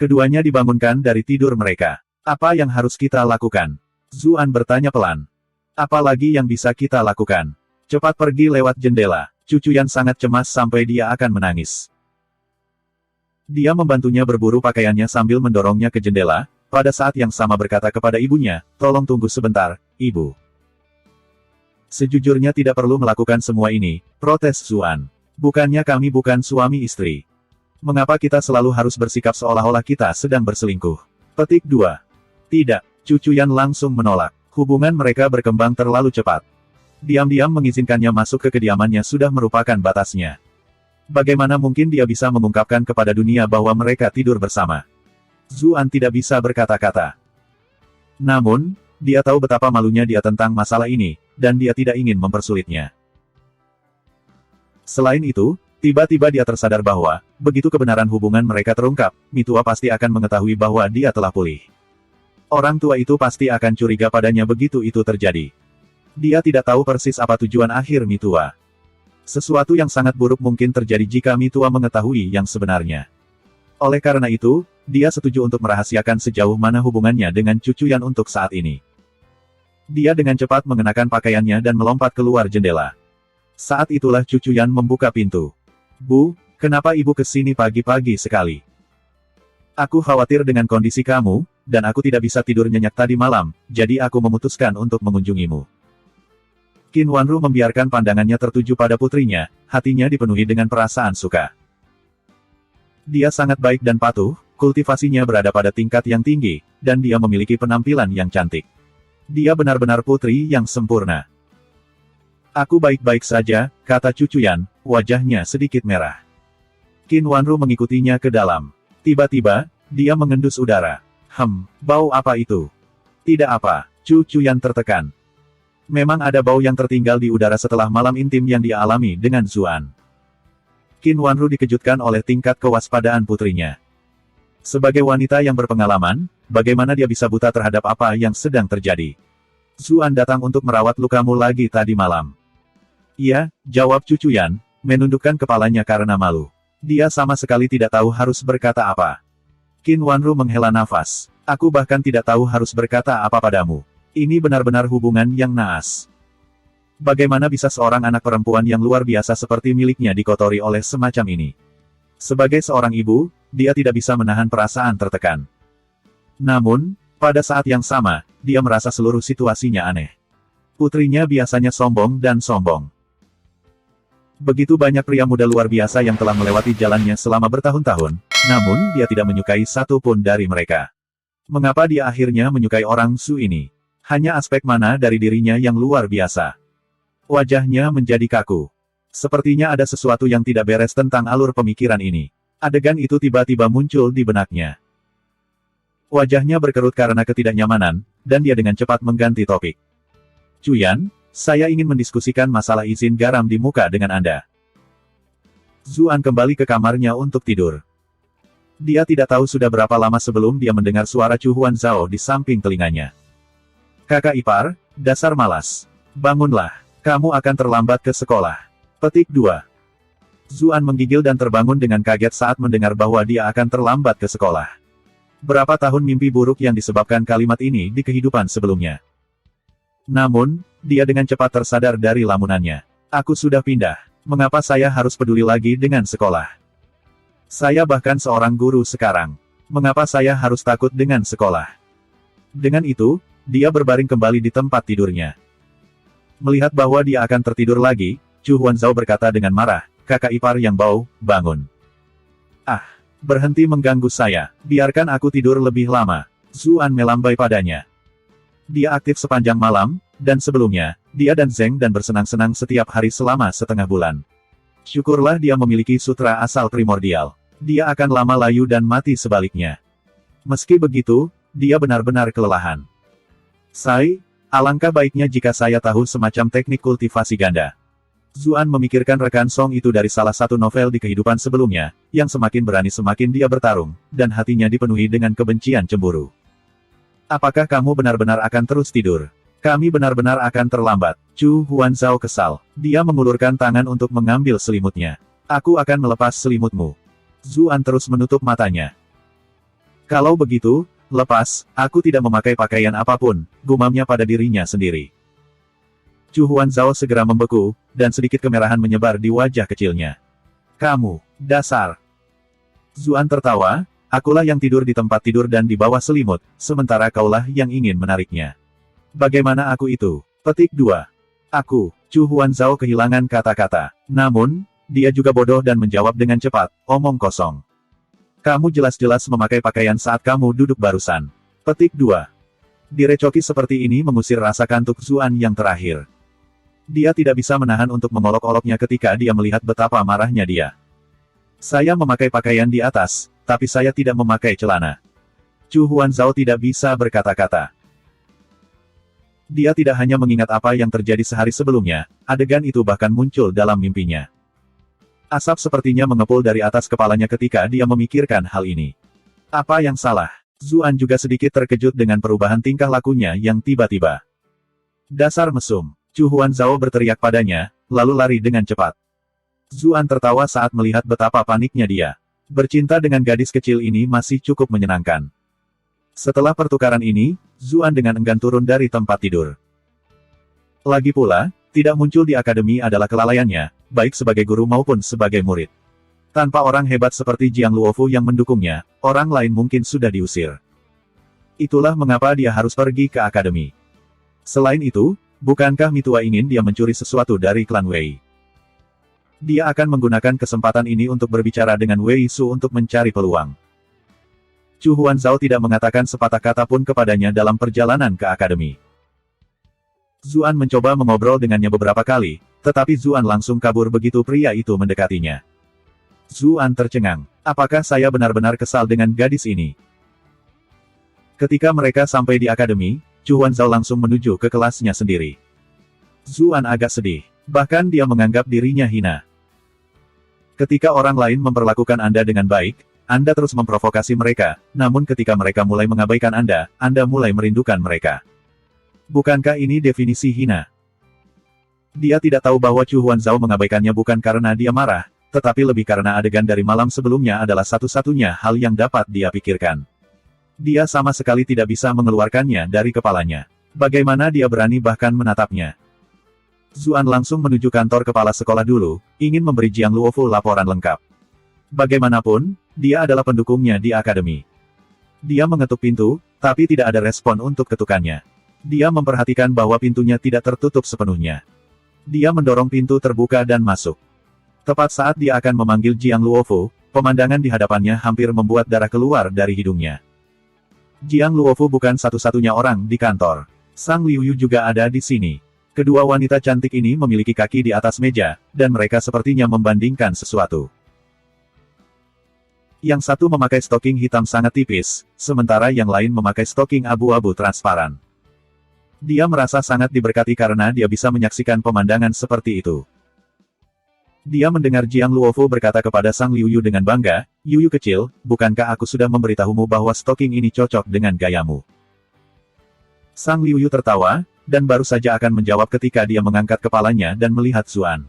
Keduanya dibangunkan dari tidur mereka. Apa yang harus kita lakukan? Zuan bertanya pelan. Apa lagi yang bisa kita lakukan? Cepat pergi lewat jendela. Cucuyan sangat cemas sampai dia akan menangis. Dia membantunya berburu pakaiannya sambil mendorongnya ke jendela, pada saat yang sama berkata kepada ibunya, tolong tunggu sebentar, ibu. Sejujurnya tidak perlu melakukan semua ini, protes Zuan. Bukannya kami bukan suami istri. Mengapa kita selalu harus bersikap seolah-olah kita sedang berselingkuh? Petik 2. Tidak, Cucuyan langsung menolak. Hubungan mereka berkembang terlalu cepat. Diam-diam mengizinkannya masuk ke kediamannya sudah merupakan batasnya. Bagaimana mungkin dia bisa mengungkapkan kepada dunia bahwa mereka tidur bersama? Zuan tidak bisa berkata-kata. Namun, dia tahu betapa malunya dia tentang masalah ini, dan dia tidak ingin mempersulitnya. Selain itu, tiba-tiba dia tersadar bahwa, begitu kebenaran hubungan mereka terungkap, Mitua pasti akan mengetahui bahwa dia telah pulih. Orang tua itu pasti akan curiga padanya begitu itu terjadi. Dia tidak tahu persis apa tujuan akhir Mitua. Sesuatu yang sangat buruk mungkin terjadi jika Mitua mengetahui yang sebenarnya. Oleh karena itu, dia setuju untuk merahasiakan sejauh mana hubungannya dengan Cucuyan untuk saat ini. Dia dengan cepat mengenakan pakaiannya dan melompat keluar jendela. Saat itulah Cucuyan membuka pintu. Bu, kenapa ibu kesini pagi-pagi sekali? Aku khawatir dengan kondisi kamu, dan aku tidak bisa tidur nyenyak tadi malam, jadi aku memutuskan untuk mengunjungimu. Qin Wanru membiarkan pandangannya tertuju pada putrinya, hatinya dipenuhi dengan perasaan suka. Dia sangat baik dan patuh, kultivasinya berada pada tingkat yang tinggi, dan dia memiliki penampilan yang cantik. Dia benar-benar putri yang sempurna. Aku baik-baik saja, kata Cucuyan, wajahnya sedikit merah. Qin Wanru mengikutinya ke dalam. Tiba-tiba, dia mengendus udara. Bau apa itu? Tidak apa, Cucuyan tertekan. Memang ada bau yang tertinggal di udara setelah malam intim yang dia alami dengan Zuan. Qin Wanru dikejutkan oleh tingkat kewaspadaan putrinya. Sebagai wanita yang berpengalaman, bagaimana dia bisa buta terhadap apa yang sedang terjadi? Zuan datang untuk merawat lukamu lagi tadi malam. Iya, jawab Cucuyan, menundukkan kepalanya karena malu. Dia sama sekali tidak tahu harus berkata apa. Qin Wanru menghela nafas. Aku bahkan tidak tahu harus berkata apa padamu. Ini benar-benar hubungan yang naas. Bagaimana bisa seorang anak perempuan yang luar biasa seperti miliknya dikotori oleh semacam ini? Sebagai seorang ibu, dia tidak bisa menahan perasaan tertekan. Namun, pada saat yang sama, dia merasa seluruh situasinya aneh. Putrinya biasanya sombong dan sombong. Begitu banyak pria muda luar biasa yang telah melewati jalannya selama bertahun-tahun, namun dia tidak menyukai satu pun dari mereka. Mengapa dia akhirnya menyukai orang Su ini? Hanya aspek mana dari dirinya yang luar biasa? Wajahnya menjadi kaku. Sepertinya ada sesuatu yang tidak beres tentang alur pemikiran ini. Adegan itu tiba-tiba muncul di benaknya. Wajahnya berkerut karena ketidaknyamanan, dan dia dengan cepat mengganti topik. Cuyan, saya ingin mendiskusikan masalah izin garam di muka dengan Anda. Zuan kembali ke kamarnya untuk tidur. Dia tidak tahu sudah berapa lama sebelum dia mendengar suara Chu Huanzhao di samping telinganya. Kakak ipar, dasar malas. Bangunlah, kamu akan terlambat ke sekolah. Petik 2. Zuan menggigil dan terbangun dengan kaget saat mendengar bahwa dia akan terlambat ke sekolah. Berapa tahun mimpi buruk yang disebabkan kalimat ini di kehidupan sebelumnya. Namun, dia dengan cepat tersadar dari lamunannya. Aku sudah pindah. Mengapa saya harus peduli lagi dengan sekolah? Saya bahkan seorang guru sekarang. Mengapa saya harus takut dengan sekolah? Dengan itu, dia berbaring kembali di tempat tidurnya. Melihat bahwa dia akan tertidur lagi, Chu Huanzhao berkata dengan marah, kakak ipar yang bau, bangun. Berhenti mengganggu saya. Biarkan aku tidur lebih lama. Zuan melambai padanya. Dia aktif sepanjang malam, dan sebelumnya, dia dan Zeng dan bersenang-senang setiap hari selama setengah bulan. Syukurlah dia memiliki sutra asal primordial. Dia akan lama layu dan mati sebaliknya. Meski begitu, dia benar-benar kelelahan. Alangkah baiknya jika saya tahu semacam teknik kultivasi ganda. Zuan memikirkan rekan Song itu dari salah satu novel di kehidupan sebelumnya, yang semakin berani semakin dia bertarung, dan hatinya dipenuhi dengan kebencian cemburu. Apakah kamu benar-benar akan terus tidur? Kami benar-benar akan terlambat. Chu Huanzhao kesal. Dia mengulurkan tangan untuk mengambil selimutnya. Aku akan melepas selimutmu. Zuan terus menutup matanya. Kalau begitu, lepas, aku tidak memakai pakaian apapun, gumamnya pada dirinya sendiri. Chu Huanzhao segera membeku, dan sedikit kemerahan menyebar di wajah kecilnya. Kamu, dasar. Zuan tertawa, akulah yang tidur di tempat tidur dan di bawah selimut, sementara kaulah yang ingin menariknya. Bagaimana aku itu? Petik 2. Aku, Chu Huanzhao kehilangan kata-kata. Namun, dia juga bodoh dan menjawab dengan cepat, omong kosong. Kamu jelas-jelas memakai pakaian saat kamu duduk barusan. Petik 2. Direcoki seperti ini mengusir rasa kantuk Zuan yang terakhir. Dia tidak bisa menahan untuk mengolok-oloknya ketika dia melihat betapa marahnya dia. Saya memakai pakaian di atas, tapi saya tidak memakai celana. Chu Huanzhao tidak bisa berkata-kata. Dia tidak hanya mengingat apa yang terjadi sehari sebelumnya, adegan itu bahkan muncul dalam mimpinya. Asap sepertinya mengepul dari atas kepalanya ketika dia memikirkan hal ini. Apa yang salah? Zuan juga sedikit terkejut dengan perubahan tingkah lakunya yang tiba-tiba. Dasar mesum. Chu Huanzhao berteriak padanya, lalu lari dengan cepat. Zuan tertawa saat melihat betapa paniknya dia. Bercinta dengan gadis kecil ini masih cukup menyenangkan. Setelah pertukaran ini, Zuan dengan enggan turun dari tempat tidur. Lagi pula, tidak muncul di akademi adalah kelalaiannya, baik sebagai guru maupun sebagai murid. Tanpa orang hebat seperti Jiang Luofu yang mendukungnya, orang lain mungkin sudah diusir. Itulah mengapa dia harus pergi ke akademi. Selain itu, bukankah Mitua ingin dia mencuri sesuatu dari klan Wei? Dia akan menggunakan kesempatan ini untuk berbicara dengan Wei Su untuk mencari peluang. Chu Huanzhao tidak mengatakan sepatah kata pun kepadanya dalam perjalanan ke akademi. Zuan mencoba mengobrol dengannya beberapa kali, tetapi Zuan langsung kabur begitu pria itu mendekatinya. Zuan tercengang. Apakah saya benar-benar kesal dengan gadis ini? Ketika mereka sampai di akademi, Chu Huanzhao langsung menuju ke kelasnya sendiri. Zuan agak sedih. Bahkan dia menganggap dirinya hina. Ketika orang lain memperlakukan Anda dengan baik, Anda terus memprovokasi mereka, namun ketika mereka mulai mengabaikan Anda mulai merindukan mereka. Bukankah ini definisi hina? Dia tidak tahu bahwa Chu Huanzhao mengabaikannya bukan karena dia marah, tetapi lebih karena adegan dari malam sebelumnya adalah satu-satunya hal yang dapat dia pikirkan. Dia sama sekali tidak bisa mengeluarkannya dari kepalanya. Bagaimana dia berani bahkan menatapnya? Zuan langsung menuju kantor kepala sekolah dulu, ingin memberi Jiang Luofu laporan lengkap. Bagaimanapun, dia adalah pendukungnya di akademi. Dia mengetuk pintu, tapi tidak ada respon untuk ketukannya. Dia memperhatikan bahwa pintunya tidak tertutup sepenuhnya. Dia mendorong pintu terbuka dan masuk. Tepat saat dia akan memanggil Jiang Luofu, pemandangan di hadapannya hampir membuat darah keluar dari hidungnya. Jiang Luofu bukan satu-satunya orang di kantor. Sang Liuyu juga ada di sini. Kedua wanita cantik ini memiliki kaki di atas meja, dan mereka sepertinya membandingkan sesuatu. Yang satu memakai stoking hitam sangat tipis, sementara yang lain memakai stoking abu-abu transparan. Dia merasa sangat diberkati karena dia bisa menyaksikan pemandangan seperti itu. Dia mendengar Jiang Luofu berkata kepada Sang Liuyu dengan bangga, "Yuyu kecil, bukankah aku sudah memberitahumu bahwa stoking ini cocok dengan gayamu?" Sang Liuyu tertawa, dan baru saja akan menjawab ketika dia mengangkat kepalanya dan melihat Zuan.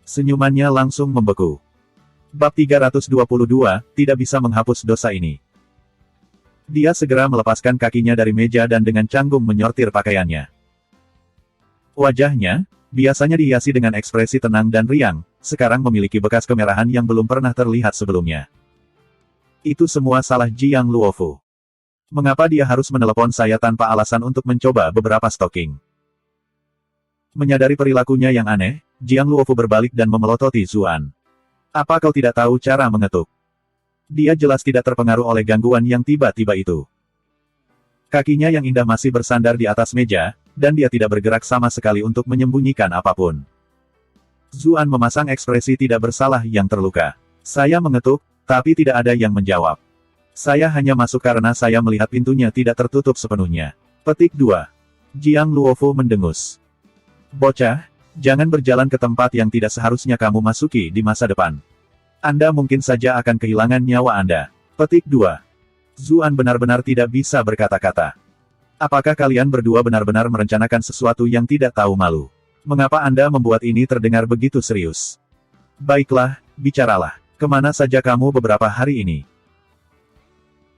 Senyumannya langsung membeku. Bab 322, tidak bisa menghapus dosa ini. Dia segera melepaskan kakinya dari meja dan dengan canggung menyortir pakaiannya. Wajahnya, biasanya dihiasi dengan ekspresi tenang dan riang, sekarang memiliki bekas kemerahan yang belum pernah terlihat sebelumnya. Itu semua salah Jiang Luofu. Mengapa dia harus menelepon saya tanpa alasan untuk mencoba beberapa stoking? Menyadari perilakunya yang aneh, Jiang Luofu berbalik dan memelototi Zuan. Apa kau tidak tahu cara mengetuk? Dia jelas tidak terpengaruh oleh gangguan yang tiba-tiba itu. Kakinya yang indah masih bersandar di atas meja, dan dia tidak bergerak sama sekali untuk menyembunyikan apapun. Zuan memasang ekspresi tidak bersalah yang terluka. Saya mengetuk, tapi tidak ada yang menjawab. Saya hanya masuk karena saya melihat pintunya tidak tertutup sepenuhnya. Petik 2. Jiang Luofu mendengus. Bocah, jangan berjalan ke tempat yang tidak seharusnya kamu masuki di masa depan. Anda mungkin saja akan kehilangan nyawa Anda. Petik 2. Zuan benar-benar tidak bisa berkata-kata. Apakah kalian berdua benar-benar merencanakan sesuatu yang tidak tahu malu? Mengapa Anda membuat ini terdengar begitu serius? Baiklah, bicaralah. Kemana saja kamu beberapa hari ini?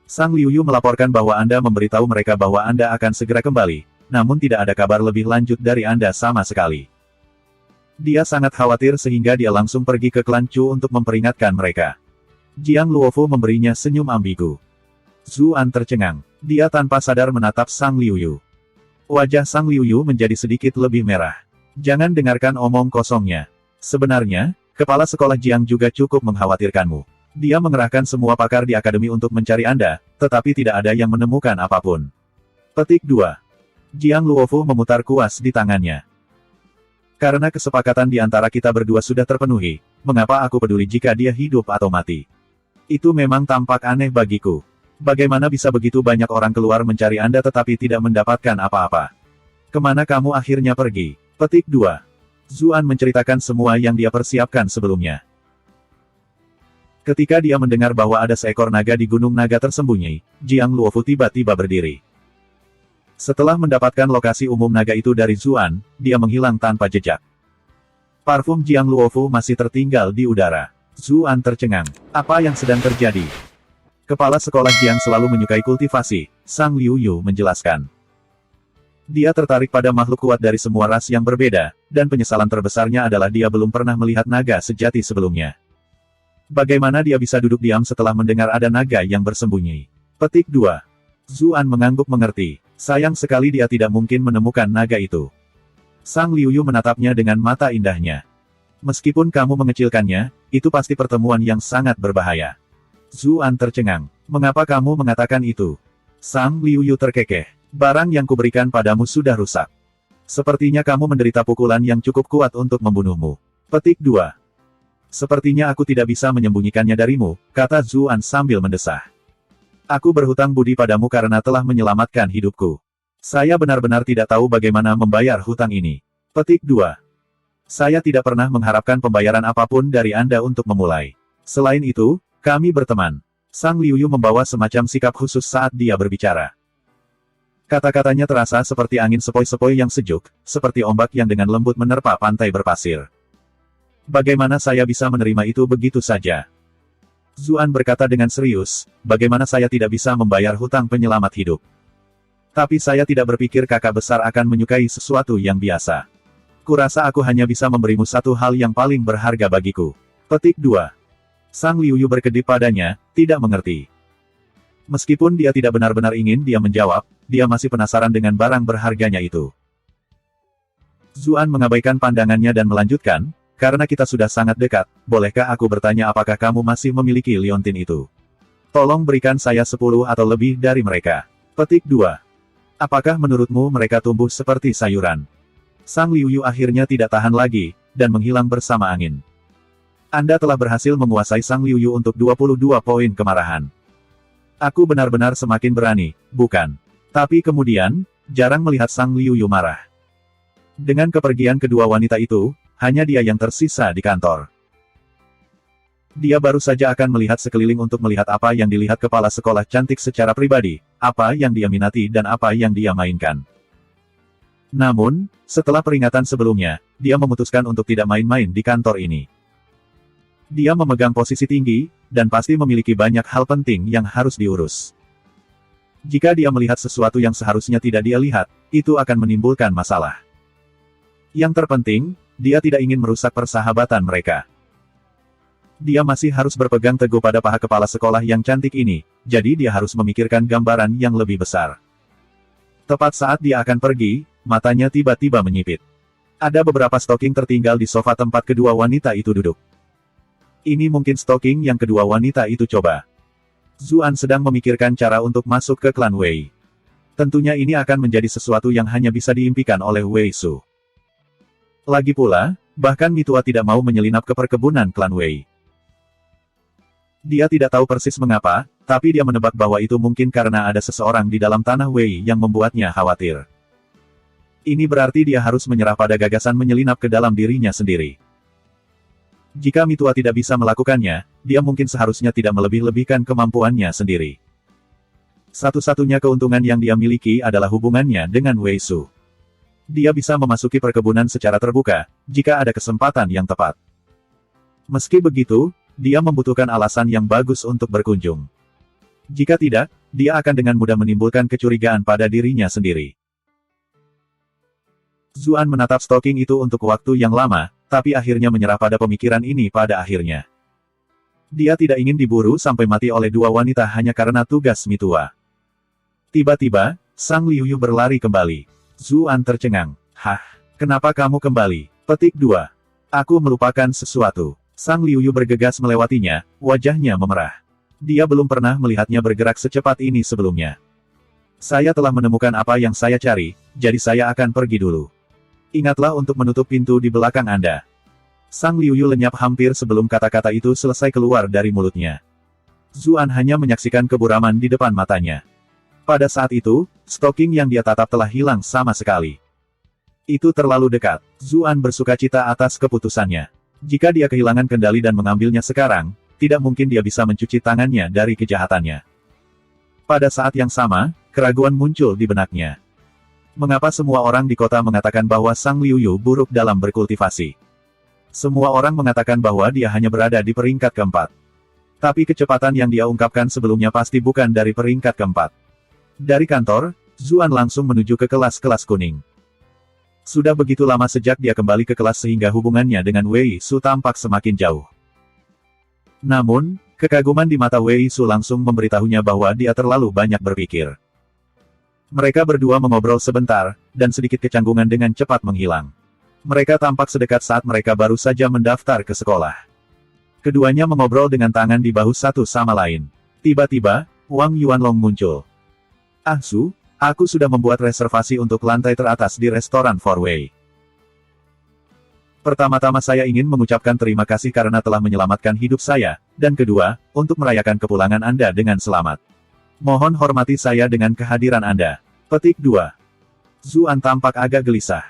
Sang Liuyu melaporkan bahwa Anda memberitahu mereka bahwa Anda akan segera kembali, namun tidak ada kabar lebih lanjut dari Anda sama sekali. Dia sangat khawatir sehingga dia langsung pergi ke klan Chu untuk memperingatkan mereka. Jiang Luofu memberinya senyum ambigu. Zuan tercengang. Dia tanpa sadar menatap Sang Liuyu. Wajah Sang Liuyu menjadi sedikit lebih merah. Jangan dengarkan omong kosongnya. Sebenarnya, kepala sekolah Jiang juga cukup mengkhawatirkanmu. Dia mengerahkan semua pakar di akademi untuk mencari Anda, tetapi tidak ada yang menemukan apapun. Petik 2. Jiang Luofu memutar kuas di tangannya. Karena kesepakatan di antara kita berdua sudah terpenuhi, mengapa aku peduli jika dia hidup atau mati? Itu memang tampak aneh bagiku. Bagaimana bisa begitu banyak orang keluar mencari Anda tetapi tidak mendapatkan apa-apa? Kemana kamu akhirnya pergi? Petik 2. Zuan menceritakan semua yang dia persiapkan sebelumnya. Ketika dia mendengar bahwa ada seekor naga di Gunung Naga tersembunyi, Jiang Luofu tiba-tiba berdiri. Setelah mendapatkan lokasi umum naga itu dari Zuan, dia menghilang tanpa jejak. Parfum Jiang Luofu masih tertinggal di udara. Zuan tercengang. Apa yang sedang terjadi? Kepala sekolah Jiang selalu menyukai kultivasi, Sang Liuyu menjelaskan. Dia tertarik pada makhluk kuat dari semua ras yang berbeda, dan penyesalan terbesarnya adalah dia belum pernah melihat naga sejati sebelumnya. Bagaimana dia bisa duduk diam setelah mendengar ada naga yang bersembunyi? Petik 2. Zuan mengangguk mengerti. Sayang sekali dia tidak mungkin menemukan naga itu. Sang Liuyu menatapnya dengan mata indahnya. Meskipun kamu mengecilkannya, itu pasti pertemuan yang sangat berbahaya. Zuan tercengang. Mengapa kamu mengatakan itu? Sang Liuyu terkekeh. Barang yang kuberikan padamu sudah rusak. Sepertinya kamu menderita pukulan yang cukup kuat untuk membunuhmu. Petik 2. Sepertinya aku tidak bisa menyembunyikannya darimu, kata Zuan sambil mendesah. Aku berhutang budi padamu karena telah menyelamatkan hidupku. Saya benar-benar tidak tahu bagaimana membayar hutang ini. Petik 2. Saya tidak pernah mengharapkan pembayaran apapun dari Anda untuk memulai. Selain itu, kami berteman. Sang Liuyu membawa semacam sikap khusus saat dia berbicara. Kata-katanya terasa seperti angin sepoi-sepoi yang sejuk, seperti ombak yang dengan lembut menerpa pantai berpasir. Bagaimana saya bisa menerima itu begitu saja? Zuan berkata dengan serius, bagaimana saya tidak bisa membayar hutang penyelamat hidup? Tapi saya tidak berpikir kakak besar akan menyukai sesuatu yang biasa. Kurasa aku hanya bisa memberimu satu hal yang paling berharga bagiku. Petik 2. Sang Liuyu berkedip padanya, tidak mengerti. Meskipun dia tidak benar-benar ingin dia menjawab, dia masih penasaran dengan barang berharganya itu. Zuan mengabaikan pandangannya dan melanjutkan, karena kita sudah sangat dekat, bolehkah aku bertanya apakah kamu masih memiliki liontin itu? Tolong berikan saya 10 atau lebih dari mereka. Petik 2. Apakah menurutmu mereka tumbuh seperti sayuran? Sang Liuyu akhirnya tidak tahan lagi, dan menghilang bersama angin. Anda telah berhasil menguasai Sang Liuyu untuk 22 poin kemarahan. Aku benar-benar semakin berani, bukan? Tapi kemudian, jarang melihat Sang Liuyu marah. Dengan kepergian kedua wanita itu, hanya dia yang tersisa di kantor. Dia baru saja akan melihat sekeliling untuk melihat apa yang dilihat kepala sekolah cantik secara pribadi, apa yang dia minati dan apa yang dia mainkan. Namun, setelah peringatan sebelumnya, dia memutuskan untuk tidak main-main di kantor ini. Dia memegang posisi tinggi, dan pasti memiliki banyak hal penting yang harus diurus. Jika dia melihat sesuatu yang seharusnya tidak dia lihat, itu akan menimbulkan masalah. Yang terpenting, dia tidak ingin merusak persahabatan mereka. Dia masih harus berpegang teguh pada paha kepala sekolah yang cantik ini, jadi dia harus memikirkan gambaran yang lebih besar. Tepat saat dia akan pergi, matanya tiba-tiba menyipit. Ada beberapa stocking tertinggal di sofa tempat kedua wanita itu duduk. Ini mungkin stocking yang kedua wanita itu coba. Zuan sedang memikirkan cara untuk masuk ke klan Wei. Tentunya ini akan menjadi sesuatu yang hanya bisa diimpikan oleh Wei Su. Lagi pula, bahkan Mitua tidak mau menyelinap ke perkebunan klan Wei. Dia tidak tahu persis mengapa, tapi dia menebak bahwa itu mungkin karena ada seseorang di dalam tanah Wei yang membuatnya khawatir. Ini berarti dia harus menyerah pada gagasan menyelinap ke dalam dirinya sendiri. Jika Mitua tidak bisa melakukannya, dia mungkin seharusnya tidak melebih-lebihkan kemampuannya sendiri. Satu-satunya keuntungan yang dia miliki adalah hubungannya dengan Wei Su. Dia bisa memasuki perkebunan secara terbuka, jika ada kesempatan yang tepat. Meski begitu, dia membutuhkan alasan yang bagus untuk berkunjung. Jika tidak, dia akan dengan mudah menimbulkan kecurigaan pada dirinya sendiri. Zuan menatap Stocking itu untuk waktu yang lama, tapi akhirnya menyerah pada pemikiran ini pada akhirnya. Dia tidak ingin diburu sampai mati oleh dua wanita hanya karena tugas Mitua. Tiba-tiba, Sang Liuyu berlari kembali. Zuan tercengang. Hah? Kenapa kamu kembali? Petik 2. Aku melupakan sesuatu. Sang Liuyu bergegas melewatinya, wajahnya memerah. Dia belum pernah melihatnya bergerak secepat ini sebelumnya. Saya telah menemukan apa yang saya cari, jadi saya akan pergi dulu. Ingatlah untuk menutup pintu di belakang Anda. Sang Liuyu lenyap hampir sebelum kata-kata itu selesai keluar dari mulutnya. Zuan hanya menyaksikan keburaman di depan matanya. Pada saat itu, Stocking yang dia tatap telah hilang sama sekali. Itu terlalu dekat. Zuan bersukacita atas keputusannya. Jika dia kehilangan kendali dan mengambilnya sekarang, tidak mungkin dia bisa mencuci tangannya dari kejahatannya. Pada saat yang sama, keraguan muncul di benaknya. Mengapa semua orang di kota mengatakan bahwa Sang Liuyu buruk dalam berkultivasi? Semua orang mengatakan bahwa dia hanya berada di peringkat keempat. Tapi kecepatan yang dia ungkapkan sebelumnya pasti bukan dari peringkat keempat. Dari kantor, Zuan langsung menuju ke kelas-kelas kuning. Sudah begitu lama sejak dia kembali ke kelas sehingga hubungannya dengan Wei Su tampak semakin jauh. Namun, kekaguman di mata Wei Su langsung memberitahunya bahwa dia terlalu banyak berpikir. Mereka berdua mengobrol sebentar, dan sedikit kecanggungan dengan cepat menghilang. Mereka tampak sedekat saat mereka baru saja mendaftar ke sekolah. Keduanya mengobrol dengan tangan di bahu satu sama lain. Tiba-tiba, Wang Yuanlong muncul. Ah Su, aku sudah membuat reservasi untuk lantai teratas di restoran Four Way. Pertama-tama saya ingin mengucapkan terima kasih karena telah menyelamatkan hidup saya, dan kedua, untuk merayakan kepulangan Anda dengan selamat. Mohon hormati saya dengan kehadiran Anda. Petik 2. Zuan tampak agak gelisah.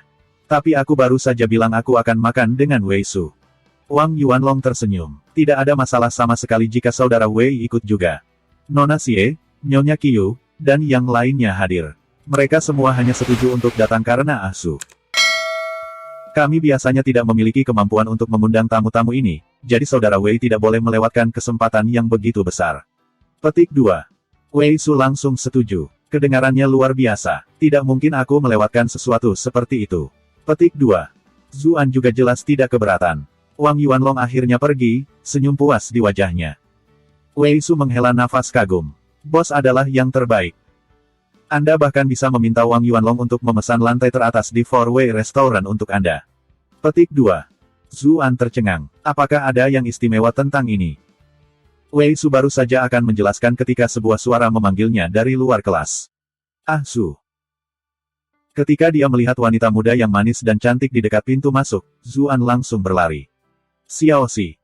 Tapi aku baru saja bilang aku akan makan dengan Wei Su. Wang Yuanlong tersenyum. Tidak ada masalah sama sekali jika saudara Wei ikut juga. Nona Xie, Nyonya Qiu, dan yang lainnya hadir. Mereka semua hanya setuju untuk datang karena Asu. Kami biasanya tidak memiliki kemampuan untuk mengundang tamu-tamu ini, jadi saudara Wei tidak boleh melewatkan kesempatan yang begitu besar. Petik 2. Wei Su langsung setuju. Kedengarannya luar biasa. Tidak mungkin aku melewatkan sesuatu seperti itu. Petik 2. Zuan juga jelas tidak keberatan. Wang Yuanlong akhirnya pergi, senyum puas di wajahnya. Wei Su menghela nafas kagum. Bos adalah yang terbaik. Anda bahkan bisa meminta Wang Yuanlong untuk memesan lantai teratas di Four Way Restaurant untuk Anda. Petik 2. Zuan tercengang. Apakah ada yang istimewa tentang ini? Wei Su baru saja akan menjelaskan ketika sebuah suara memanggilnya dari luar kelas. Ah Su. Ketika dia melihat wanita muda yang manis dan cantik di dekat pintu masuk, Zuan langsung berlari. Xiao Xi.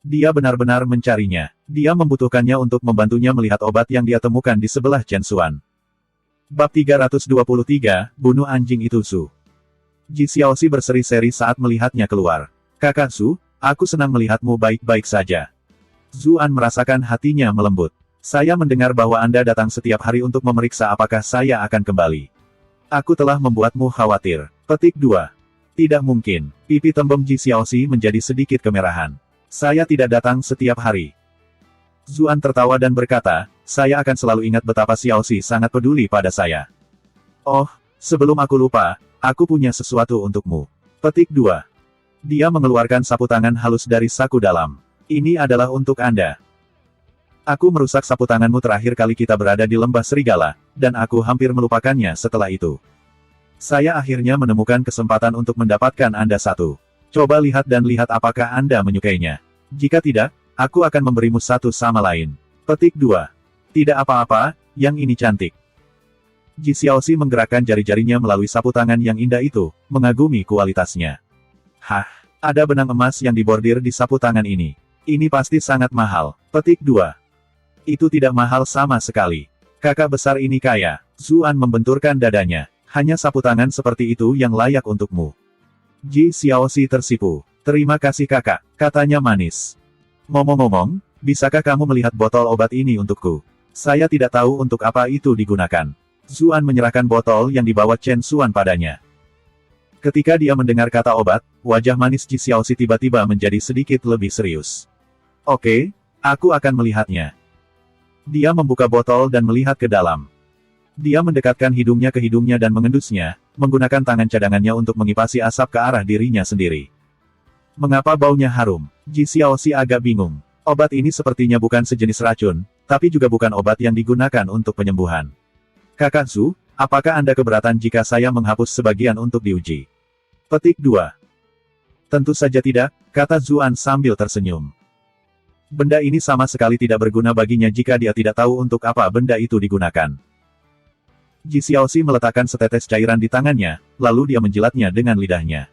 Dia benar-benar mencarinya. Dia membutuhkannya untuk membantunya melihat obat yang dia temukan di sebelah Chen Xuan. Bab 323, Bunuh Anjing Itu Su. Ji Xiaoxi berseri-seri saat melihatnya keluar. Kakak Su, aku senang melihatmu baik-baik saja. Zuan merasakan hatinya melembut. Saya mendengar bahwa Anda datang setiap hari untuk memeriksa apakah saya akan kembali. Aku telah membuatmu khawatir. Petik 2. Tidak mungkin. Pipi tembem Ji Xiaoxi menjadi sedikit kemerahan. Saya tidak datang setiap hari. Zuan tertawa dan berkata, saya akan selalu ingat betapa Xiaoxi sangat peduli pada saya. Oh, sebelum aku lupa, aku punya sesuatu untukmu. Petik 2. Dia mengeluarkan sapu tangan halus dari saku dalam. Ini adalah untuk Anda. Aku merusak sapu tanganmu terakhir kali kita berada di lembah serigala, dan aku hampir melupakannya setelah itu. Saya akhirnya menemukan kesempatan untuk mendapatkan Anda satu. Coba lihat dan lihat apakah Anda menyukainya. Jika tidak, aku akan memberimu satu sama lain. Petik 2. Tidak apa-apa, yang ini cantik. Ji Xiaoxi menggerakkan jari-jarinya melalui sapu tangan yang indah itu, mengagumi kualitasnya. Hah, ada benang emas yang dibordir di sapu tangan ini. Ini pasti sangat mahal. Petik 2. Itu tidak mahal sama sekali. Kakak besar ini kaya. Zuan membenturkan dadanya. Hanya sapu tangan seperti itu yang layak untukmu. Ji Xiaoxi tersipu. Terima kasih kakak, katanya manis. Ngomong-ngomong, bisakah kamu melihat botol obat ini untukku? Saya tidak tahu untuk apa itu digunakan. Zuan menyerahkan botol yang dibawa Chen Xuan padanya. Ketika dia mendengar kata obat, wajah manis Ji Xiaoxi tiba-tiba menjadi sedikit lebih serius. Oke, aku akan melihatnya. Dia membuka botol dan melihat ke dalam. Dia mendekatkan hidungnya ke hidungnya dan mengendusnya, menggunakan tangan cadangannya untuk mengipasi asap ke arah dirinya sendiri. Mengapa baunya harum? Ji Xiaoxi agak bingung. Obat ini sepertinya bukan sejenis racun, tapi juga bukan obat yang digunakan untuk penyembuhan. Kakak Zhu, apakah Anda keberatan jika saya menghapus sebagian untuk diuji? Petik 2. Tentu saja tidak, kata Zuan sambil tersenyum. Benda ini sama sekali tidak berguna baginya jika dia tidak tahu untuk apa benda itu digunakan. Ji Xiaoxi meletakkan setetes cairan di tangannya, lalu dia menjilatnya dengan lidahnya.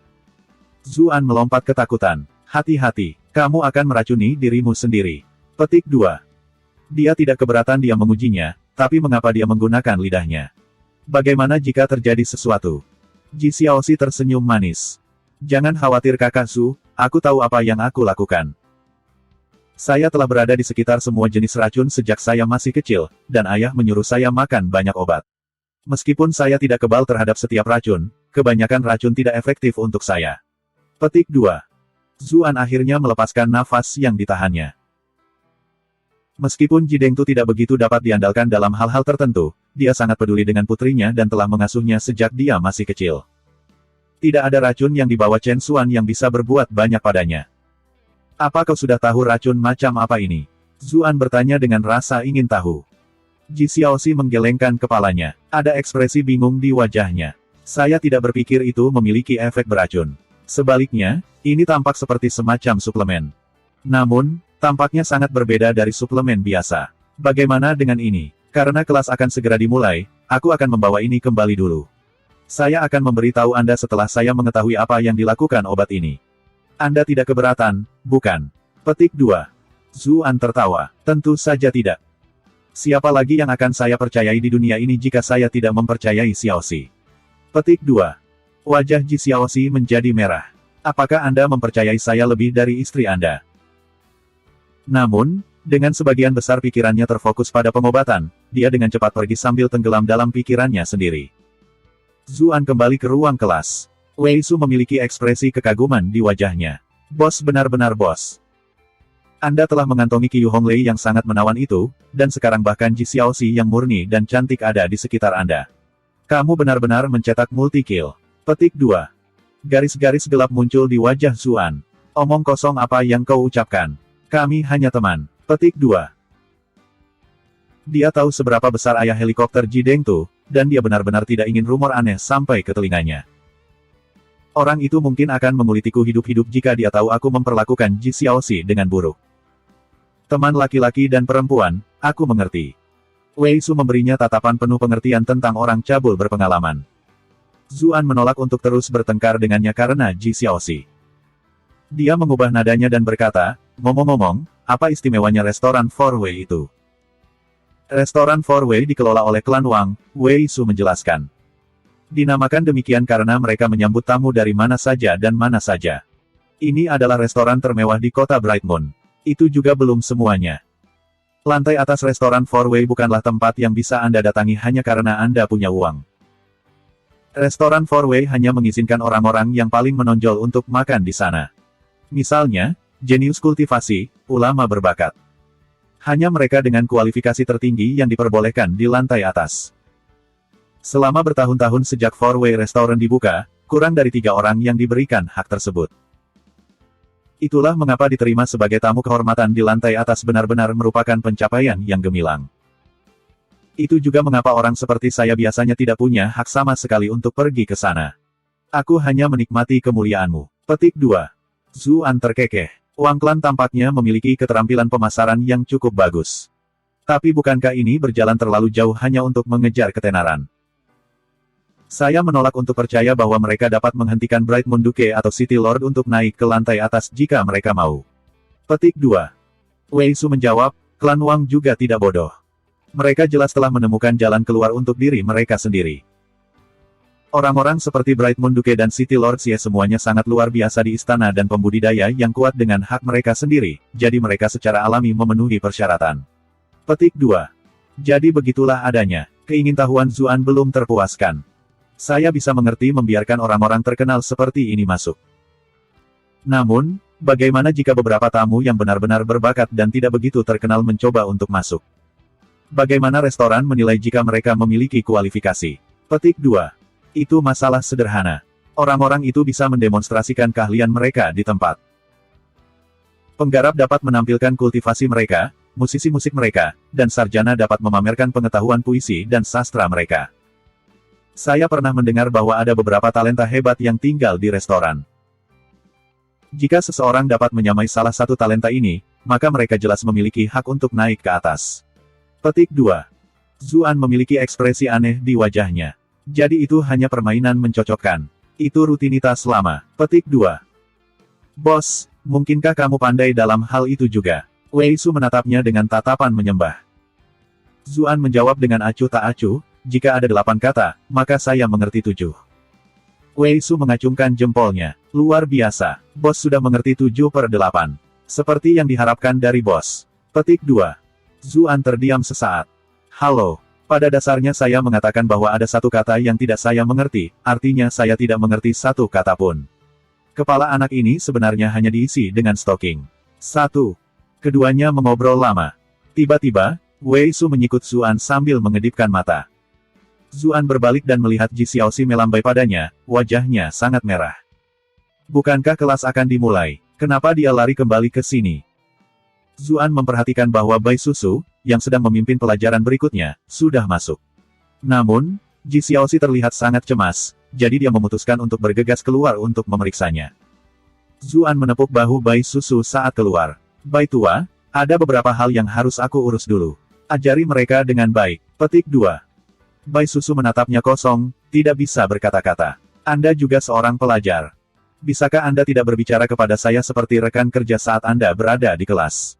Zuan melompat ketakutan. Hati-hati, kamu akan meracuni dirimu sendiri. Petik 2. Dia tidak keberatan dia mengujinya, tapi mengapa dia menggunakan lidahnya? Bagaimana jika terjadi sesuatu? Ji Xiaoxi tersenyum manis. Jangan khawatir kakak Zhu, aku tahu apa yang aku lakukan. Saya telah berada di sekitar semua jenis racun sejak saya masih kecil, dan ayah menyuruh saya makan banyak obat. Meskipun saya tidak kebal terhadap setiap racun, kebanyakan racun tidak efektif untuk saya. Petik 2. Zuan akhirnya melepaskan nafas yang ditahannya. Meskipun Ji Dengtu tidak begitu dapat diandalkan dalam hal-hal tertentu, dia sangat peduli dengan putrinya dan telah mengasuhnya sejak dia masih kecil. Tidak ada racun yang dibawa Chen Xuan yang bisa berbuat banyak padanya. Apa kau sudah tahu racun macam apa ini? Zuan bertanya dengan rasa ingin tahu. Ji Xiaoxi menggelengkan kepalanya. Ada ekspresi bingung di wajahnya. Saya tidak berpikir itu memiliki efek beracun. Sebaliknya, ini tampak seperti semacam suplemen. Namun, tampaknya sangat berbeda dari suplemen biasa. Bagaimana dengan ini? Karena kelas akan segera dimulai, aku akan membawa ini kembali dulu. Saya akan memberitahu Anda setelah saya mengetahui apa yang dilakukan obat ini. Anda tidak keberatan, bukan? Petik 2. Zuan tertawa. Tentu saja tidak. Siapa lagi yang akan saya percayai di dunia ini jika saya tidak mempercayai Xiaoxi? Petik 2. Wajah Ji Xiaoxi menjadi merah. Apakah Anda mempercayai saya lebih dari istri Anda? Namun, dengan sebagian besar pikirannya terfokus pada pengobatan, dia dengan cepat pergi sambil tenggelam dalam pikirannya sendiri. Zuan kembali ke ruang kelas. Wei Su memiliki ekspresi kekaguman di wajahnya. Bos, benar-benar bos. Anda telah mengantongi Qiu Honglei yang sangat menawan itu, dan sekarang bahkan Ji Xiaoxi yang murni dan cantik ada di sekitar Anda. Kamu benar-benar mencetak multi-kill. Petik 2. Garis-garis gelap muncul di wajah Zuan. Omong kosong apa yang kau ucapkan. Kami hanya teman. Petik 2. Dia tahu seberapa besar ayah helikopter Ji Dengtu, dan dia benar-benar tidak ingin rumor aneh sampai ke telinganya. Orang itu mungkin akan mengulitiku hidup-hidup jika dia tahu aku memperlakukan Ji Xiaoxi dengan buruk. Teman laki-laki dan perempuan, aku mengerti. Wei Su memberinya tatapan penuh pengertian tentang orang cabul berpengalaman. Zuan menolak untuk terus bertengkar dengannya karena Ji Xiaoxi. Dia mengubah nadanya dan berkata, ngomong-ngomong, apa istimewanya restoran Four Way itu? Restoran Four Way dikelola oleh klan Wang, Wei Su menjelaskan. Dinamakan demikian karena mereka menyambut tamu dari mana saja dan mana saja. Ini adalah restoran termewah di kota Bright Moon. Itu juga belum semuanya. Lantai atas restoran Four Way bukanlah tempat yang bisa Anda datangi hanya karena Anda punya uang. Restoran Four Way hanya mengizinkan orang-orang yang paling menonjol untuk makan di sana. Misalnya, jenius kultivasi, ulama berbakat. Hanya mereka dengan kualifikasi tertinggi yang diperbolehkan di lantai atas. Selama bertahun-tahun sejak Four Way Restaurant dibuka, kurang dari 3 orang yang diberikan hak tersebut. Itulah mengapa diterima sebagai tamu kehormatan di lantai atas benar-benar merupakan pencapaian yang gemilang. Itu juga mengapa orang seperti saya biasanya tidak punya hak sama sekali untuk pergi ke sana. Aku hanya menikmati kemuliaanmu. Petik 2. Zuan terkekeh. Wang Klan tampaknya memiliki keterampilan pemasaran yang cukup bagus. Tapi bukankah ini berjalan terlalu jauh hanya untuk mengejar ketenaran? Saya menolak untuk percaya bahwa mereka dapat menghentikan Bright Moon Duke atau City Lord untuk naik ke lantai atas jika mereka mau. Petik 2. Wei Su menjawab, klan Wang juga tidak bodoh. Mereka jelas telah menemukan jalan keluar untuk diri mereka sendiri. Orang-orang seperti Bright Moon Duke dan City Lord Xie semuanya sangat luar biasa di istana dan pembudidaya yang kuat dengan hak mereka sendiri, jadi mereka secara alami memenuhi persyaratan. Petik 2. Jadi begitulah adanya. Keingintahuan Zuan belum terpuaskan. Saya bisa mengerti membiarkan orang-orang terkenal seperti ini masuk. Namun, bagaimana jika beberapa tamu yang benar-benar berbakat dan tidak begitu terkenal mencoba untuk masuk? Bagaimana restoran menilai jika mereka memiliki kualifikasi? Petik 2. Itu masalah sederhana. Orang-orang itu bisa mendemonstrasikan keahlian mereka di tempat. Penggarap dapat menampilkan kultivasi mereka, musisi-musik mereka, dan sarjana dapat memamerkan pengetahuan puisi dan sastra mereka. Saya pernah mendengar bahwa ada beberapa talenta hebat yang tinggal di restoran. Jika seseorang dapat menyamai salah satu talenta ini, maka mereka jelas memiliki hak untuk naik ke atas. Petik 2. Zuan memiliki ekspresi aneh di wajahnya. Jadi itu hanya permainan mencocokkan. Itu rutinitas lama. Petik 2. Bos, mungkinkah kamu pandai dalam hal itu juga? Wei Su menatapnya dengan tatapan menyembah. Zuan menjawab dengan acuh tak acuh, jika ada 8 kata, maka saya mengerti 7. Wei Su mengacungkan jempolnya. Luar biasa. Bos sudah mengerti 7/8. Seperti yang diharapkan dari bos. Petik 2. Zuan terdiam sesaat. Halo. Pada dasarnya saya mengatakan bahwa ada satu kata yang tidak saya mengerti, artinya saya tidak mengerti satu kata pun. Kepala anak ini sebenarnya hanya diisi dengan stocking. 1. Keduanya mengobrol lama. Tiba-tiba, Wei Su menyikut Zuan sambil mengedipkan mata. Zuan berbalik dan melihat Ji Xiaoxi melambai padanya, wajahnya sangat merah. Bukankah kelas akan dimulai? Kenapa dia lari kembali ke sini? Zuan memperhatikan bahwa Bai Susu, yang sedang memimpin pelajaran berikutnya, sudah masuk. Namun, Ji Xiaoxi terlihat sangat cemas, jadi dia memutuskan untuk bergegas keluar untuk memeriksanya. Zuan menepuk bahu Bai Susu saat keluar. Bai tua, ada beberapa hal yang harus aku urus dulu. Ajari mereka dengan baik. Petik 2. Bai Susu menatapnya kosong, tidak bisa berkata-kata. Anda juga seorang pelajar. Bisakah Anda tidak berbicara kepada saya seperti rekan kerja saat Anda berada di kelas?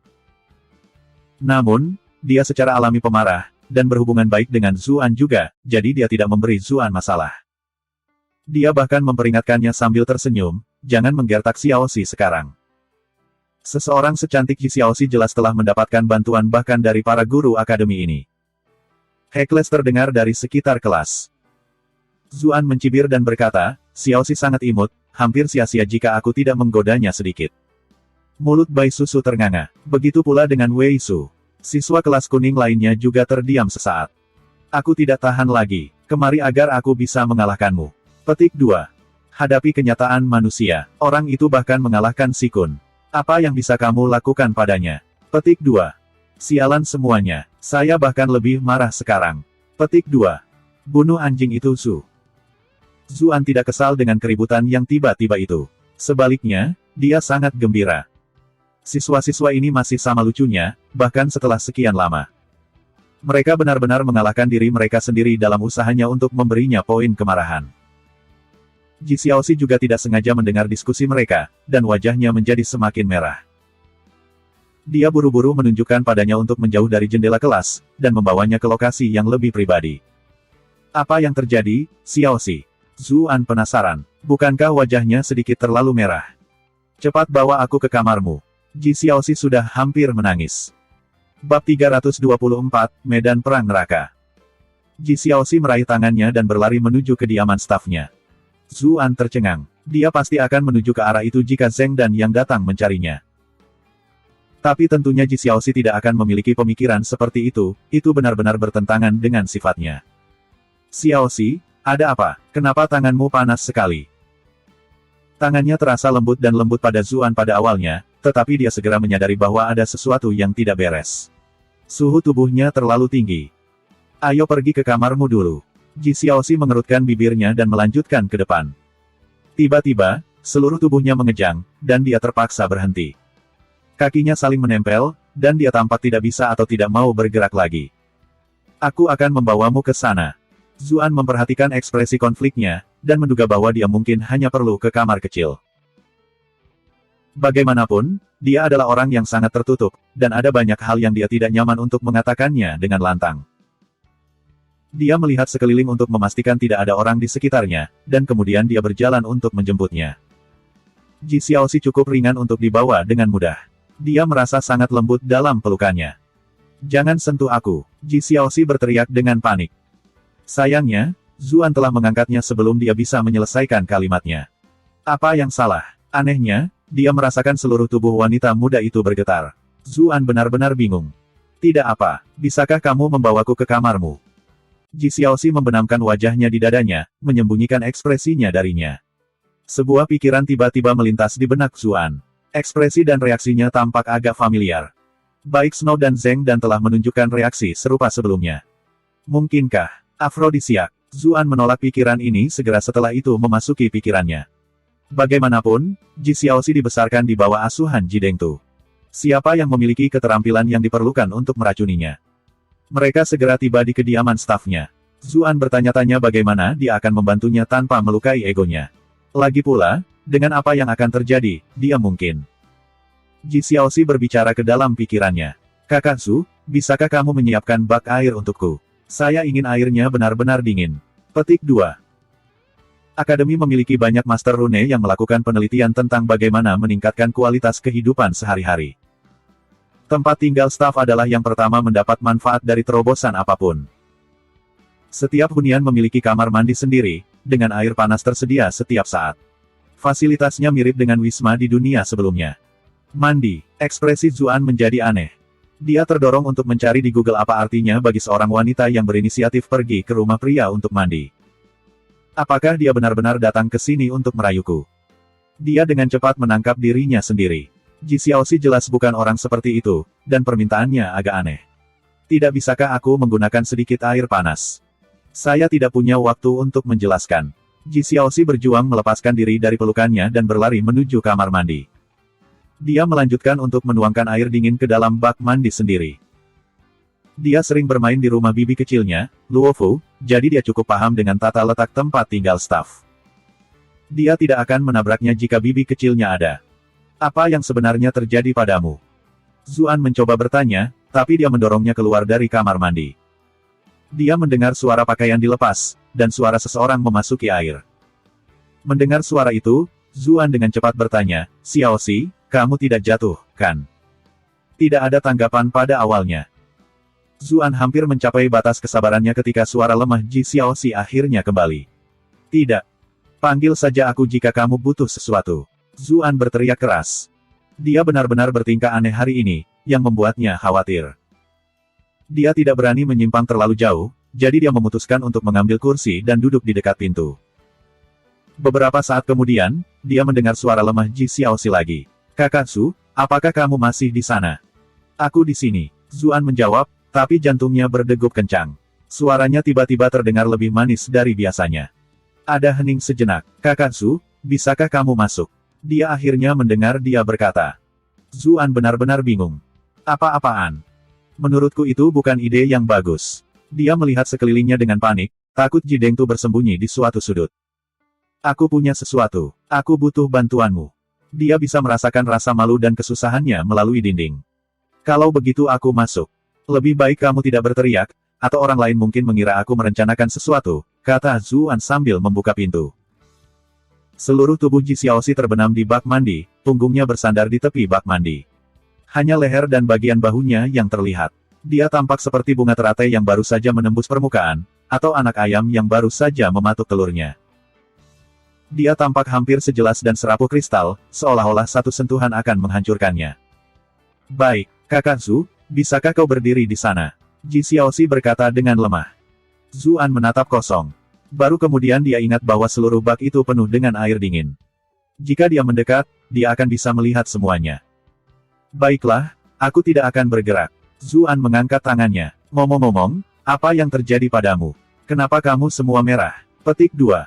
Namun, dia secara alami pemarah, dan berhubungan baik dengan Zuan juga, jadi dia tidak memberi Zuan masalah. Dia bahkan memperingatkannya sambil tersenyum, jangan menggertak Xiaoxi sekarang. Seseorang secantik Ji Xiaoxi jelas telah mendapatkan bantuan bahkan dari para guru akademi ini. Hekles terdengar dari sekitar kelas. Zuan mencibir dan berkata, Xiaoxi sangat imut, hampir sia-sia jika aku tidak menggodanya sedikit. Mulut Bai Susu ternganga. Begitu pula dengan Wei Su. Siswa kelas kuning lainnya juga terdiam sesaat. Aku tidak tahan lagi. Kemari agar aku bisa mengalahkanmu. Petik 2. Hadapi kenyataan manusia. Orang itu bahkan mengalahkan Si Kun. Apa yang bisa kamu lakukan padanya? Petik 2. Sialan semuanya. Saya bahkan lebih marah sekarang. Petik 2. Bunuh anjing itu Su. Zuan tidak kesal dengan keributan yang tiba-tiba itu. Sebaliknya, dia sangat gembira. Siswa-siswa ini masih sama lucunya, bahkan setelah sekian lama. Mereka benar-benar mengalahkan diri mereka sendiri dalam usahanya untuk memberinya poin kemarahan. Ji Xiaoxi juga tidak sengaja mendengar diskusi mereka, dan wajahnya menjadi semakin merah. Dia buru-buru menunjukkan padanya untuk menjauh dari jendela kelas, dan membawanya ke lokasi yang lebih pribadi. Apa yang terjadi, Xiaoxi? Zuan penasaran. Bukankah wajahnya sedikit terlalu merah? Cepat bawa aku ke kamarmu. Ji Xiaoxi sudah hampir menangis. Bab 324, Medan Perang Neraka. Ji Xiaoxi meraih tangannya dan berlari menuju kediaman stafnya. Zuan tercengang. Dia pasti akan menuju ke arah itu jika Zheng Dan yang datang mencarinya. Tapi tentunya Ji Xiaoxi tidak akan memiliki pemikiran seperti itu benar-benar bertentangan dengan sifatnya. Xiaoxi, ada apa? Kenapa tanganmu panas sekali? Tangannya terasa lembut dan lembut pada Zuan pada awalnya, tetapi dia segera menyadari bahwa ada sesuatu yang tidak beres. Suhu tubuhnya terlalu tinggi. Ayo pergi ke kamarmu dulu. Ji Xiaoxi mengerutkan bibirnya dan melanjutkan ke depan. Tiba-tiba, seluruh tubuhnya mengejang, dan dia terpaksa berhenti. Kakinya saling menempel, dan dia tampak tidak bisa atau tidak mau bergerak lagi. Aku akan membawamu ke sana. Zuan memperhatikan ekspresi konfliknya, dan menduga bahwa dia mungkin hanya perlu ke kamar kecil. Bagaimanapun, dia adalah orang yang sangat tertutup, dan ada banyak hal yang dia tidak nyaman untuk mengatakannya dengan lantang. Dia melihat sekeliling untuk memastikan tidak ada orang di sekitarnya, dan kemudian dia berjalan untuk menjemputnya. Ji Xiaoxi cukup ringan untuk dibawa dengan mudah. Dia merasa sangat lembut dalam pelukannya. Jangan sentuh aku, Ji Xiaoxi berteriak dengan panik. Sayangnya, Zuan telah mengangkatnya sebelum dia bisa menyelesaikan kalimatnya. Apa yang salah? Anehnya, dia merasakan seluruh tubuh wanita muda itu bergetar. Zuan benar-benar bingung. Tidak apa, bisakah kamu membawaku ke kamarmu? Ji Xiaoxi membenamkan wajahnya di dadanya, menyembunyikan ekspresinya darinya. Sebuah pikiran tiba-tiba melintas di benak Zuan. Ekspresi dan reaksinya tampak agak familiar. Baik Snow dan Zeng dan telah menunjukkan reaksi serupa sebelumnya. Mungkinkah afrodisiak? Zuan menolak pikiran ini segera setelah itu memasuki pikirannya. Bagaimanapun, Ji Xiaoxi dibesarkan di bawah asuhan Ji Dengtu. Siapa yang memiliki keterampilan yang diperlukan untuk meracuninya? Mereka segera tiba di kediaman stafnya. Zuan bertanya-tanya bagaimana dia akan membantunya tanpa melukai egonya. Lagi pula, dengan apa yang akan terjadi, dia mungkin. Ji Xiaoxi berbicara ke dalam pikirannya. Kakak Zu, bisakah kamu menyiapkan bak air untukku? Saya ingin airnya benar-benar dingin. Petik 2. Akademi memiliki banyak master rune yang melakukan penelitian tentang bagaimana meningkatkan kualitas kehidupan sehari-hari. Tempat tinggal staf adalah yang pertama mendapat manfaat dari terobosan apapun. Setiap hunian memiliki kamar mandi sendiri, dengan air panas tersedia setiap saat. Fasilitasnya mirip dengan wisma di dunia sebelumnya. Mandi, ekspresi Zuan menjadi aneh. Dia terdorong untuk mencari di Google apa artinya bagi seorang wanita yang berinisiatif pergi ke rumah pria untuk mandi. Apakah dia benar-benar datang ke sini untuk merayuku? Dia dengan cepat menangkap dirinya sendiri. Ji Xiaoxi jelas bukan orang seperti itu, dan permintaannya agak aneh. Tidak bisakah aku menggunakan sedikit air panas? Saya tidak punya waktu untuk menjelaskan. Ji Xiaoxi berjuang melepaskan diri dari pelukannya dan berlari menuju kamar mandi. Dia melanjutkan untuk menuangkan air dingin ke dalam bak mandi sendiri. Dia sering bermain di rumah bibi kecilnya, Luofu, jadi dia cukup paham dengan tata letak tempat tinggal staf. Dia tidak akan menabraknya jika bibi kecilnya ada. Apa yang sebenarnya terjadi padamu? Zuan mencoba bertanya, tapi dia mendorongnya keluar dari kamar mandi. Dia mendengar suara pakaian dilepas, dan suara seseorang memasuki air. Mendengar suara itu, Zuan dengan cepat bertanya, Xiaoxi, kamu tidak jatuh, kan? Tidak ada tanggapan pada awalnya. Zuan hampir mencapai batas kesabarannya ketika suara lemah Ji Xiaoxi akhirnya kembali. Tidak. Panggil saja aku jika kamu butuh sesuatu. Zuan berteriak keras. Dia benar-benar bertingkah aneh hari ini, yang membuatnya khawatir. Dia tidak berani menyimpang terlalu jauh, jadi dia memutuskan untuk mengambil kursi dan duduk di dekat pintu. Beberapa saat kemudian, dia mendengar suara lemah Ji Xiaoxi lagi. Kakak Zu, apakah kamu masih di sana? Aku di sini. Zuan menjawab, tapi jantungnya berdegup kencang. Suaranya tiba-tiba terdengar lebih manis dari biasanya. Ada hening sejenak. Kakak Zu, bisakah kamu masuk? Dia akhirnya mendengar dia berkata. Zuan benar-benar bingung. Apa-apaan? Menurutku itu bukan ide yang bagus. Dia melihat sekelilingnya dengan panik, takut Ji Dengtu bersembunyi di suatu sudut. Aku punya sesuatu. Aku butuh bantuanmu. Dia bisa merasakan rasa malu dan kesusahannya melalui dinding. Kalau begitu aku masuk. Lebih baik kamu tidak berteriak, atau orang lain mungkin mengira aku merencanakan sesuatu, kata Zuan sambil membuka pintu. Seluruh tubuh Ji Xiaoxi terbenam di bak mandi, punggungnya bersandar di tepi bak mandi. Hanya leher dan bagian bahunya yang terlihat. Dia tampak seperti bunga teratai yang baru saja menembus permukaan, atau anak ayam yang baru saja mematuk telurnya. Dia tampak hampir sejelas dan serapuh kristal, seolah-olah satu sentuhan akan menghancurkannya. Baik, Kakak Zu, bisakah kau berdiri di sana? Ji Xiaoxi berkata dengan lemah. Zuan menatap kosong. Baru kemudian dia ingat bahwa seluruh bak itu penuh dengan air dingin. Jika dia mendekat, dia akan bisa melihat semuanya. Baiklah, aku tidak akan bergerak. Zuan mengangkat tangannya. Ngomong-ngomong, apa yang terjadi padamu? Kenapa kamu semua merah? Petik 2.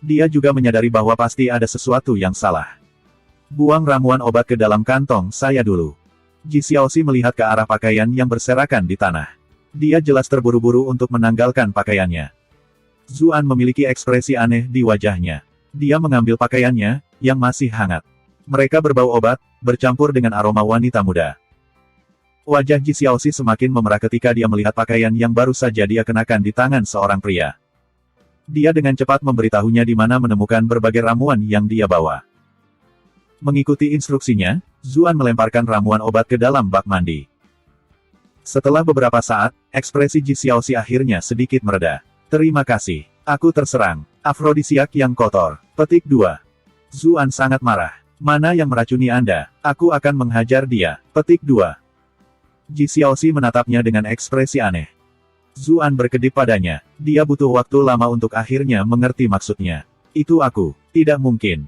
Dia juga menyadari bahwa pasti ada sesuatu yang salah. Buang ramuan obat ke dalam kantong saya dulu. Ji Xiaoxi melihat ke arah pakaian yang berserakan di tanah. Dia jelas terburu-buru untuk menanggalkan pakaiannya. Zuan memiliki ekspresi aneh di wajahnya. Dia mengambil pakaiannya, yang masih hangat. Mereka berbau obat, bercampur dengan aroma wanita muda. Wajah Ji Xiaoxi semakin memerah ketika dia melihat pakaian yang baru saja dia kenakan di tangan seorang pria. Dia dengan cepat memberitahunya di mana menemukan berbagai ramuan yang dia bawa. Mengikuti instruksinya, Zuan melemparkan ramuan obat ke dalam bak mandi. Setelah beberapa saat, ekspresi Ji Xiaoxi akhirnya sedikit mereda. Terima kasih. Aku terserang. Afrodisiak yang kotor. Petik 2. Zuan sangat marah. Mana yang meracuni Anda? Aku akan menghajar dia. Petik 2. Ji Xiaoxi menatapnya dengan ekspresi aneh. Zuan berkedip padanya. Dia butuh waktu lama untuk akhirnya mengerti maksudnya. Itu aku. Tidak mungkin.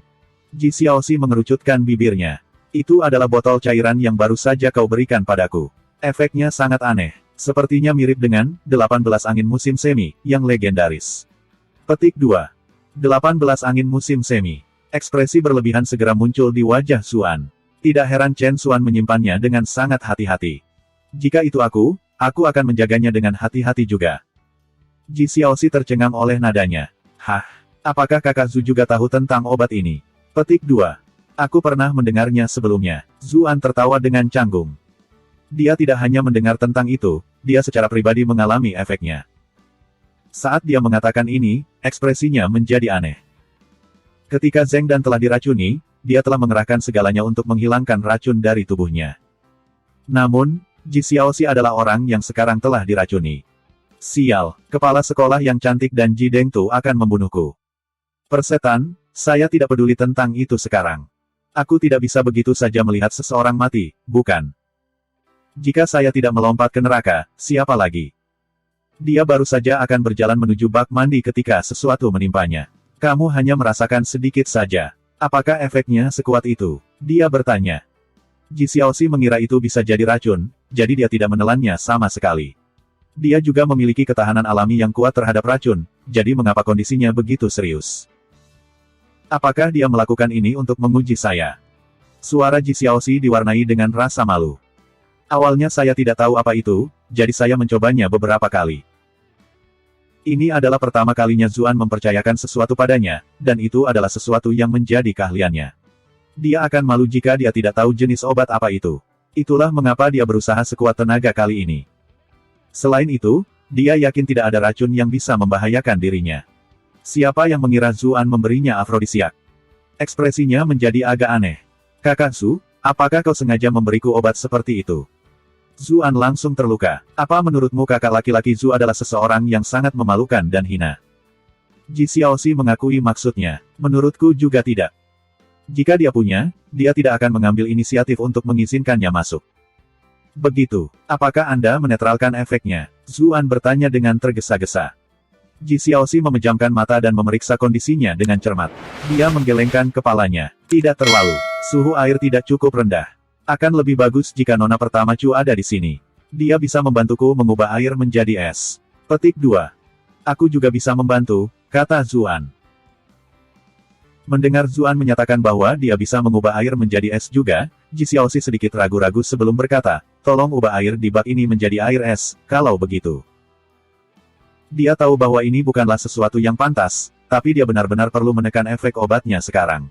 Ji Xiaoxi mengerucutkan bibirnya. Itu adalah botol cairan yang baru saja kau berikan padaku. Efeknya sangat aneh. Sepertinya mirip dengan 18 angin musim semi yang legendaris. Petik 2. 18 angin musim semi. Ekspresi berlebihan segera muncul di wajah Zuan. Tidak heran Chen Xuan menyimpannya dengan sangat hati-hati. Jika itu aku akan menjaganya dengan hati-hati juga. Ji Xiaoxi tercengang oleh nadanya. Hah? Apakah kakak Zhu juga tahu tentang obat ini? Petik 2. Aku pernah mendengarnya sebelumnya. Zuan tertawa dengan canggung. Dia tidak hanya mendengar tentang itu, dia secara pribadi mengalami efeknya. Saat dia mengatakan ini, ekspresinya menjadi aneh. Ketika Zheng Dan telah diracuni, dia telah mengerahkan segalanya untuk menghilangkan racun dari tubuhnya. Namun, Ji Xiaoxi adalah orang yang sekarang telah diracuni. Sial, kepala sekolah yang cantik dan Ji Dengtu akan membunuhku. Persetan, saya tidak peduli tentang itu sekarang. Aku tidak bisa begitu saja melihat seseorang mati, bukan? Jika saya tidak melompat ke neraka, siapa lagi? Dia baru saja akan berjalan menuju bak mandi ketika sesuatu menimpanya. Kamu hanya merasakan sedikit saja. Apakah efeknya sekuat itu? Dia bertanya. Ji Xiaoxi mengira itu bisa jadi racun, jadi dia tidak menelannya sama sekali. Dia juga memiliki ketahanan alami yang kuat terhadap racun, jadi mengapa kondisinya begitu serius? Apakah dia melakukan ini untuk menguji saya? Suara Ji Xiaoxi diwarnai dengan rasa malu. Awalnya saya tidak tahu apa itu, jadi saya mencobanya beberapa kali. Ini adalah pertama kalinya Zuan mempercayakan sesuatu padanya, dan itu adalah sesuatu yang menjadi keahliannya. Dia akan malu jika dia tidak tahu jenis obat apa itu. Itulah mengapa dia berusaha sekuat tenaga kali ini. Selain itu, dia yakin tidak ada racun yang bisa membahayakan dirinya. Siapa yang mengira Zuan memberinya afrodisiak? Ekspresinya menjadi agak aneh. Kakak Zhu, apakah kau sengaja memberiku obat seperti itu? Zuan langsung terluka. Apa menurutmu kakak laki-laki Zhu adalah seseorang yang sangat memalukan dan hina? Ji Xiaoxi mengakui maksudnya. Menurutku juga tidak. Jika dia punya, dia tidak akan mengambil inisiatif untuk mengizinkannya masuk. Begitu. Apakah Anda menetralkan efeknya? Zuan bertanya dengan tergesa-gesa. Ji Xiaoxi memejamkan mata dan memeriksa kondisinya dengan cermat. Dia menggelengkan kepalanya. Tidak terlalu. Suhu air tidak cukup rendah. Akan lebih bagus jika nona pertama Chu ada di sini. Dia bisa membantuku mengubah air menjadi es. Petik 2. Aku juga bisa membantu, kata Zuan. Mendengar Zuan menyatakan bahwa dia bisa mengubah air menjadi es juga, Ji Xiaoxi sedikit ragu-ragu sebelum berkata, tolong ubah air di bak ini menjadi air es, kalau begitu. Dia tahu bahwa ini bukanlah sesuatu yang pantas, tapi dia benar-benar perlu menekan efek obatnya sekarang.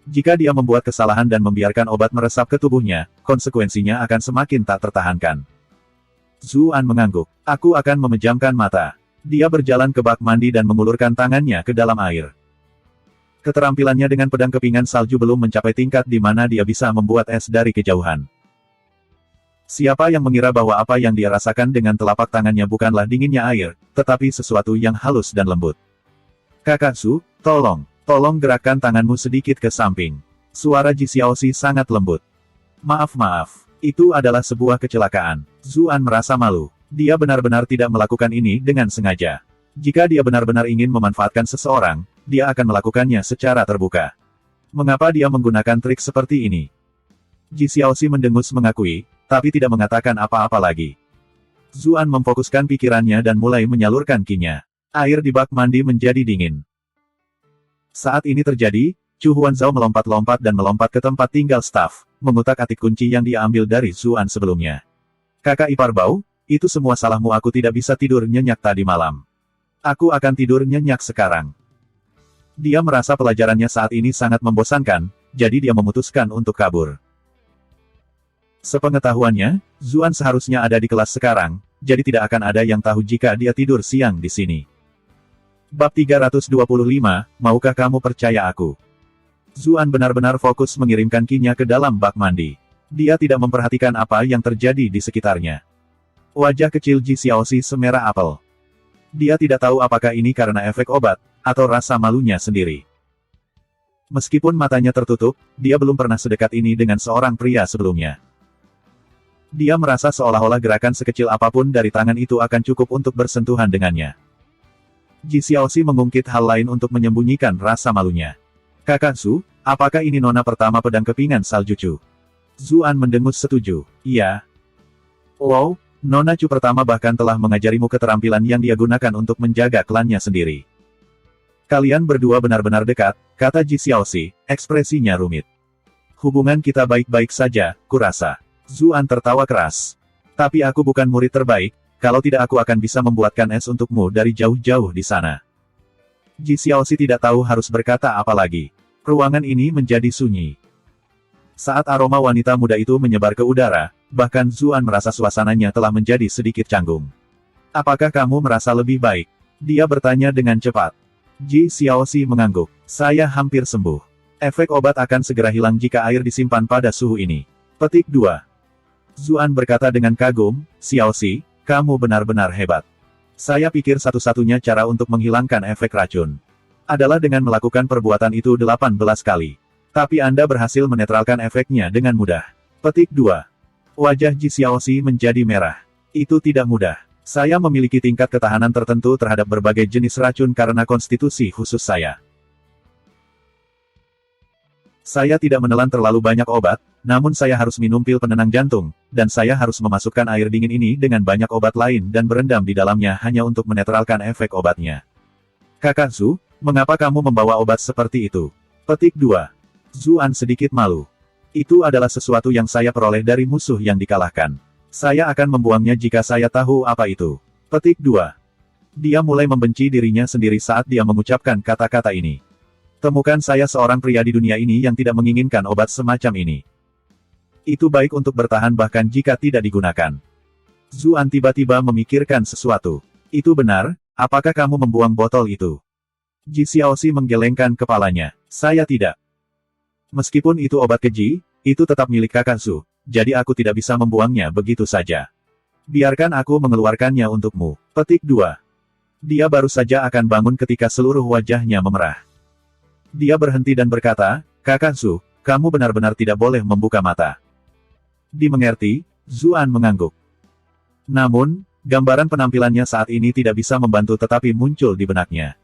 Jika dia membuat kesalahan dan membiarkan obat meresap ke tubuhnya, konsekuensinya akan semakin tak tertahankan. Zuan mengangguk. Aku akan memejamkan mata. Dia berjalan ke bak mandi dan mengulurkan tangannya ke dalam air. Keterampilannya dengan pedang kepingan salju belum mencapai tingkat di mana dia bisa membuat es dari kejauhan. Siapa yang mengira bahwa apa yang dia rasakan dengan telapak tangannya bukanlah dinginnya air, tetapi sesuatu yang halus dan lembut. Kakak Zhu, tolong gerakkan tanganmu sedikit ke samping. Suara Ji Xiaoxi sangat lembut. Maaf, itu adalah sebuah kecelakaan. Zuan merasa malu. Dia benar-benar tidak melakukan ini dengan sengaja. Jika dia benar-benar ingin memanfaatkan seseorang, dia akan melakukannya secara terbuka. Mengapa dia menggunakan trik seperti ini? Ji Xiaoxi mendengus mengakui, tapi tidak mengatakan apa-apa lagi. Zuan memfokuskan pikirannya dan mulai menyalurkan ki-nya. Air di bak mandi menjadi dingin. Saat ini terjadi, Chu Huanzhao melompat-lompat dan melompat ke tempat tinggal staf, mengutak-atik kunci yang dia ambil dari Zuan sebelumnya. Kakak ipar Bao, itu semua salahmu, aku tidak bisa tidur nyenyak tadi malam. Aku akan tidur nyenyak sekarang. Dia merasa pelajarannya saat ini sangat membosankan, jadi dia memutuskan untuk kabur. Sepengetahuannya, Zuan seharusnya ada di kelas sekarang, jadi tidak akan ada yang tahu jika dia tidur siang di sini. Bab 325, maukah kamu percaya aku? Zuan benar-benar fokus mengirimkan ki-nya ke dalam bak mandi. Dia tidak memperhatikan apa yang terjadi di sekitarnya. Wajah kecil Ji Xiaoxi semerah apel. Dia tidak tahu apakah ini karena efek obat, atau rasa malunya sendiri. Meskipun matanya tertutup, dia belum pernah sedekat ini dengan seorang pria sebelumnya. Dia merasa seolah-olah gerakan sekecil apapun dari tangan itu akan cukup untuk bersentuhan dengannya. Ji Xiaoxi mengungkit hal lain untuk menyembunyikan rasa malunya. Kakak Zhu, apakah ini nona pertama pedang kepingan salju? Zuan mendengus setuju. Iya. Wow, Nona Chu pertama bahkan telah mengajarimu keterampilan yang dia gunakan untuk menjaga klannya sendiri. Kalian berdua benar-benar dekat, kata Ji Xiaoxi, ekspresinya rumit. Hubungan kita baik-baik saja, kurasa. Zuan tertawa keras. Tapi aku bukan murid terbaik, kalau tidak aku akan bisa membuatkan es untukmu dari jauh-jauh di sana. Ji Xiaoxi tidak tahu harus berkata apa lagi. Ruangan ini menjadi sunyi. Saat aroma wanita muda itu menyebar ke udara, bahkan Zuan merasa suasananya telah menjadi sedikit canggung. Apakah kamu merasa lebih baik? Dia bertanya dengan cepat. Ji Xiaoxi mengangguk. Saya hampir sembuh. Efek obat akan segera hilang jika air disimpan pada suhu ini. Petik 2. Zuan berkata dengan kagum, Xiaoxi, kamu benar-benar hebat. Saya pikir satu-satunya cara untuk menghilangkan efek racun adalah dengan melakukan perbuatan itu 18 kali. Tapi Anda berhasil menetralkan efeknya dengan mudah. Petik 2. Wajah Ji Xiaoxi menjadi merah. Itu tidak mudah. Saya memiliki tingkat ketahanan tertentu terhadap berbagai jenis racun karena konstitusi khusus saya. Saya tidak menelan terlalu banyak obat, namun saya harus minum pil penenang jantung, dan saya harus memasukkan air dingin ini dengan banyak obat lain dan berendam di dalamnya hanya untuk menetralkan efek obatnya. Kakak Zhu, mengapa kamu membawa obat seperti itu? Petik 2. Zuan sedikit malu. Itu adalah sesuatu yang saya peroleh dari musuh yang dikalahkan. Saya akan membuangnya jika saya tahu apa itu. Petik 2. Dia mulai membenci dirinya sendiri saat dia mengucapkan kata-kata ini. Temukan saya seorang pria di dunia ini yang tidak menginginkan obat semacam ini. Itu baik untuk bertahan bahkan jika tidak digunakan. Zuan tiba-tiba memikirkan sesuatu. Itu benar, apakah kamu membuang botol itu? Ji Xiaoxi menggelengkan kepalanya. Saya tidak. Meskipun itu obat keji, itu tetap milik kakak Zhu, jadi aku tidak bisa membuangnya begitu saja. Biarkan aku mengeluarkannya untukmu. Petik 2. Dia baru saja akan bangun ketika seluruh wajahnya memerah. Dia berhenti dan berkata, Kakak Zhu, kamu benar-benar tidak boleh membuka mata. Dimengerti, Zuan mengangguk. Namun, gambaran penampilannya saat ini tidak bisa membantu tetapi muncul di benaknya.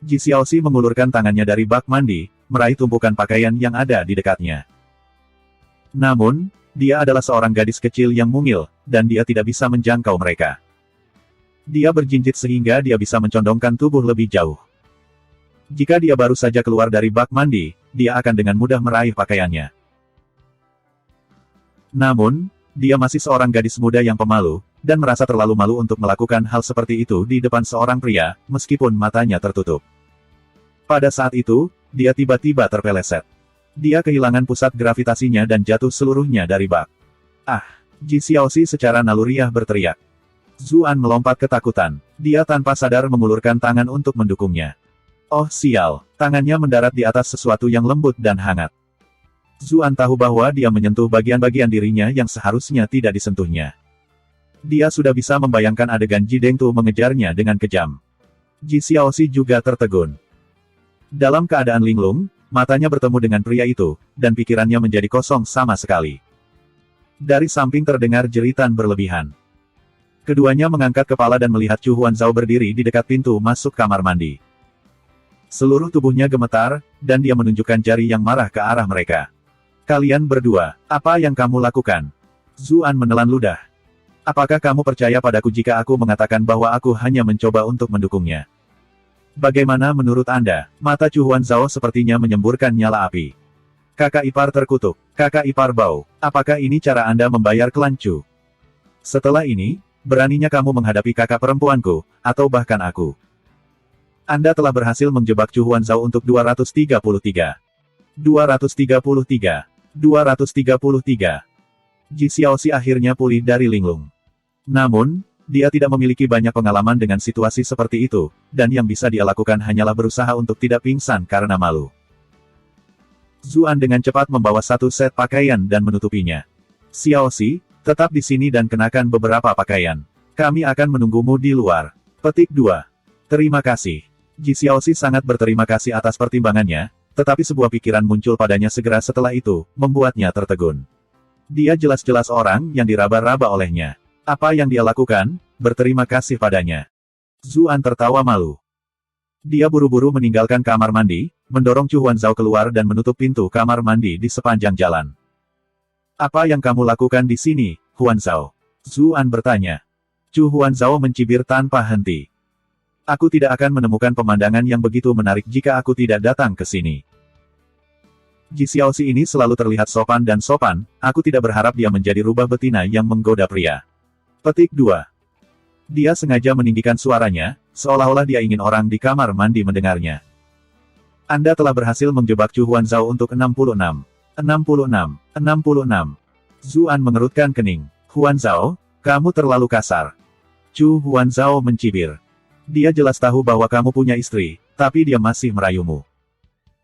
Ji Xiaoxi mengulurkan tangannya dari bak mandi, meraih tumpukan pakaian yang ada di dekatnya. Namun, dia adalah seorang gadis kecil yang mungil, dan dia tidak bisa menjangkau mereka. Dia berjinjit sehingga dia bisa mencondongkan tubuh lebih jauh. Jika dia baru saja keluar dari bak mandi, dia akan dengan mudah meraih pakaiannya. Namun, dia masih seorang gadis muda yang pemalu, dan merasa terlalu malu untuk melakukan hal seperti itu di depan seorang pria, meskipun matanya tertutup. Pada saat itu, dia tiba-tiba terpeleset. Dia kehilangan pusat gravitasinya dan jatuh seluruhnya dari bak. Ah! Ji Xiaoxi secara naluriah berteriak. Zuan melompat ketakutan. Dia tanpa sadar mengulurkan tangan untuk mendukungnya. Oh sial, tangannya mendarat di atas sesuatu yang lembut dan hangat. Zuan tahu bahwa dia menyentuh bagian-bagian dirinya yang seharusnya tidak disentuhnya. Dia sudah bisa membayangkan adegan Ji Dengtu mengejarnya dengan kejam. Ji Xiaoxi juga tertegun. Dalam keadaan linglung, matanya bertemu dengan pria itu, dan pikirannya menjadi kosong sama sekali. Dari samping terdengar jeritan berlebihan. Keduanya mengangkat kepala dan melihat Chu Huanzhao berdiri di dekat pintu masuk kamar mandi. Seluruh tubuhnya gemetar, dan dia menunjukkan jari yang marah ke arah mereka. Kalian berdua, apa yang kamu lakukan? Zuan menelan ludah. Apakah kamu percaya padaku jika aku mengatakan bahwa aku hanya mencoba untuk mendukungnya? Bagaimana menurut Anda? Mata Chu Huanzhao sepertinya menyemburkan nyala api. Kakak ipar terkutuk, kakak ipar bau, apakah ini cara Anda membayar klan Chu? Setelah ini, beraninya kamu menghadapi kakak perempuanku, atau bahkan aku. Anda telah berhasil menjebak Chu Huanzhao untuk 233. 233. 233. Ji Xiaoxi akhirnya pulih dari linglung. Namun, dia tidak memiliki banyak pengalaman dengan situasi seperti itu, dan yang bisa dia lakukan hanyalah berusaha untuk tidak pingsan karena malu. Zuan dengan cepat membawa satu set pakaian dan menutupinya. Xiaoxi, tetap di sini dan kenakan beberapa pakaian. Kami akan menunggumu di luar. Petik 2. Terima kasih. Ji Xiaoxi sangat berterima kasih atas pertimbangannya, tetapi sebuah pikiran muncul padanya segera setelah itu, membuatnya tertegun. Dia jelas-jelas orang yang diraba-raba olehnya. Apa yang dia lakukan? Berterima kasih padanya. Zuan tertawa malu. Dia buru-buru meninggalkan kamar mandi, mendorong Chu Huanzhao keluar dan menutup pintu kamar mandi di sepanjang jalan. Apa yang kamu lakukan di sini, Huanzhao? Zuan bertanya. Chu Huanzhao mencibir tanpa henti. Aku tidak akan menemukan pemandangan yang begitu menarik jika aku tidak datang ke sini. Ji Xiaoxi ini selalu terlihat sopan dan sopan, aku tidak berharap dia menjadi rubah betina yang menggoda pria. Petik 2. Dia sengaja meninggikan suaranya, seolah-olah dia ingin orang di kamar mandi mendengarnya. Anda telah berhasil menjebak Chu Huanzhao untuk 66. 66. 66. Zuan mengerutkan kening. Huanzhao, kamu terlalu kasar. Chu Huanzhao mencibir. Dia jelas tahu bahwa kamu punya istri, tapi dia masih merayumu.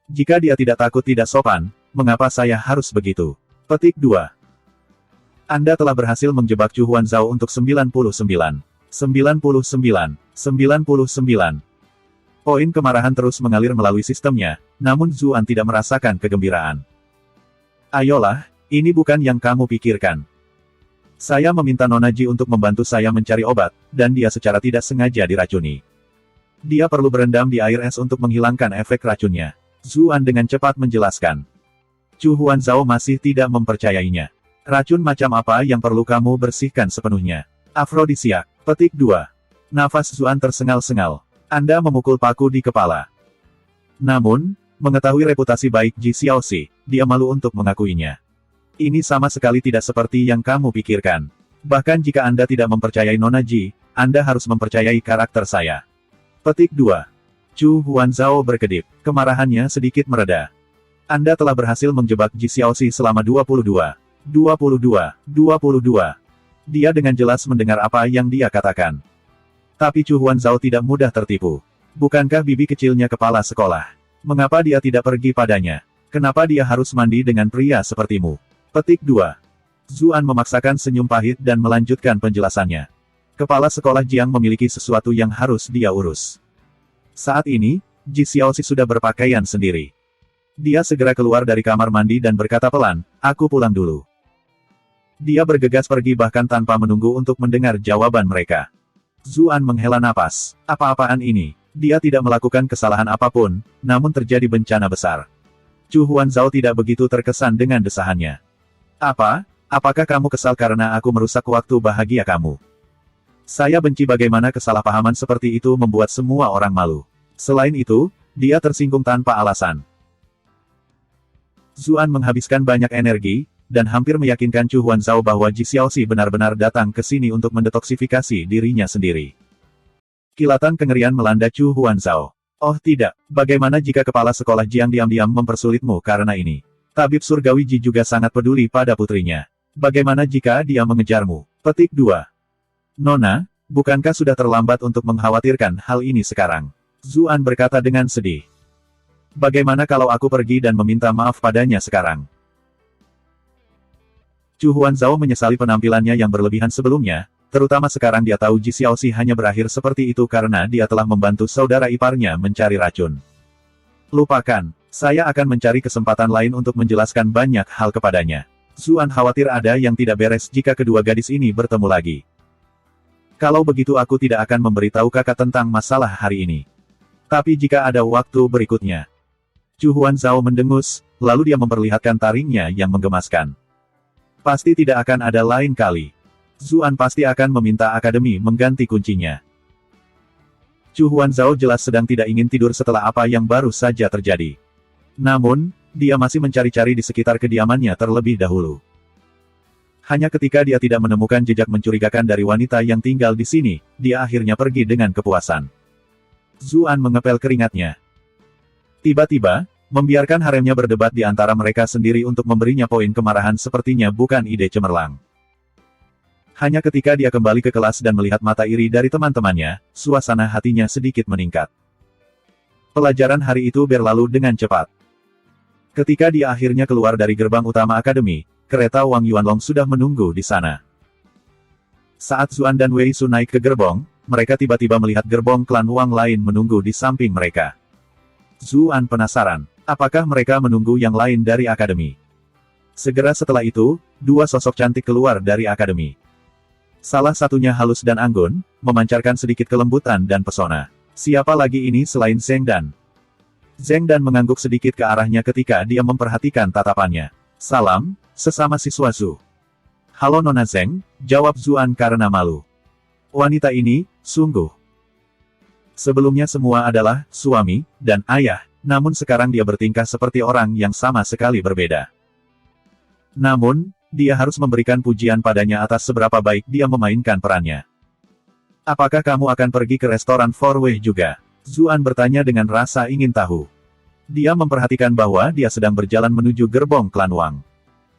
Jika dia tidak takut tidak sopan, mengapa saya harus begitu? Petik 2. Anda telah berhasil menjebak Chu Huanzhao untuk 99. 99. 99. Poin kemarahan terus mengalir melalui sistemnya, namun Zuan tidak merasakan kegembiraan. Ayolah, ini bukan yang kamu pikirkan. Saya meminta Nona Ji untuk membantu saya mencari obat, dan dia secara tidak sengaja diracuni. Dia perlu berendam di air es untuk menghilangkan efek racunnya. Zuan dengan cepat menjelaskan. Chu Huanzhao masih tidak mempercayainya. Racun macam apa yang perlu kamu bersihkan sepenuhnya? Afrodisiak. Petik 2. Nafas Zuan tersengal-sengal. Anda memukul paku di kepala. Namun, mengetahui reputasi baik Ji Xiaoxi, dia malu untuk mengakuinya. Ini sama sekali tidak seperti yang kamu pikirkan. Bahkan jika Anda tidak mempercayai Nona Ji, Anda harus mempercayai karakter saya. Petik 2. Chu Huanzhao berkedip. Kemarahannya sedikit mereda. Anda telah berhasil menjebak Ji Xiaoxi selama 22. 22. 22. Dia dengan jelas mendengar apa yang dia katakan. Tapi Chu Huanzhao tidak mudah tertipu. Bukankah bibi kecilnya kepala sekolah? Mengapa dia tidak pergi padanya? Kenapa dia harus mandi dengan pria sepertimu? Petik 2. Zuan memaksakan senyum pahit dan melanjutkan penjelasannya. Kepala sekolah Jiang memiliki sesuatu yang harus dia urus. Saat ini, Ji Xiaoxi sudah berpakaian sendiri. Dia segera keluar dari kamar mandi dan berkata pelan, aku pulang dulu. Dia bergegas pergi bahkan tanpa menunggu untuk mendengar jawaban mereka. Zuan menghela napas. Apa-apaan ini? Dia tidak melakukan kesalahan apapun, namun terjadi bencana besar. Chu Huanzhao tidak begitu terkesan dengan desahannya. Apa? Apakah kamu kesal karena aku merusak waktu bahagia kamu? Saya benci bagaimana kesalahpahaman seperti itu membuat semua orang malu. Selain itu, dia tersinggung tanpa alasan. Zuan menghabiskan banyak energi, dan hampir meyakinkan Chu Huanzhao bahwa Ji Xiaoxi benar-benar datang ke sini untuk mendetoksifikasi dirinya sendiri. Kilatan kengerian melanda Chu Huanzhao. Oh tidak, bagaimana jika kepala sekolah Jiang diam-diam mempersulitmu karena ini? Tabib surgawi Ji juga sangat peduli pada putrinya. Bagaimana jika dia mengejarmu? Petik 2. Nona, bukankah sudah terlambat untuk mengkhawatirkan hal ini sekarang? Zuan berkata dengan sedih. Bagaimana kalau aku pergi dan meminta maaf padanya sekarang? Chu Huanzhao menyesali penampilannya yang berlebihan sebelumnya, terutama sekarang dia tahu Ji Xiaoxi hanya berakhir seperti itu karena dia telah membantu saudara iparnya mencari racun. Lupakan, saya akan mencari kesempatan lain untuk menjelaskan banyak hal kepadanya. Zuan khawatir ada yang tidak beres jika kedua gadis ini bertemu lagi. Kalau begitu aku tidak akan memberitahu kakak tentang masalah hari ini. Tapi jika ada waktu berikutnya. Chu Huanzhao mendengus, lalu dia memperlihatkan taringnya yang menggemaskan. Pasti tidak akan ada lain kali. Zuan pasti akan meminta akademi mengganti kuncinya. Chu Huanzhao jelas sedang tidak ingin tidur setelah apa yang baru saja terjadi. Namun, dia masih mencari-cari di sekitar kediamannya terlebih dahulu. Hanya ketika dia tidak menemukan jejak mencurigakan dari wanita yang tinggal di sini, dia akhirnya pergi dengan kepuasan. Zuan mengepel keringatnya. Tiba-tiba, membiarkan haremnya berdebat di antara mereka sendiri untuk memberinya poin kemarahan sepertinya bukan ide cemerlang. Hanya ketika dia kembali ke kelas dan melihat mata iri dari teman-temannya, suasana hatinya sedikit meningkat. Pelajaran hari itu berlalu dengan cepat. Ketika dia akhirnya keluar dari gerbang utama akademi, kereta Wang Yuanlong sudah menunggu di sana. Saat Zuan dan Wei Su naik ke gerbong, mereka tiba-tiba melihat gerbong klan Wang lain menunggu di samping mereka. Zuan penasaran, apakah mereka menunggu yang lain dari akademi? Segera setelah itu, dua sosok cantik keluar dari akademi. Salah satunya halus dan anggun, memancarkan sedikit kelembutan dan pesona. Siapa lagi ini selain Zheng Dan? Zheng Dan mengangguk sedikit ke arahnya ketika dia memperhatikan tatapannya. Salam, sesama siswa Zhu. Halo Nona Zheng, jawab Zuan karena malu. Wanita ini, sungguh. Sebelumnya semua adalah suami dan ayah, namun sekarang dia bertingkah seperti orang yang sama sekali berbeda. Namun, dia harus memberikan pujian padanya atas seberapa baik dia memainkan perannya. Apakah kamu akan pergi ke restoran Four Way juga? Zuan bertanya dengan rasa ingin tahu. Dia memperhatikan bahwa dia sedang berjalan menuju gerbong klan Wang.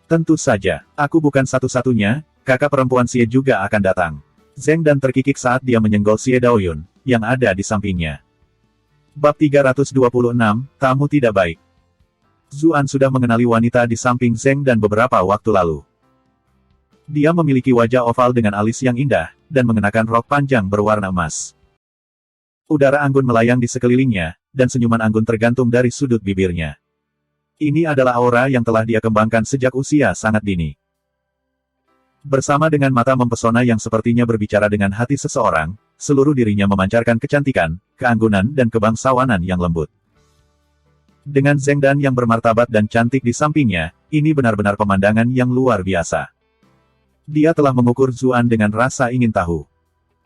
Tentu saja, aku bukan satu-satunya, kakak perempuan Xie juga akan datang. Zheng Dan terkikik saat dia menyenggol Xie Daoyun, yang ada di sampingnya. Bab 326, Tamu Tidak Baik. Zuan sudah mengenali wanita di samping Zheng Dan beberapa waktu lalu. Dia memiliki wajah oval dengan alis yang indah, dan mengenakan rok panjang berwarna emas. Udara anggun melayang di sekelilingnya, dan senyuman anggun tergantung dari sudut bibirnya. Ini adalah aura yang telah dia kembangkan sejak usia sangat dini. Bersama dengan mata mempesona yang sepertinya berbicara dengan hati seseorang, seluruh dirinya memancarkan kecantikan, keanggunan dan kebangsawanan yang lembut. Dengan Zheng Dan yang bermartabat dan cantik di sampingnya, ini benar-benar pemandangan yang luar biasa. Dia telah mengukur Zuan dengan rasa ingin tahu.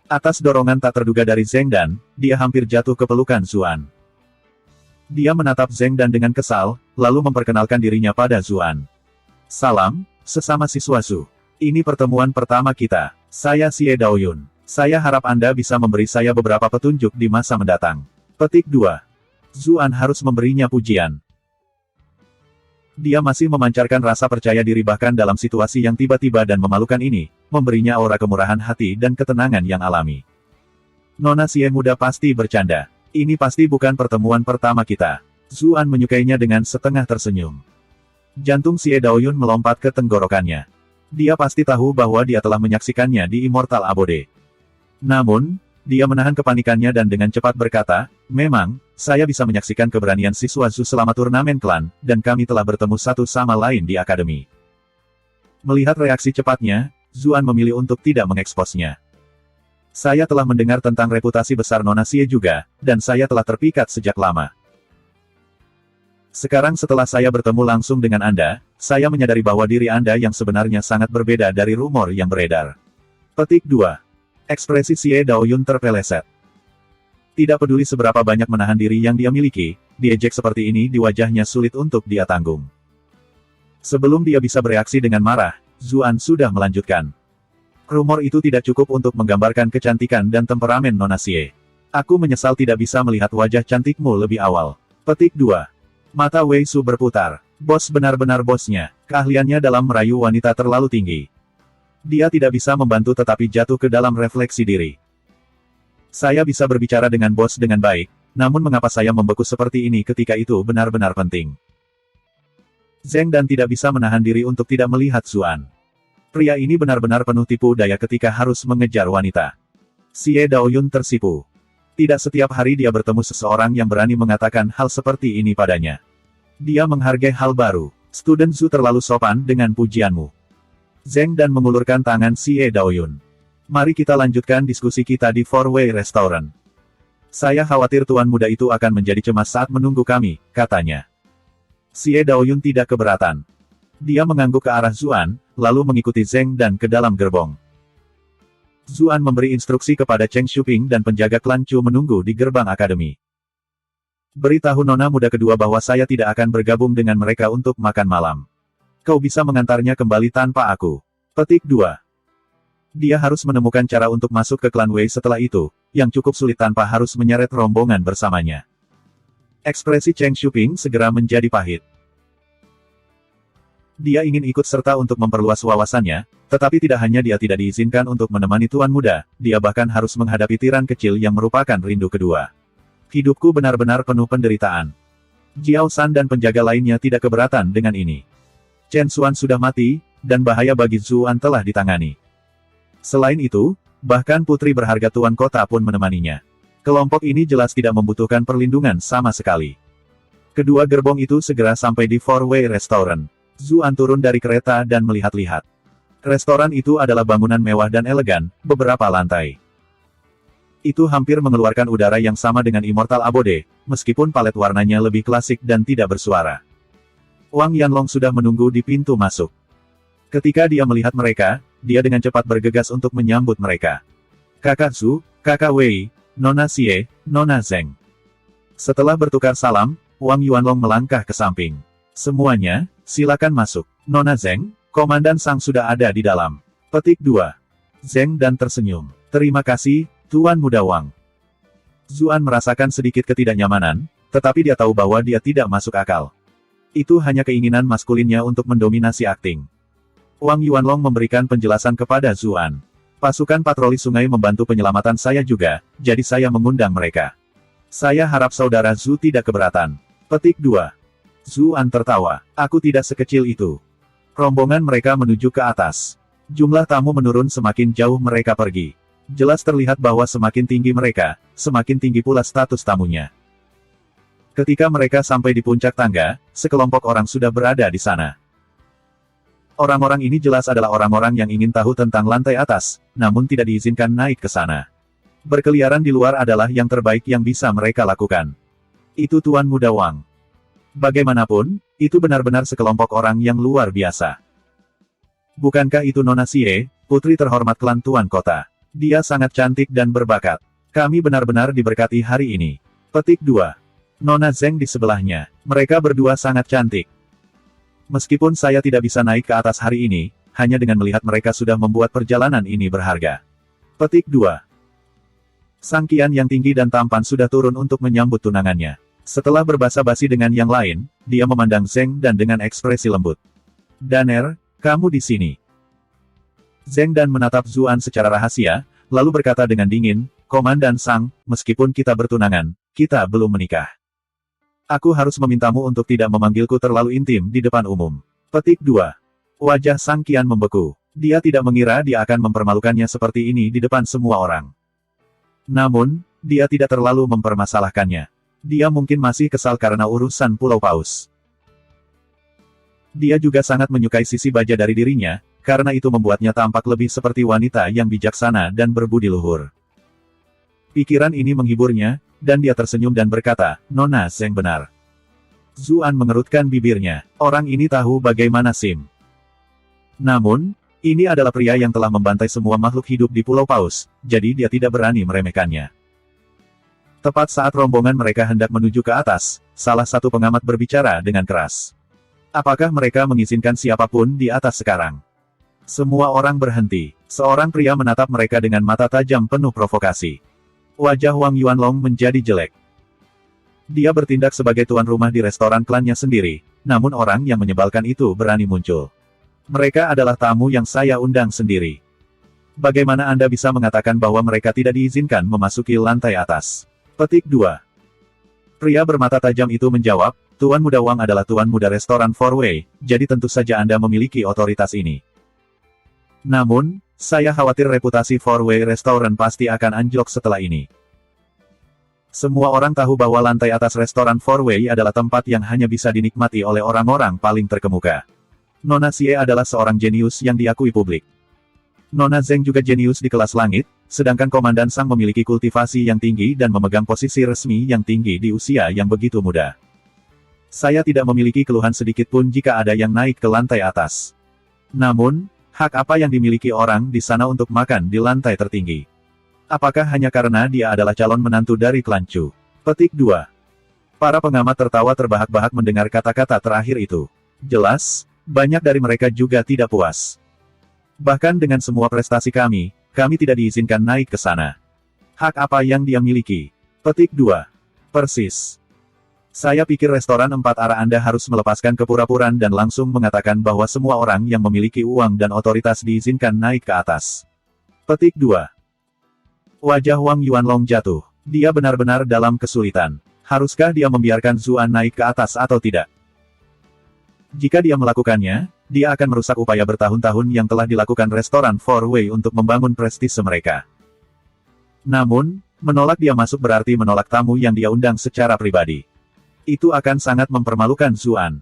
Atas dorongan tak terduga dari Zheng Dan, dia hampir jatuh ke pelukan Zuan. Dia menatap Zheng Dan dengan kesal, lalu memperkenalkan dirinya pada Zuan. Salam, sesama siswa Zhu. Ini pertemuan pertama kita. Saya Xie Daoyun. Saya harap Anda bisa memberi saya beberapa petunjuk di masa mendatang. Petik 2. Zuan harus memberinya pujian. Dia masih memancarkan rasa percaya diri bahkan dalam situasi yang tiba-tiba dan memalukan ini, memberinya aura kemurahan hati dan ketenangan yang alami. Nona Xie muda pasti bercanda. Ini pasti bukan pertemuan pertama kita. Zuan menyukainya dengan setengah tersenyum. Jantung Xie Daoyun melompat ke tenggorokannya. Dia pasti tahu bahwa dia telah menyaksikannya di Immortal Abode. Namun, dia menahan kepanikannya dan dengan cepat berkata, memang, saya bisa menyaksikan keberanian siswa Zhu selama turnamen klan, dan kami telah bertemu satu sama lain di akademi. Melihat reaksi cepatnya, Zuan memilih untuk tidak mengeksposnya. Saya telah mendengar tentang reputasi besar Nona Xie juga, dan saya telah terpikat sejak lama. Sekarang setelah saya bertemu langsung dengan Anda, saya menyadari bahwa diri Anda yang sebenarnya sangat berbeda dari rumor yang beredar. Petik 2. Ekspresi Xie Daoyun terpeleset. Tidak peduli seberapa banyak menahan diri yang dia miliki, diejek seperti ini di wajahnya sulit untuk dia tanggung. Sebelum dia bisa bereaksi dengan marah, Zuan sudah melanjutkan. Rumor itu tidak cukup untuk menggambarkan kecantikan dan temperamen Nona Xie. Aku menyesal tidak bisa melihat wajah cantikmu lebih awal. Petik 2. Mata Wei Su berputar. Bos benar-benar bosnya. Keahliannya dalam merayu wanita terlalu tinggi. Dia tidak bisa membantu tetapi jatuh ke dalam refleksi diri. Saya bisa berbicara dengan bos dengan baik, namun mengapa saya membeku seperti ini ketika itu benar-benar penting. Zheng Dan tidak bisa menahan diri untuk tidak melihat Zuan. Pria ini benar-benar penuh tipu daya ketika harus mengejar wanita. Xie Daoyun tersipu. Tidak setiap hari dia bertemu seseorang yang berani mengatakan hal seperti ini padanya. Dia menghargai hal baru. Student Zhu terlalu sopan dengan pujianmu. Zheng Dan mengulurkan tangan Xie Daoyun. Mari kita lanjutkan diskusi kita di Four Way Restaurant. Saya khawatir tuan muda itu akan menjadi cemas saat menunggu kami, katanya. Xie Daoyun tidak keberatan. Dia mengangguk ke arah Zuan, lalu mengikuti Zheng Dan ke dalam gerbong. Zuan memberi instruksi kepada Cheng Shuping dan penjaga klan Chu menunggu di gerbang akademi. Beritahu nona muda kedua bahwa saya tidak akan bergabung dengan mereka untuk makan malam. Kau bisa mengantarnya kembali tanpa aku. Petik 2. Dia harus menemukan cara untuk masuk ke klan Wei setelah itu, yang cukup sulit tanpa harus menyeret rombongan bersamanya. Ekspresi Cheng Shuping segera menjadi pahit. Dia ingin ikut serta untuk memperluas wawasannya, tetapi tidak hanya dia tidak diizinkan untuk menemani tuan muda, dia bahkan harus menghadapi tiran kecil yang merupakan rindu kedua. Hidupku benar-benar penuh penderitaan. Jiao San dan penjaga lainnya tidak keberatan dengan ini. Chen Xuan sudah mati, dan bahaya bagi Zuan telah ditangani. Selain itu, bahkan putri berharga tuan kota pun menemaninya. Kelompok ini jelas tidak membutuhkan perlindungan sama sekali. Kedua gerbong itu segera sampai di Four Way Restaurant. Zuan turun dari kereta dan melihat-lihat. Restoran itu adalah bangunan mewah dan elegan, beberapa lantai. Itu hampir mengeluarkan udara yang sama dengan Immortal Abode, meskipun palet warnanya lebih klasik dan tidak bersuara. Wang Yanlong sudah menunggu di pintu masuk. Ketika dia melihat mereka, dia dengan cepat bergegas untuk menyambut mereka. Kakak Zhu, Kakak Wei, Nona Xie, Nona Zheng. Setelah bertukar salam, Wang Yuanlong melangkah ke samping. Semuanya, silakan masuk. Nona Zheng, Komandan Sang sudah ada di dalam. Petik 2. Zheng dan tersenyum. Terima kasih, Tuan Muda Wang. Zuan merasakan sedikit ketidaknyamanan, tetapi dia tahu bahwa dia tidak masuk akal. Itu hanya keinginan maskulinnya untuk mendominasi akting. Wang Yuanlong memberikan penjelasan kepada Zuan. Pasukan patroli sungai membantu penyelamatan saya juga, jadi saya mengundang mereka. Saya harap saudara Zhu tidak keberatan. Petik 2. Zuan tertawa. Aku tidak sekecil itu. Rombongan mereka menuju ke atas. Jumlah tamu menurun semakin jauh mereka pergi. Jelas terlihat bahwa semakin tinggi mereka, semakin tinggi pula status tamunya. Ketika mereka sampai di puncak tangga, sekelompok orang sudah berada di sana. Orang-orang ini jelas adalah orang-orang yang ingin tahu tentang lantai atas, namun tidak diizinkan naik ke sana. Berkeliaran di luar adalah yang terbaik yang bisa mereka lakukan. Itu Tuan Muda Wang. Bagaimanapun, itu benar-benar sekelompok orang yang luar biasa. Bukankah itu Nona Xie, putri terhormat klan Tuan Kota? Dia sangat cantik dan berbakat. Kami benar-benar diberkati hari ini. Petik 2. Nona Zheng di sebelahnya. Mereka berdua sangat cantik. Meskipun saya tidak bisa naik ke atas hari ini, hanya dengan melihat mereka sudah membuat perjalanan ini berharga. Petik 2. Sang Qian yang tinggi dan tampan sudah turun untuk menyambut tunangannya. Setelah berbasa-basi dengan yang lain, dia memandang Zheng dan dengan ekspresi lembut. Daner, kamu di sini. Zheng dan menatap Zuan secara rahasia, lalu berkata dengan dingin, Komandan Sang, meskipun kita bertunangan, kita belum menikah. Aku harus memintamu untuk tidak memanggilku terlalu intim di depan umum. Petik 2. Wajah Sang Qian membeku. Dia tidak mengira dia akan mempermalukannya seperti ini di depan semua orang. Namun, dia tidak terlalu mempermasalahkannya. Dia mungkin masih kesal karena urusan Pulau Paus. Dia juga sangat menyukai sisi baja dari dirinya, karena itu membuatnya tampak lebih seperti wanita yang bijaksana dan berbudi luhur. Pikiran ini menghiburnya, dan dia tersenyum dan berkata, Nona Zheng benar. Zuan mengerutkan bibirnya. Orang ini tahu bagaimana Sim. Namun, ini adalah pria yang telah membantai semua makhluk hidup di Pulau Paus, jadi dia tidak berani meremehkannya. Tepat saat rombongan mereka hendak menuju ke atas, salah satu pengamat berbicara dengan keras. Apakah mereka mengizinkan siapapun di atas sekarang? Semua orang berhenti. Seorang pria menatap mereka dengan mata tajam penuh provokasi. Wajah Wang Yuanlong menjadi jelek. Dia bertindak sebagai tuan rumah di restoran klannya sendiri, namun orang yang menyebalkan itu berani muncul. Mereka adalah tamu yang saya undang sendiri. Bagaimana Anda bisa mengatakan bahwa mereka tidak diizinkan memasuki lantai atas? Petik 2. Pria bermata tajam itu menjawab, Tuan Muda Wang adalah tuan muda restoran Four Way, jadi tentu saja Anda memiliki otoritas ini. Namun, saya khawatir reputasi Four Way Restaurant pasti akan anjlok setelah ini. Semua orang tahu bahwa lantai atas restoran Four Way adalah tempat yang hanya bisa dinikmati oleh orang-orang paling terkemuka. Nona Xie adalah seorang jenius yang diakui publik. Nona Zheng juga jenius di kelas langit, sedangkan Komandan Sang memiliki kultivasi yang tinggi dan memegang posisi resmi yang tinggi di usia yang begitu muda. Saya tidak memiliki keluhan sedikit pun jika ada yang naik ke lantai atas. Namun, hak apa yang dimiliki orang di sana untuk makan di lantai tertinggi? Apakah hanya karena dia adalah calon menantu dari klan Chu? Petik 2. Para pengamat tertawa terbahak-bahak mendengar kata-kata terakhir itu. Jelas, banyak dari mereka juga tidak puas. Bahkan dengan semua prestasi kami tidak diizinkan naik ke sana. Hak apa yang dia miliki? Petik 2. Persis. Saya pikir restoran 4 arah Anda harus melepaskan kepura-puraan dan langsung mengatakan bahwa semua orang yang memiliki uang dan otoritas diizinkan naik ke atas. Petik 2. Wajah Wang Yuanlong jatuh. Dia benar-benar dalam kesulitan. Haruskah dia membiarkan Zuan naik ke atas atau tidak? Jika dia melakukannya, dia akan merusak upaya bertahun-tahun yang telah dilakukan restoran Four Way untuk membangun prestise mereka. Namun, menolak dia masuk berarti menolak tamu yang dia undang secara pribadi. Itu akan sangat mempermalukan Zuan.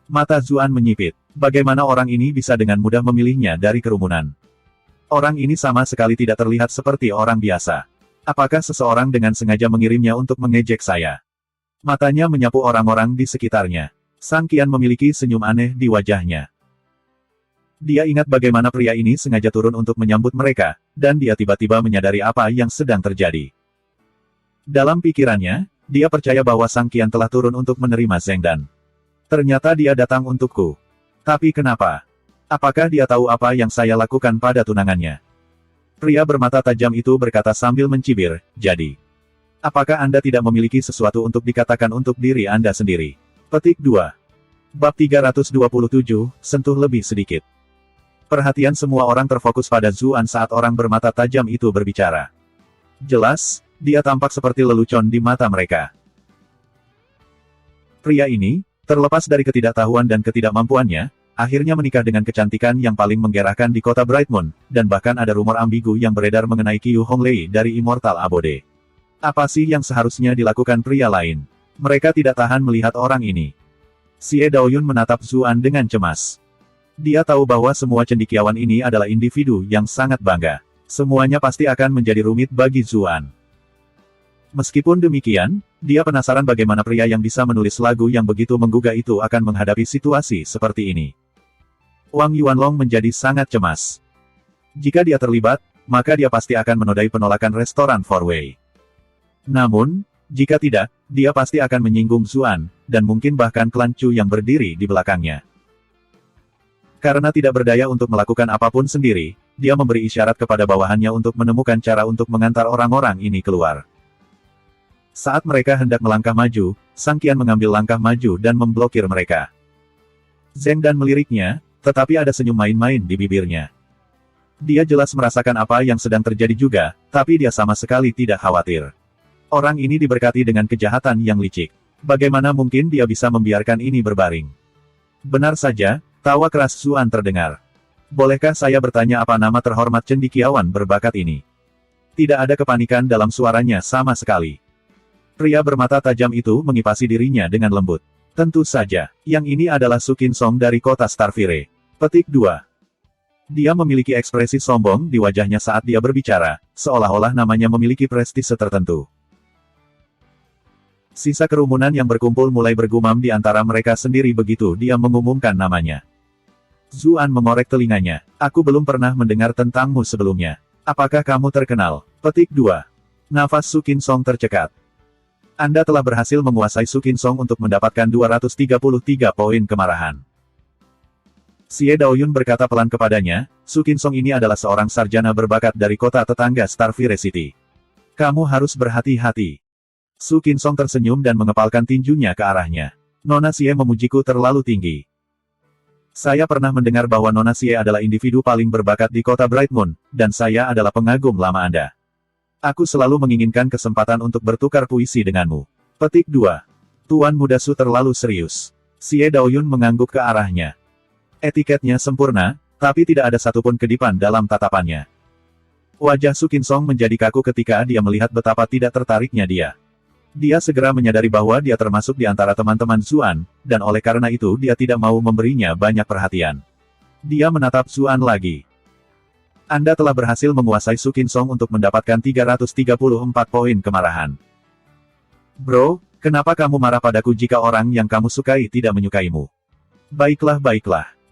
Mata Zuan menyipit. Bagaimana orang ini bisa dengan mudah memilihnya dari kerumunan? Orang ini sama sekali tidak terlihat seperti orang biasa. Apakah seseorang dengan sengaja mengirimnya untuk mengejek saya? Matanya menyapu orang-orang di sekitarnya. Sang Qian memiliki senyum aneh di wajahnya. Dia ingat bagaimana pria ini sengaja turun untuk menyambut mereka, dan dia tiba-tiba menyadari apa yang sedang terjadi. Dalam pikirannya, dia percaya bahwa Sang Qian telah turun untuk menerima Zheng Dan. Ternyata dia datang untukku. Tapi kenapa? Apakah dia tahu apa yang saya lakukan pada tunangannya? Pria bermata tajam itu berkata sambil mencibir, jadi. Apakah Anda tidak memiliki sesuatu untuk dikatakan untuk diri Anda sendiri? Petik 2. Bab 327, sentuh lebih sedikit. Perhatian semua orang terfokus pada Zuan saat orang bermata tajam itu berbicara. Jelas, dia tampak seperti lelucon di mata mereka. Pria ini, terlepas dari ketidaktahuan dan ketidakmampuannya, akhirnya menikah dengan kecantikan yang paling menggerakkan di kota Brightmoon, dan bahkan ada rumor ambigu yang beredar mengenai Qiu Honglei dari Immortal Abode. Apa sih yang seharusnya dilakukan pria lain? Mereka tidak tahan melihat orang ini. Xie Daoyun menatap Zuan dengan cemas. Dia tahu bahwa semua cendekiawan ini adalah individu yang sangat bangga. Semuanya pasti akan menjadi rumit bagi Zuan. Meskipun demikian, dia penasaran bagaimana pria yang bisa menulis lagu yang begitu menggugah itu akan menghadapi situasi seperti ini. Wang Yuanlong menjadi sangat cemas. Jika dia terlibat, maka dia pasti akan menodai penolakan restoran Four Way. Namun, jika tidak, dia pasti akan menyinggung Zuan, dan mungkin bahkan klan Chu yang berdiri di belakangnya. Karena tidak berdaya untuk melakukan apapun sendiri, dia memberi isyarat kepada bawahannya untuk menemukan cara untuk mengantar orang-orang ini keluar. Saat mereka hendak melangkah maju, Sang Qian mengambil langkah maju dan memblokir mereka. Zheng Dan meliriknya, tetapi ada senyum main-main di bibirnya. Dia jelas merasakan apa yang sedang terjadi juga, tapi dia sama sekali tidak khawatir. Orang ini diberkati dengan kejahatan yang licik. Bagaimana mungkin dia bisa membiarkan ini berbaring? Benar saja, tawa keras Zuan terdengar. Bolehkah saya bertanya apa nama terhormat cendekiawan berbakat ini? Tidak ada kepanikan dalam suaranya sama sekali. Pria bermata tajam itu mengipasi dirinya dengan lembut. Tentu saja, yang ini adalah Su Qinsong dari kota Starfire. Petik 2. Dia memiliki ekspresi sombong di wajahnya saat dia berbicara, seolah-olah namanya memiliki prestise tertentu. Sisa kerumunan yang berkumpul mulai bergumam di antara mereka sendiri begitu dia mengumumkan namanya. Zuan mengorek telinganya. Aku belum pernah mendengar tentangmu sebelumnya. Apakah kamu terkenal? Petik 2. Nafas Su Qinsong tercekat. Anda telah berhasil menguasai Su Qinsong untuk mendapatkan 233 poin kemarahan. Xie Daoyun berkata pelan kepadanya, Su Qinsong ini adalah seorang sarjana berbakat dari kota tetangga Starfire City. Kamu harus berhati-hati. Su Qinsong tersenyum dan mengepalkan tinjunya ke arahnya. Nona Xie memujiku terlalu tinggi. Saya pernah mendengar bahwa Nona Xie adalah individu paling berbakat di kota Brightmoon, dan saya adalah pengagum lama Anda. Aku selalu menginginkan kesempatan untuk bertukar puisi denganmu. Petik 2. Tuan Muda Su terlalu serius. Xie Daoyun mengangguk ke arahnya. Etiketnya sempurna, tapi tidak ada satupun kedipan dalam tatapannya. Wajah Su Qinsong menjadi kaku ketika dia melihat betapa tidak tertariknya dia. Dia segera menyadari bahwa dia termasuk di antara teman-teman Zuan, dan oleh karena itu dia tidak mau memberinya banyak perhatian. Dia menatap Zuan lagi. Anda telah berhasil menguasai Su Qinsong untuk mendapatkan 334 poin kemarahan. Bro, kenapa kamu marah padaku jika orang yang kamu sukai tidak menyukaimu? Baiklah.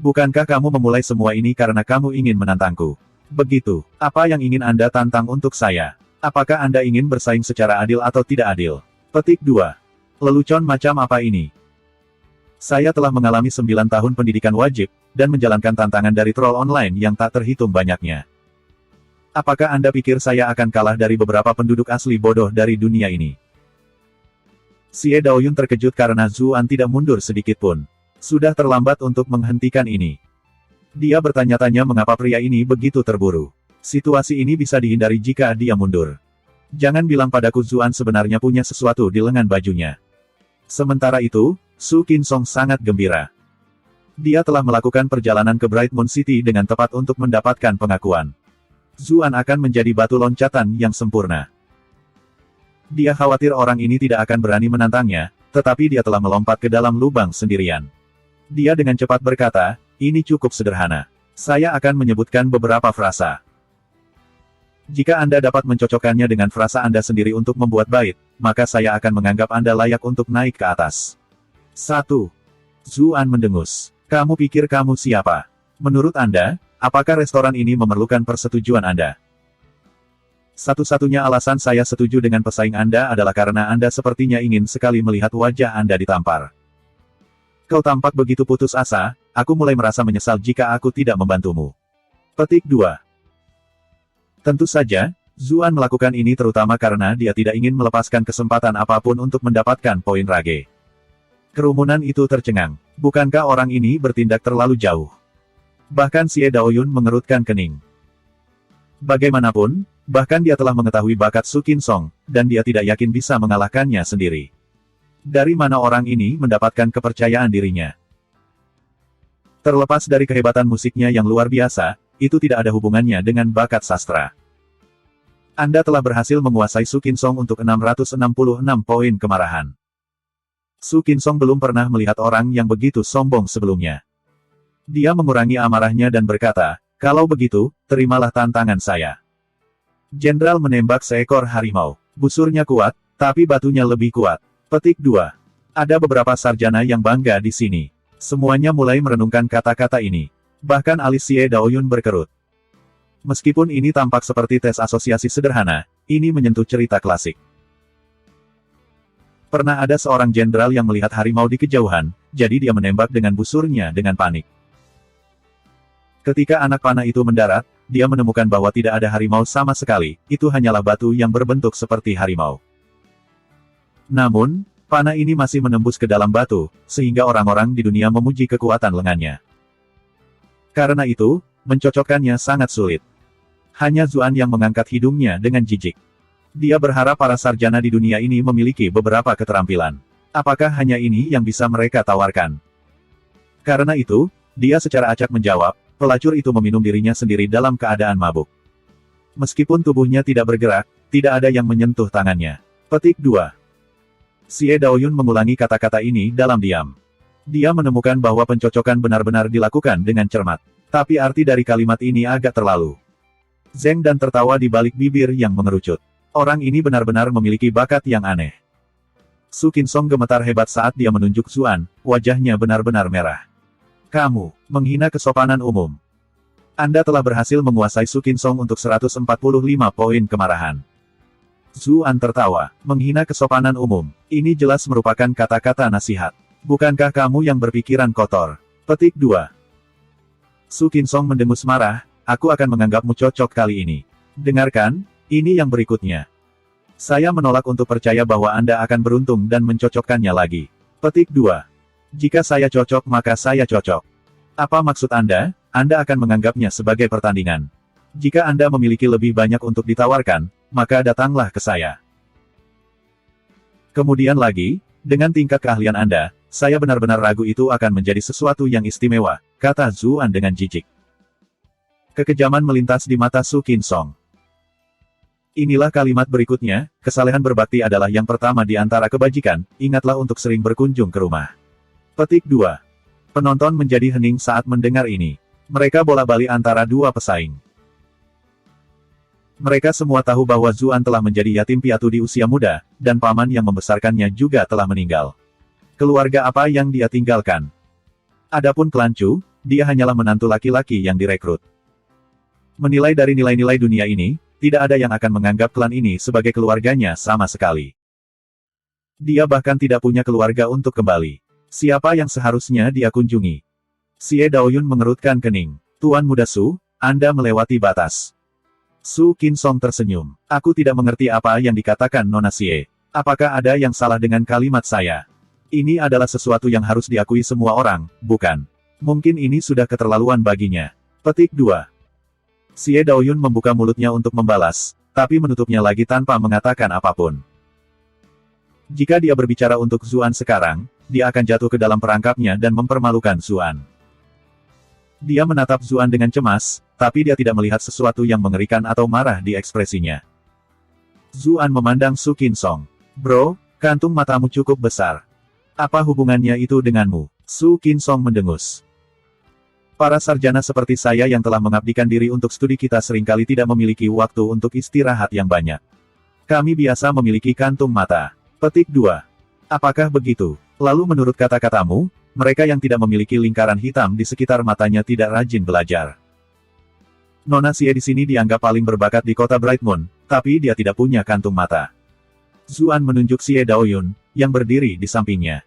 Bukankah kamu memulai semua ini karena kamu ingin menantangku? Begitu. Apa yang ingin Anda tantang untuk saya? Apakah Anda ingin bersaing secara adil atau tidak adil? Petik 2. Lelucon macam apa ini? Saya telah mengalami 9 tahun pendidikan wajib, dan menjalankan tantangan dari troll online yang tak terhitung banyaknya. Apakah Anda pikir saya akan kalah dari beberapa penduduk asli bodoh dari dunia ini? Xie Daoyun terkejut karena Zuan tidak mundur sedikitpun. Sudah terlambat untuk menghentikan ini. Dia bertanya-tanya mengapa pria ini begitu terburu. Situasi ini bisa dihindari jika dia mundur. Jangan bilang padaku Zuan sebenarnya punya sesuatu di lengan bajunya. Sementara itu, Su Qinsong sangat gembira. Dia telah melakukan perjalanan ke Brightmoon City dengan tepat untuk mendapatkan pengakuan. Zuan akan menjadi batu loncatan yang sempurna. Dia khawatir orang ini tidak akan berani menantangnya, tetapi dia telah melompat ke dalam lubang sendirian. Dia dengan cepat berkata, ini cukup sederhana. Saya akan menyebutkan beberapa frasa. Jika Anda dapat mencocokkannya dengan frasa Anda sendiri untuk membuat bait, maka saya akan menganggap Anda layak untuk naik ke atas. 1. Zuan mendengus. Kamu pikir kamu siapa? Menurut Anda, apakah restoran ini memerlukan persetujuan Anda? Satu-satunya alasan saya setuju dengan pesaing Anda adalah karena Anda sepertinya ingin sekali melihat wajah Anda ditampar. Kau tampak begitu putus asa, aku mulai merasa menyesal jika aku tidak membantumu. Petik 2. Tentu saja, Zuan melakukan ini terutama karena dia tidak ingin melepaskan kesempatan apapun untuk mendapatkan poin rage. Kerumunan itu tercengang. Bukankah orang ini bertindak terlalu jauh? Bahkan Xie Daoyun mengerutkan kening. Bagaimanapun, bahkan dia telah mengetahui bakat Su Qinsong, dan dia tidak yakin bisa mengalahkannya sendiri. Dari mana orang ini mendapatkan kepercayaan dirinya? Terlepas dari kehebatan musiknya yang luar biasa, itu tidak ada hubungannya dengan bakat sastra. Anda telah berhasil menguasai Su Qinsong untuk 666 poin kemarahan. Su Qinsong belum pernah melihat orang yang begitu sombong sebelumnya. Dia mengurangi amarahnya dan berkata, kalau begitu, terimalah tantangan saya. Jenderal menembak seekor harimau. Busurnya kuat, tapi batunya lebih kuat. Petik 2. Ada beberapa sarjana yang bangga di sini. Semuanya mulai merenungkan kata-kata ini. Bahkan alis Xie Daoyun berkerut. Meskipun ini tampak seperti tes asosiasi sederhana, ini menyentuh cerita klasik. Pernah ada seorang jenderal yang melihat harimau di kejauhan, jadi dia menembak dengan busurnya dengan panik. Ketika anak panah itu mendarat, dia menemukan bahwa tidak ada harimau sama sekali, itu hanyalah batu yang berbentuk seperti harimau. Namun, panah ini masih menembus ke dalam batu, sehingga orang-orang di dunia memuji kekuatan lengannya. Karena itu, mencocokkannya sangat sulit. Hanya Zuan yang mengangkat hidungnya dengan jijik. Dia berharap para sarjana di dunia ini memiliki beberapa keterampilan. Apakah hanya ini yang bisa mereka tawarkan? Karena itu, dia secara acak menjawab, pelacur itu meminum dirinya sendiri dalam keadaan mabuk. Meskipun tubuhnya tidak bergerak, tidak ada yang menyentuh tangannya. Petik 2. Xie Daoyun mengulangi kata-kata ini dalam diam. Dia menemukan bahwa pencocokan benar-benar dilakukan dengan cermat. Tapi arti dari kalimat ini agak terlalu. Zeng dan tertawa di balik bibir yang mengerucut. Orang ini benar-benar memiliki bakat yang aneh. Su Qinsong gemetar hebat saat dia menunjuk Zuan, wajahnya benar-benar merah. Kamu, menghina kesopanan umum. Anda telah berhasil menguasai Su Qinsong untuk 145 poin kemarahan. Zuan tertawa, menghina kesopanan umum. Ini jelas merupakan kata-kata nasihat. Bukankah kamu yang berpikiran kotor? Petik 2. Su Qinsong mendengus marah, aku akan menganggapmu cocok kali ini. Dengarkan, ini yang berikutnya. Saya menolak untuk percaya bahwa Anda akan beruntung dan mencocokkannya lagi. Petik 2. Jika saya cocok maka saya cocok. Apa maksud Anda? Anda akan menganggapnya sebagai pertandingan. Jika Anda memiliki lebih banyak untuk ditawarkan, maka datanglah ke saya. Kemudian lagi, dengan tingkat keahlian Anda, saya benar-benar ragu itu akan menjadi sesuatu yang istimewa, kata Zuan dengan jijik. Kekejaman melintas di mata Su Qinsong. Inilah kalimat berikutnya, kesalehan berbakti adalah yang pertama di antara kebajikan, ingatlah untuk sering berkunjung ke rumah. Petik 2. Penonton menjadi hening saat mendengar ini. Mereka bola-balik antara dua pesaing. Mereka semua tahu bahwa Zuan telah menjadi yatim piatu di usia muda, dan paman yang membesarkannya juga telah meninggal. Keluarga apa yang dia tinggalkan? Adapun klan Chu, dia hanyalah menantu laki-laki yang direkrut. Menilai dari nilai-nilai dunia ini, tidak ada yang akan menganggap klan ini sebagai keluarganya sama sekali. Dia bahkan tidak punya keluarga untuk kembali. Siapa yang seharusnya dia kunjungi? Xie Daoyun mengerutkan kening. Tuan Muda Su, Anda melewati batas. Su Qinsong tersenyum. Aku tidak mengerti apa yang dikatakan Nona Xie. Apakah ada yang salah dengan kalimat saya? Ini adalah sesuatu yang harus diakui semua orang, bukan? Mungkin ini sudah keterlaluan baginya. Petik 2. Xie Daoyun membuka mulutnya untuk membalas, tapi menutupnya lagi tanpa mengatakan apapun. Jika dia berbicara untuk Zuan sekarang, dia akan jatuh ke dalam perangkapnya dan mempermalukan Zuan. Dia menatap Zuan dengan cemas, tapi dia tidak melihat sesuatu yang mengerikan atau marah di ekspresinya. Zuan memandang Su Qinsong. Bro, kantung matamu cukup besar. Apa hubungannya itu denganmu? Su Qinsong mendengus. Para sarjana seperti saya yang telah mengabdikan diri untuk studi kita seringkali tidak memiliki waktu untuk istirahat yang banyak. Kami biasa memiliki kantung mata. Petik 2. Apakah begitu? Lalu menurut kata-katamu, mereka yang tidak memiliki lingkaran hitam di sekitar matanya tidak rajin belajar. Nona Xie di sini dianggap paling berbakat di kota Bright Moon, tapi dia tidak punya kantung mata. Zuan menunjuk Xie Daoyun, yang berdiri di sampingnya.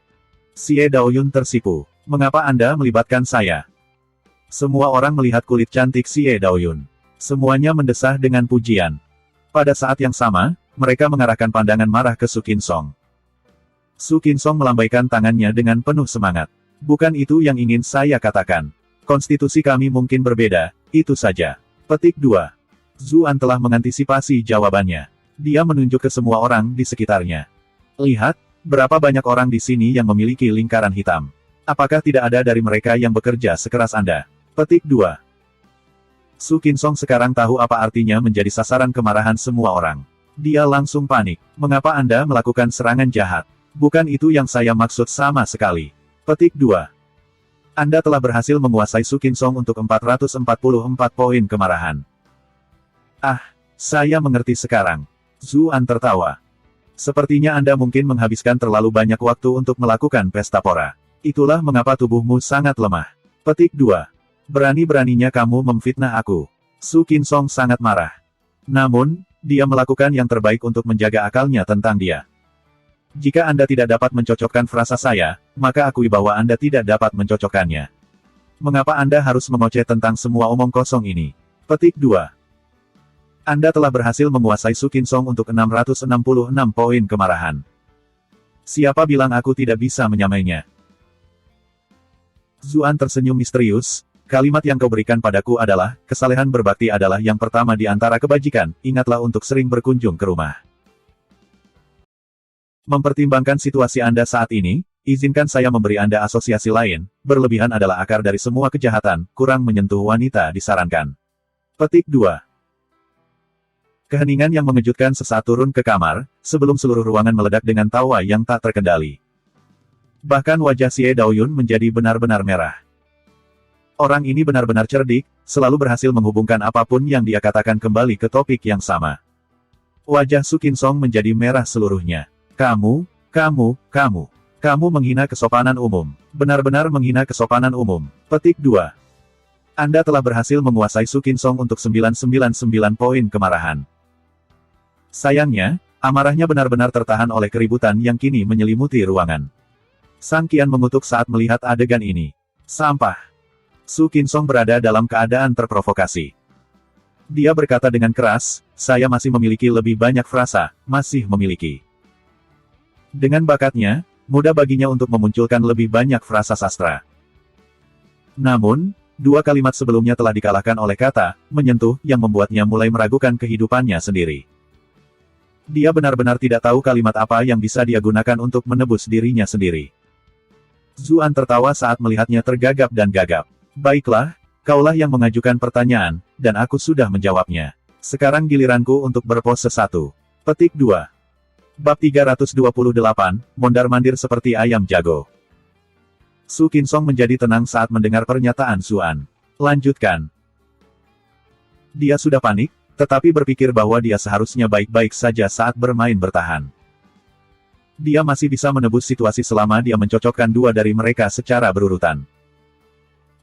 Xie Daoyun tersipu. Mengapa Anda melibatkan saya? Semua orang melihat kulit cantik Xie Daoyun. Semuanya mendesah dengan pujian. Pada saat yang sama, mereka mengarahkan pandangan marah ke Su Qinsong. Su Qinsong melambaikan tangannya dengan penuh semangat. Bukan itu yang ingin saya katakan. Konstitusi kami mungkin berbeda, itu saja. Petik 2. Zuan telah mengantisipasi jawabannya. Dia menunjuk ke semua orang di sekitarnya. Lihat, berapa banyak orang di sini yang memiliki lingkaran hitam. Apakah tidak ada dari mereka yang bekerja sekeras Anda? Petik 2. Su Qinsong sekarang tahu apa artinya menjadi sasaran kemarahan semua orang. Dia langsung panik. Mengapa Anda melakukan serangan jahat? Bukan itu yang saya maksud sama sekali. Petik 2. Anda telah berhasil menguasai Su Qinsong untuk 444 poin kemarahan. Ah, saya mengerti sekarang. Zuan tertawa. Sepertinya Anda mungkin menghabiskan terlalu banyak waktu untuk melakukan pesta pora. Itulah mengapa tubuhmu sangat lemah. Petik 2. Berani-beraninya kamu memfitnah aku. Su Qinsong sangat marah. Namun, dia melakukan yang terbaik untuk menjaga akalnya tentang dia. Jika Anda tidak dapat mencocokkan frasa saya, maka akui bahwa Anda tidak dapat mencocokkannya. Mengapa Anda harus mengoceh tentang semua omong kosong ini? Petik 2. Anda telah berhasil menguasai Su Qinsong untuk 666 poin kemarahan. Siapa bilang aku tidak bisa menyamainya? Zuan tersenyum misterius. Kalimat yang kau berikan padaku adalah, kesalehan berbakti adalah yang pertama di antara kebajikan, ingatlah untuk sering berkunjung ke rumah. Mempertimbangkan situasi Anda saat ini, izinkan saya memberi Anda asosiasi lain, berlebihan adalah akar dari semua kejahatan, kurang menyentuh wanita disarankan. Petik 2. Keheningan yang mengejutkan sesaat turun ke kamar, sebelum seluruh ruangan meledak dengan tawa yang tak terkendali. Bahkan wajah Xie Daoyun menjadi benar-benar merah. Orang ini benar-benar cerdik, selalu berhasil menghubungkan apapun yang dia katakan kembali ke topik yang sama. Wajah Su Qinsong menjadi merah seluruhnya. Kamu menghina kesopanan umum. Benar-benar menghina kesopanan umum. Petik 2. Anda telah berhasil menguasai Su Qinsong untuk 999 poin kemarahan. Sayangnya, amarahnya benar-benar tertahan oleh keributan yang kini menyelimuti ruangan. Sang Qian mengutuk saat melihat adegan ini. Sampah. Su Qinsong berada dalam keadaan terprovokasi. Dia berkata dengan keras, saya masih memiliki lebih banyak frasa, masih memiliki. Dengan bakatnya, mudah baginya untuk memunculkan lebih banyak frasa sastra. Namun, dua kalimat sebelumnya telah dikalahkan oleh kata, menyentuh, yang membuatnya mulai meragukan kehidupannya sendiri. Dia benar-benar tidak tahu kalimat apa yang bisa dia gunakan untuk menebus dirinya sendiri. Zuan tertawa saat melihatnya tergagap dan gagap. Baiklah, kaulah yang mengajukan pertanyaan, dan aku sudah menjawabnya. Sekarang giliranku untuk berpose 1. Petik 2. Bab 328, mondar-mandir seperti ayam jago. Su Qinsong menjadi tenang saat mendengar pernyataan Zuan. Lanjutkan. Dia sudah panik, tetapi berpikir bahwa dia seharusnya baik-baik saja saat bermain bertahan. Dia masih bisa menebus situasi selama dia mencocokkan dua dari mereka secara berurutan.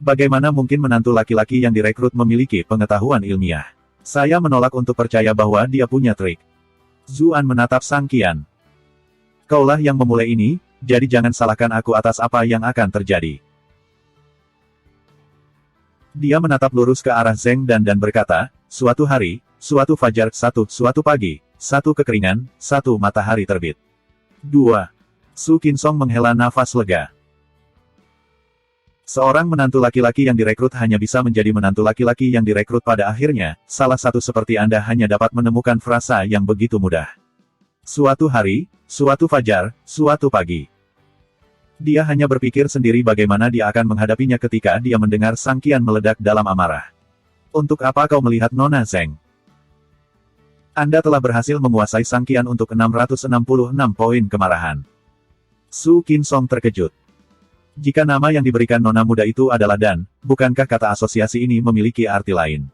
Bagaimana mungkin menantu laki-laki yang direkrut memiliki pengetahuan ilmiah? Saya menolak untuk percaya bahwa dia punya trik. Zuan menatap Sang Qian. Kaulah yang memulai ini, jadi jangan salahkan aku atas apa yang akan terjadi. Dia menatap lurus ke arah Zheng dan berkata, suatu hari, suatu fajar, suatu pagi, satu kekeringan, satu matahari terbit. 2. Su Qinsong menghela nafas lega. Seorang menantu laki-laki yang direkrut hanya bisa menjadi menantu laki-laki yang direkrut pada akhirnya, salah satu seperti Anda hanya dapat menemukan frasa yang begitu mudah. Suatu hari, suatu fajar, suatu pagi. Dia hanya berpikir sendiri bagaimana dia akan menghadapinya ketika dia mendengar Sang Qian meledak dalam amarah. Untuk apa kau melihat Nona Zheng? Anda telah berhasil menguasai Sang Qian untuk 666 poin kemarahan. Su Qinsong terkejut. Jika nama yang diberikan nona muda itu adalah Dan, bukankah kata asosiasi ini memiliki arti lain?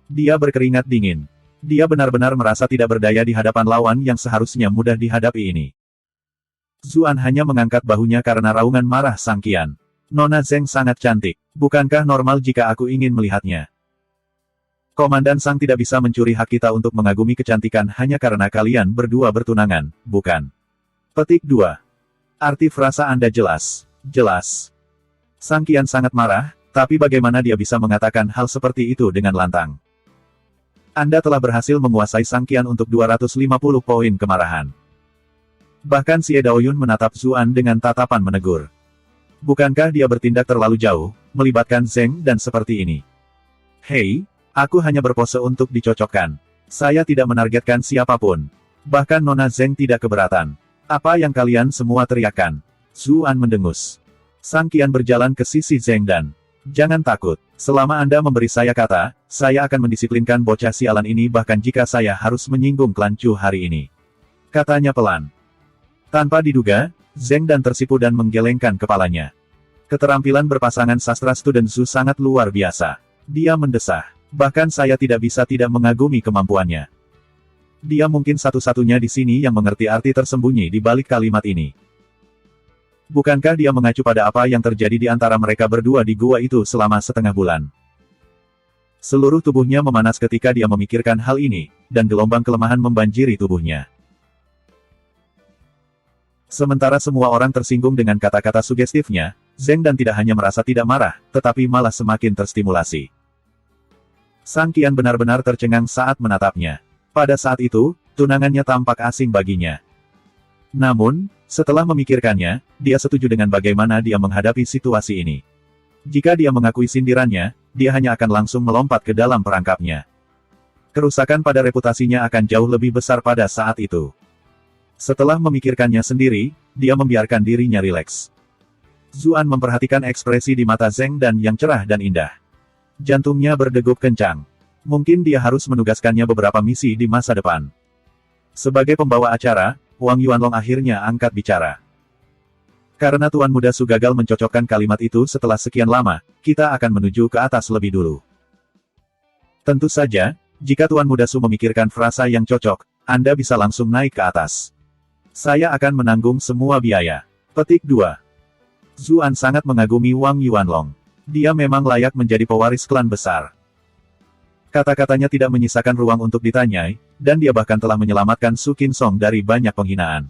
Dia berkeringat dingin. Dia benar-benar merasa tidak berdaya di hadapan lawan yang seharusnya mudah dihadapi ini. Zuan hanya mengangkat bahunya karena raungan marah Sang Qian. Nona Zeng sangat cantik. Bukankah normal jika aku ingin melihatnya? Komandan Sang tidak bisa mencuri hak kita untuk mengagumi kecantikan hanya karena kalian berdua bertunangan, bukan? Petik 2. Arti frasa Anda jelas. Jelas. Sang Qian sangat marah, tapi bagaimana dia bisa mengatakan hal seperti itu dengan lantang? Anda telah berhasil menguasai Sang Qian untuk 250 poin kemarahan. Bahkan Xie Daoyun menatap Zuan dengan tatapan menegur. Bukankah dia bertindak terlalu jauh, melibatkan Zeng dan seperti ini? Hei, aku hanya berpose untuk dicocokkan. Saya tidak menargetkan siapapun. Bahkan Nona Zeng tidak keberatan. Apa yang kalian semua teriakan? Zuan mendengus. Sang Qian berjalan ke sisi Zeng dan, jangan takut. Selama Anda memberi saya kata, saya akan mendisiplinkan bocah sialan ini bahkan jika saya harus menyinggung klan Chu hari ini. Katanya pelan. Tanpa diduga, Zeng dan tersipu dan menggelengkan kepalanya. Keterampilan berpasangan sastra student Zhu sangat luar biasa. Dia mendesah. Bahkan saya tidak bisa tidak mengagumi kemampuannya. Dia mungkin satu-satunya di sini yang mengerti arti tersembunyi di balik kalimat ini. Bukankah dia mengacu pada apa yang terjadi di antara mereka berdua di gua itu selama setengah bulan? Seluruh tubuhnya memanas ketika dia memikirkan hal ini, dan gelombang kelemahan membanjiri tubuhnya. Sementara semua orang tersinggung dengan kata-kata sugestifnya, Zeng dan tidak hanya merasa tidak marah, tetapi malah semakin terstimulasi. Sang Qian benar-benar tercengang saat menatapnya. Pada saat itu, tunangannya tampak asing baginya. Namun, setelah memikirkannya, dia setuju dengan bagaimana dia menghadapi situasi ini. Jika dia mengakui sindirannya, dia hanya akan langsung melompat ke dalam perangkapnya. Kerusakan pada reputasinya akan jauh lebih besar pada saat itu. Setelah memikirkannya sendiri, dia membiarkan dirinya rileks. Zuan memperhatikan ekspresi di mata Zeng dan yang cerah dan indah. Jantungnya berdegup kencang. Mungkin dia harus menugaskannya beberapa misi di masa depan. Sebagai pembawa acara, Wang Yuanlong akhirnya angkat bicara. Karena Tuan Muda Su gagal mencocokkan kalimat itu setelah sekian lama, kita akan menuju ke atas lebih dulu. Tentu saja, jika Tuan Muda Su memikirkan frasa yang cocok, Anda bisa langsung naik ke atas. Saya akan menanggung semua biaya. Petik 2. Zuan sangat mengagumi Wang Yuanlong. Dia memang layak menjadi pewaris klan besar. Kata-katanya tidak menyisakan ruang untuk ditanyai, dan dia bahkan telah menyelamatkan Su Qinsong dari banyak penghinaan.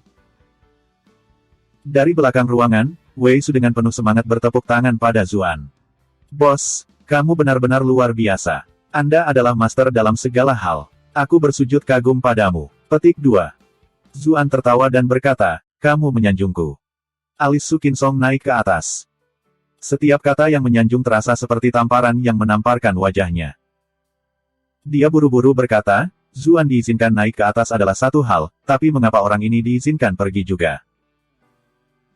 Dari belakang ruangan, Wei Su dengan penuh semangat bertepuk tangan pada Zuan. Bos, kamu benar-benar luar biasa. Anda adalah master dalam segala hal. Aku bersujud kagum padamu. Petik 2. Zuan tertawa dan berkata, kamu menyanjungku. Alis Su Qinsong naik ke atas. Setiap kata yang menyanjung terasa seperti tamparan yang menamparkan wajahnya. Dia buru-buru berkata, Zuan diizinkan naik ke atas adalah satu hal, tapi mengapa orang ini diizinkan pergi juga?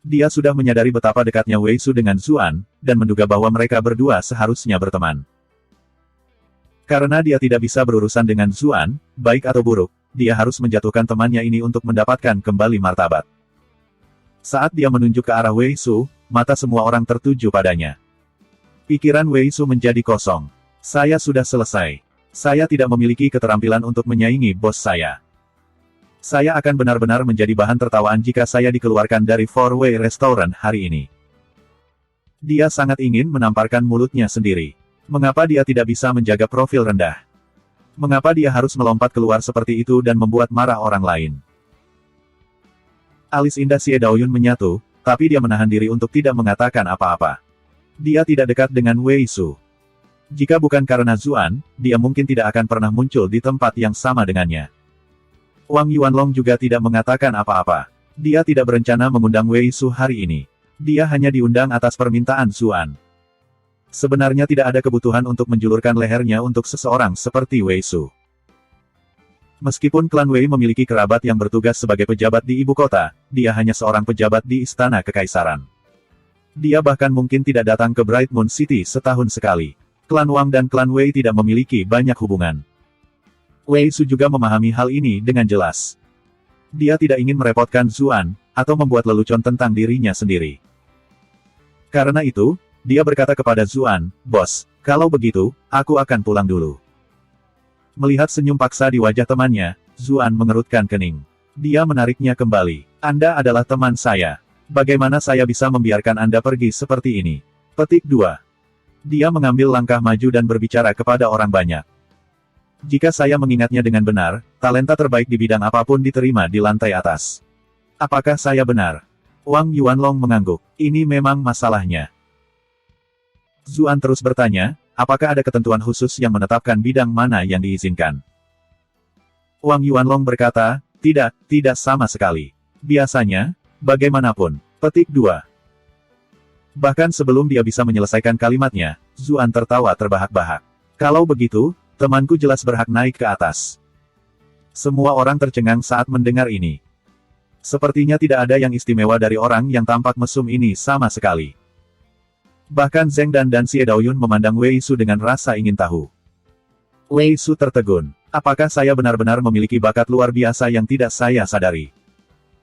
Dia sudah menyadari betapa dekatnya Wei Su dengan Zuan, dan menduga bahwa mereka berdua seharusnya berteman. Karena dia tidak bisa berurusan dengan Zuan, baik atau buruk, dia harus menjatuhkan temannya ini untuk mendapatkan kembali martabat. Saat dia menunjuk ke arah Wei Su, mata semua orang tertuju padanya. Pikiran Wei Su menjadi kosong. Saya sudah selesai. Saya tidak memiliki keterampilan untuk menyaingi bos saya. Saya akan benar-benar menjadi bahan tertawaan jika saya dikeluarkan dari Four Way Restaurant hari ini. Dia sangat ingin menamparkan mulutnya sendiri. Mengapa dia tidak bisa menjaga profil rendah? Mengapa dia harus melompat keluar seperti itu dan membuat marah orang lain? Alis indah Xie Daoyun menyatu, tapi dia menahan diri untuk tidak mengatakan apa-apa. Dia tidak dekat dengan Wei Su. Jika bukan karena Zuan, dia mungkin tidak akan pernah muncul di tempat yang sama dengannya. Wang Yuanlong juga tidak mengatakan apa-apa. Dia tidak berencana mengundang Wei Su hari ini. Dia hanya diundang atas permintaan Zuan. Sebenarnya tidak ada kebutuhan untuk menjulurkan lehernya untuk seseorang seperti Wei Su. Meskipun klan Wei memiliki kerabat yang bertugas sebagai pejabat di ibu kota, dia hanya seorang pejabat di istana kekaisaran. Dia bahkan mungkin tidak datang ke Bright Moon City setahun sekali. Klan Wang dan klan Wei tidak memiliki banyak hubungan. Wei Su juga memahami hal ini dengan jelas. Dia tidak ingin merepotkan Zuan, atau membuat lelucon tentang dirinya sendiri. Karena itu, dia berkata kepada Zuan, "Bos, kalau begitu, aku akan pulang dulu." Melihat senyum paksa di wajah temannya, Zuan mengerutkan kening. Dia menariknya kembali. "Anda adalah teman saya. Bagaimana saya bisa membiarkan Anda pergi seperti ini?" Petik 2. Dia mengambil langkah maju dan berbicara kepada orang banyak. "Jika saya mengingatnya dengan benar, talenta terbaik di bidang apapun diterima di lantai atas. Apakah saya benar?" Wang Yuanlong mengangguk. "Ini memang masalahnya." Zuan terus bertanya, "Apakah ada ketentuan khusus yang menetapkan bidang mana yang diizinkan?" Wang Yuanlong berkata, tidak sama sekali. Biasanya, bagaimanapun." Petik 2. Bahkan sebelum dia bisa menyelesaikan kalimatnya, Zuan tertawa terbahak-bahak. "Kalau begitu, temanku jelas berhak naik ke atas." Semua orang tercengang saat mendengar ini. Sepertinya tidak ada yang istimewa dari orang yang tampak mesum ini sama sekali. Bahkan Zheng Dan dan Xie Daoyun memandang Wei Su dengan rasa ingin tahu. Wei Su tertegun. "Apakah saya benar-benar memiliki bakat luar biasa yang tidak saya sadari?"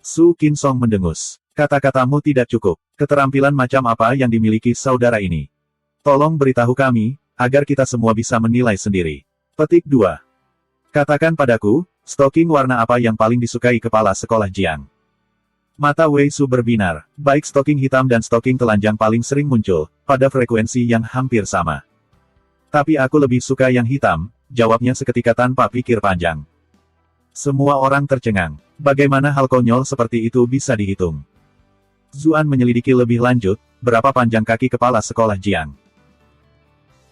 Su Qinsong mendengus. "Kata-katamu tidak cukup. Keterampilan macam apa yang dimiliki saudara ini? Tolong beritahu kami, agar kita semua bisa menilai sendiri." Petik 2. "Katakan padaku, stocking warna apa yang paling disukai kepala sekolah Jiang?" Mata Wei Su berbinar. "Baik stocking hitam dan stocking telanjang paling sering muncul, pada frekuensi yang hampir sama. Tapi aku lebih suka yang hitam," jawabnya seketika tanpa pikir panjang. Semua orang tercengang. Bagaimana hal konyol seperti itu bisa dihitung? Zuan menyelidiki lebih lanjut, berapa panjang kaki kepala sekolah Jiang.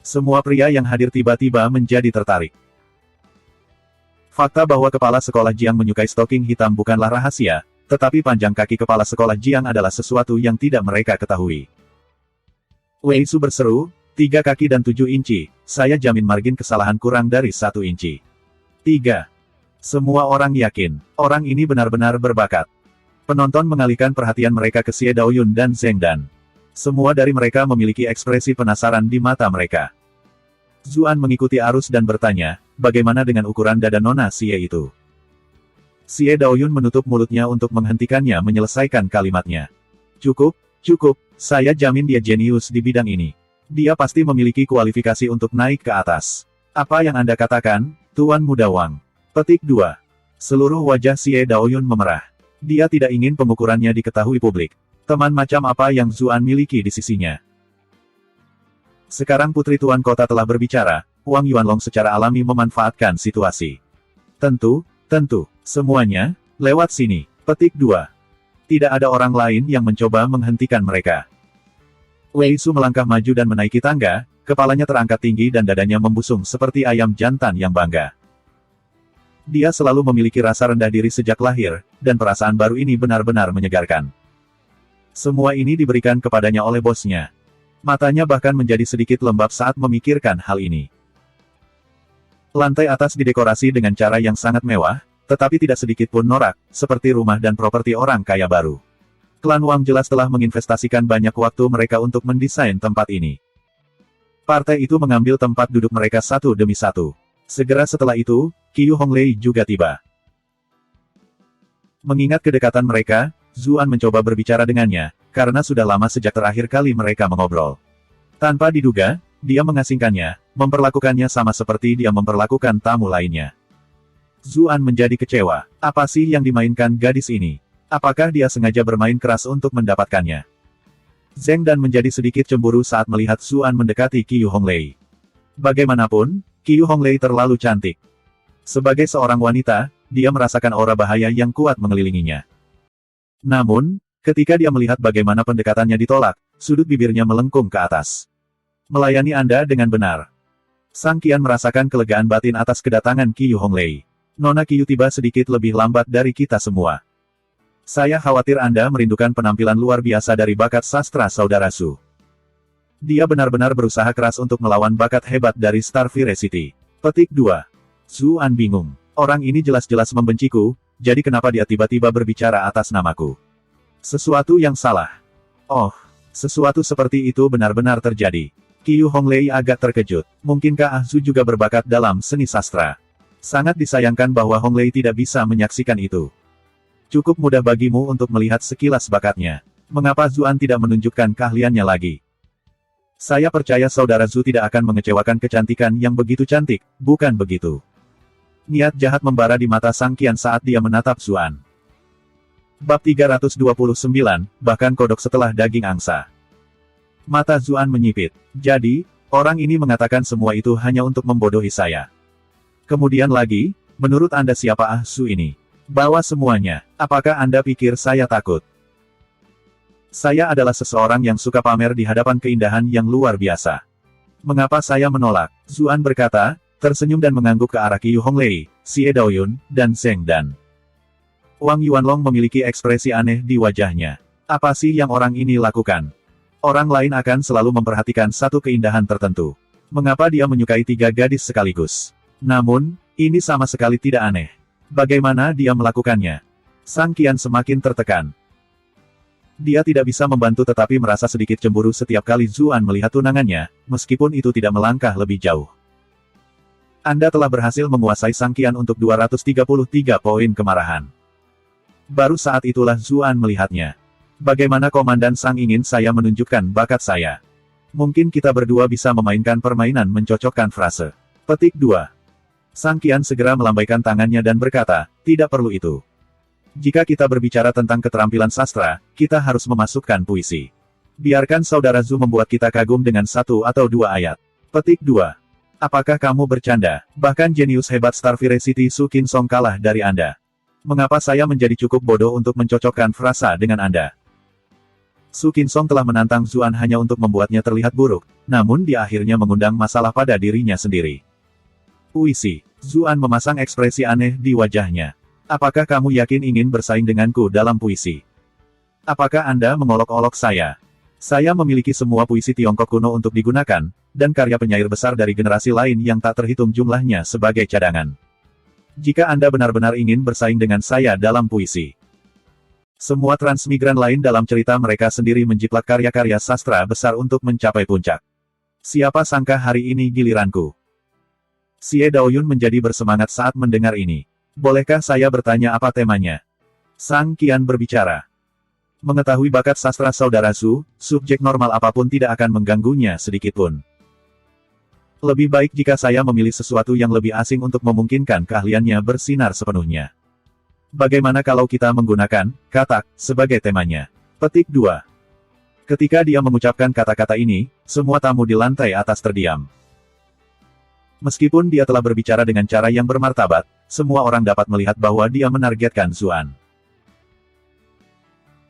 Semua pria yang hadir tiba-tiba menjadi tertarik. Fakta bahwa kepala sekolah Jiang menyukai stocking hitam bukanlah rahasia, tetapi panjang kaki kepala sekolah Jiang adalah sesuatu yang tidak mereka ketahui. Wei Su berseru, 3 kaki dan 7 inci, saya jamin margin kesalahan kurang dari 1 inci. 3. Semua orang yakin, orang ini benar-benar berbakat. Penonton mengalihkan perhatian mereka ke Xie Daoyun dan Zheng Dan. Semua dari mereka memiliki ekspresi penasaran di mata mereka. Zuan mengikuti arus dan bertanya, "Bagaimana dengan ukuran dada Nona Xie itu?" Xie Daoyun menutup mulutnya untuk menghentikannya menyelesaikan kalimatnya. Cukup, saya jamin dia jenius di bidang ini. Dia pasti memiliki kualifikasi untuk naik ke atas." "Apa yang Anda katakan, Tuan Muda Wang?" Petik 2. Seluruh wajah Xie Daoyun memerah. Dia tidak ingin pengukurannya diketahui publik. Teman macam apa yang Zuan miliki di sisinya? Sekarang Putri Tuan Kota telah berbicara, Wang Yuanlong secara alami memanfaatkan situasi. Tentu, semuanya, lewat sini. Petik 2. Tidak ada orang lain yang mencoba menghentikan mereka. Wei Su melangkah maju dan menaiki tangga, kepalanya terangkat tinggi dan dadanya membusung seperti ayam jantan yang bangga. Dia selalu memiliki rasa rendah diri sejak lahir, dan perasaan baru ini benar-benar menyegarkan. Semua ini diberikan kepadanya oleh bosnya. Matanya bahkan menjadi sedikit lembab saat memikirkan hal ini. Lantai atas didekorasi dengan cara yang sangat mewah, tetapi tidak sedikit pun norak, seperti rumah dan properti orang kaya baru. Klan Wang jelas telah menginvestasikan banyak waktu mereka untuk mendesain tempat ini. Partai itu mengambil tempat duduk mereka satu demi satu. Segera setelah itu, Qiu Honglei juga tiba. Mengingat kedekatan mereka, Zuan mencoba berbicara dengannya, karena sudah lama sejak terakhir kali mereka mengobrol. Tanpa diduga, dia mengasingkannya, memperlakukannya sama seperti dia memperlakukan tamu lainnya. Zuan menjadi kecewa. Apa sih yang dimainkan gadis ini? Apakah dia sengaja bermain keras untuk mendapatkannya? Zheng Dan menjadi sedikit cemburu saat melihat Zuan mendekati Qiu Honglei. Bagaimanapun, Qiu Honglei terlalu cantik. Sebagai seorang wanita, dia merasakan aura bahaya yang kuat mengelilinginya. Namun, ketika dia melihat bagaimana pendekatannya ditolak, sudut bibirnya melengkung ke atas. Melayani Anda dengan benar. Sang Qian merasakan kelegaan batin atas kedatangan Qiu Honglei. Nona Qiu tiba sedikit lebih lambat dari kita semua. Saya khawatir Anda merindukan penampilan luar biasa dari bakat sastra saudara Su. Dia benar-benar berusaha keras untuk melawan bakat hebat dari Star City. Petik 2. Zuan bingung. Orang ini jelas-jelas membenciku, jadi kenapa dia tiba-tiba berbicara atas namaku? Sesuatu yang salah. Oh, sesuatu seperti itu benar-benar terjadi. Qiu Honglei agak terkejut. Mungkinkah Ah Su juga berbakat dalam seni sastra? Sangat disayangkan bahwa Honglei tidak bisa menyaksikan itu. Cukup mudah bagimu untuk melihat sekilas bakatnya. Mengapa Zuan tidak menunjukkan keahliannya lagi? Saya percaya saudara Zhu tidak akan mengecewakan kecantikan yang begitu cantik, bukan begitu? Niat jahat membara di mata Sang Qian saat dia menatap Zuan. Bab 329, bahkan kodok setelah daging angsa. Mata Zuan menyipit. Jadi, orang ini mengatakan semua itu hanya untuk membodohi saya. Kemudian lagi, menurut Anda siapa Su ini? Bawa semuanya. Apakah Anda pikir saya takut? Saya adalah seseorang yang suka pamer di hadapan keindahan yang luar biasa. Mengapa saya menolak? Zuan berkata, tersenyum dan mengangguk ke arah Qiu Honglei, Xie Daoyun, dan Zheng Dan. Wang Yuanlong memiliki ekspresi aneh di wajahnya. Apa sih yang orang ini lakukan? Orang lain akan selalu memperhatikan satu keindahan tertentu. Mengapa dia menyukai 3 gadis sekaligus? Namun, ini sama sekali tidak aneh. Bagaimana dia melakukannya? Sang Qian semakin tertekan. Dia tidak bisa membantu tetapi merasa sedikit cemburu setiap kali Zuan melihat tunangannya, meskipun itu tidak melangkah lebih jauh. Anda telah berhasil menguasai Sang Qian untuk 233 poin kemarahan. Baru saat itulah Zuan melihatnya. Bagaimana Komandan Sang ingin saya menunjukkan bakat saya? Mungkin kita berdua bisa memainkan permainan mencocokkan frase. Petik 2. Sang Qian segera melambaikan tangannya dan berkata, tidak perlu itu. Jika kita berbicara tentang keterampilan sastra, kita harus memasukkan puisi. Biarkan saudara Zhu membuat kita kagum dengan 1 atau 2 ayat. Petik 2. Apakah kamu bercanda? Bahkan jenius hebat Star City Su Qinsong kalah dari Anda. Mengapa saya menjadi cukup bodoh untuk mencocokkan frasa dengan Anda? Su Qinsong telah menantang Zuan hanya untuk membuatnya terlihat buruk, namun dia akhirnya mengundang masalah pada dirinya sendiri. Puisi. Zuan memasang ekspresi aneh di wajahnya. Apakah kamu yakin ingin bersaing denganku dalam puisi? Apakah Anda mengolok-olok saya? Saya memiliki semua puisi Tiongkok kuno untuk digunakan, dan karya penyair besar dari generasi lain yang tak terhitung jumlahnya sebagai cadangan. Jika Anda benar-benar ingin bersaing dengan saya dalam puisi. Semua transmigran lain dalam cerita mereka sendiri menjiplak karya-karya sastra besar untuk mencapai puncak. Siapa sangka hari ini giliranku? Xie Daoyun menjadi bersemangat saat mendengar ini. Bolehkah saya bertanya apa temanya? Sang Qian berbicara. Mengetahui bakat sastra saudara Zhu, subjek normal apapun tidak akan mengganggunya sedikitpun. Lebih baik jika saya memilih sesuatu yang lebih asing untuk memungkinkan keahliannya bersinar sepenuhnya. Bagaimana kalau kita menggunakan katak sebagai temanya? Petik 2. Ketika dia mengucapkan kata-kata ini, semua tamu di lantai atas terdiam. Meskipun dia telah berbicara dengan cara yang bermartabat, semua orang dapat melihat bahwa dia menargetkan Zuan.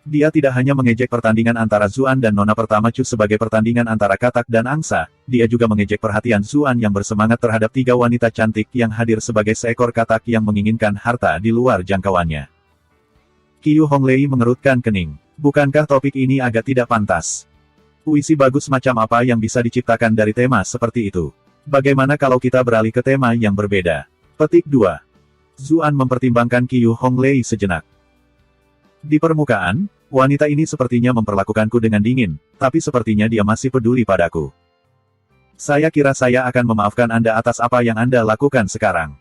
Dia tidak hanya mengejek pertandingan antara Zuan dan Nona pertama Chu sebagai pertandingan antara katak dan angsa, dia juga mengejek perhatian Zuan yang bersemangat terhadap 3 wanita cantik yang hadir sebagai seekor katak yang menginginkan harta di luar jangkauannya. Qiu Honglei mengerutkan kening. Bukankah topik ini agak tidak pantas? Puisi bagus macam apa yang bisa diciptakan dari tema seperti itu? Bagaimana kalau kita beralih ke tema yang berbeda? Petik 2. Zuan mempertimbangkan Qiu Honglei sejenak. Di permukaan, wanita ini sepertinya memperlakukanku dengan dingin, tapi sepertinya dia masih peduli padaku. Saya kira saya akan memaafkan Anda atas apa yang Anda lakukan sekarang.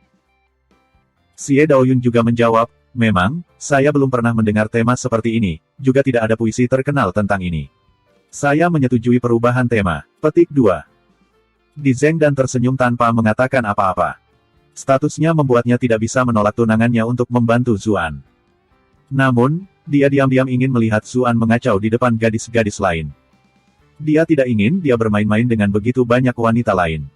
Xie Daoyun juga menjawab, memang, saya belum pernah mendengar tema seperti ini, juga tidak ada puisi terkenal tentang ini. Saya menyetujui perubahan tema. Petik 2. Di Zheng Dan tersenyum tanpa mengatakan apa-apa. Statusnya membuatnya tidak bisa menolak tunangannya untuk membantu Zuan. Namun, dia diam-diam ingin melihat Zuan mengacau di depan gadis-gadis lain. Dia tidak ingin dia bermain-main dengan begitu banyak wanita lain.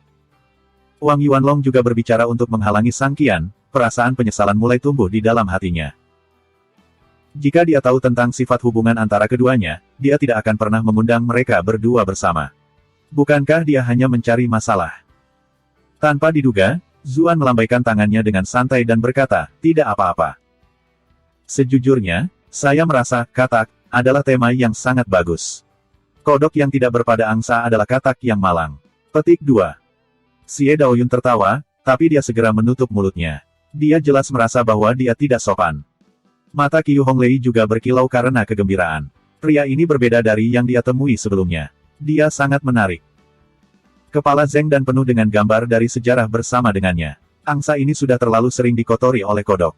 Wang Yuanlong juga berbicara untuk menghalangi Sang Qian, perasaan penyesalan mulai tumbuh di dalam hatinya. Jika dia tahu tentang sifat hubungan antara keduanya, dia tidak akan pernah mengundang mereka berdua bersama. Bukankah dia hanya mencari masalah? Tanpa diduga, Zuan melambaikan tangannya dengan santai dan berkata, tidak apa-apa. Sejujurnya, saya merasa katak adalah tema yang sangat bagus. Kodok yang tidak berpada angsa adalah katak yang malang. Petik 2. Xie Daoyun tertawa, tapi dia segera menutup mulutnya. Dia jelas merasa bahwa dia tidak sopan. Mata Qiu Honglei juga berkilau karena kegembiraan. Pria ini berbeda dari yang dia temui sebelumnya. Dia sangat menarik. Kepala Zheng Dan penuh dengan gambar dari sejarah bersama dengannya. Angsa ini sudah terlalu sering dikotori oleh kodok.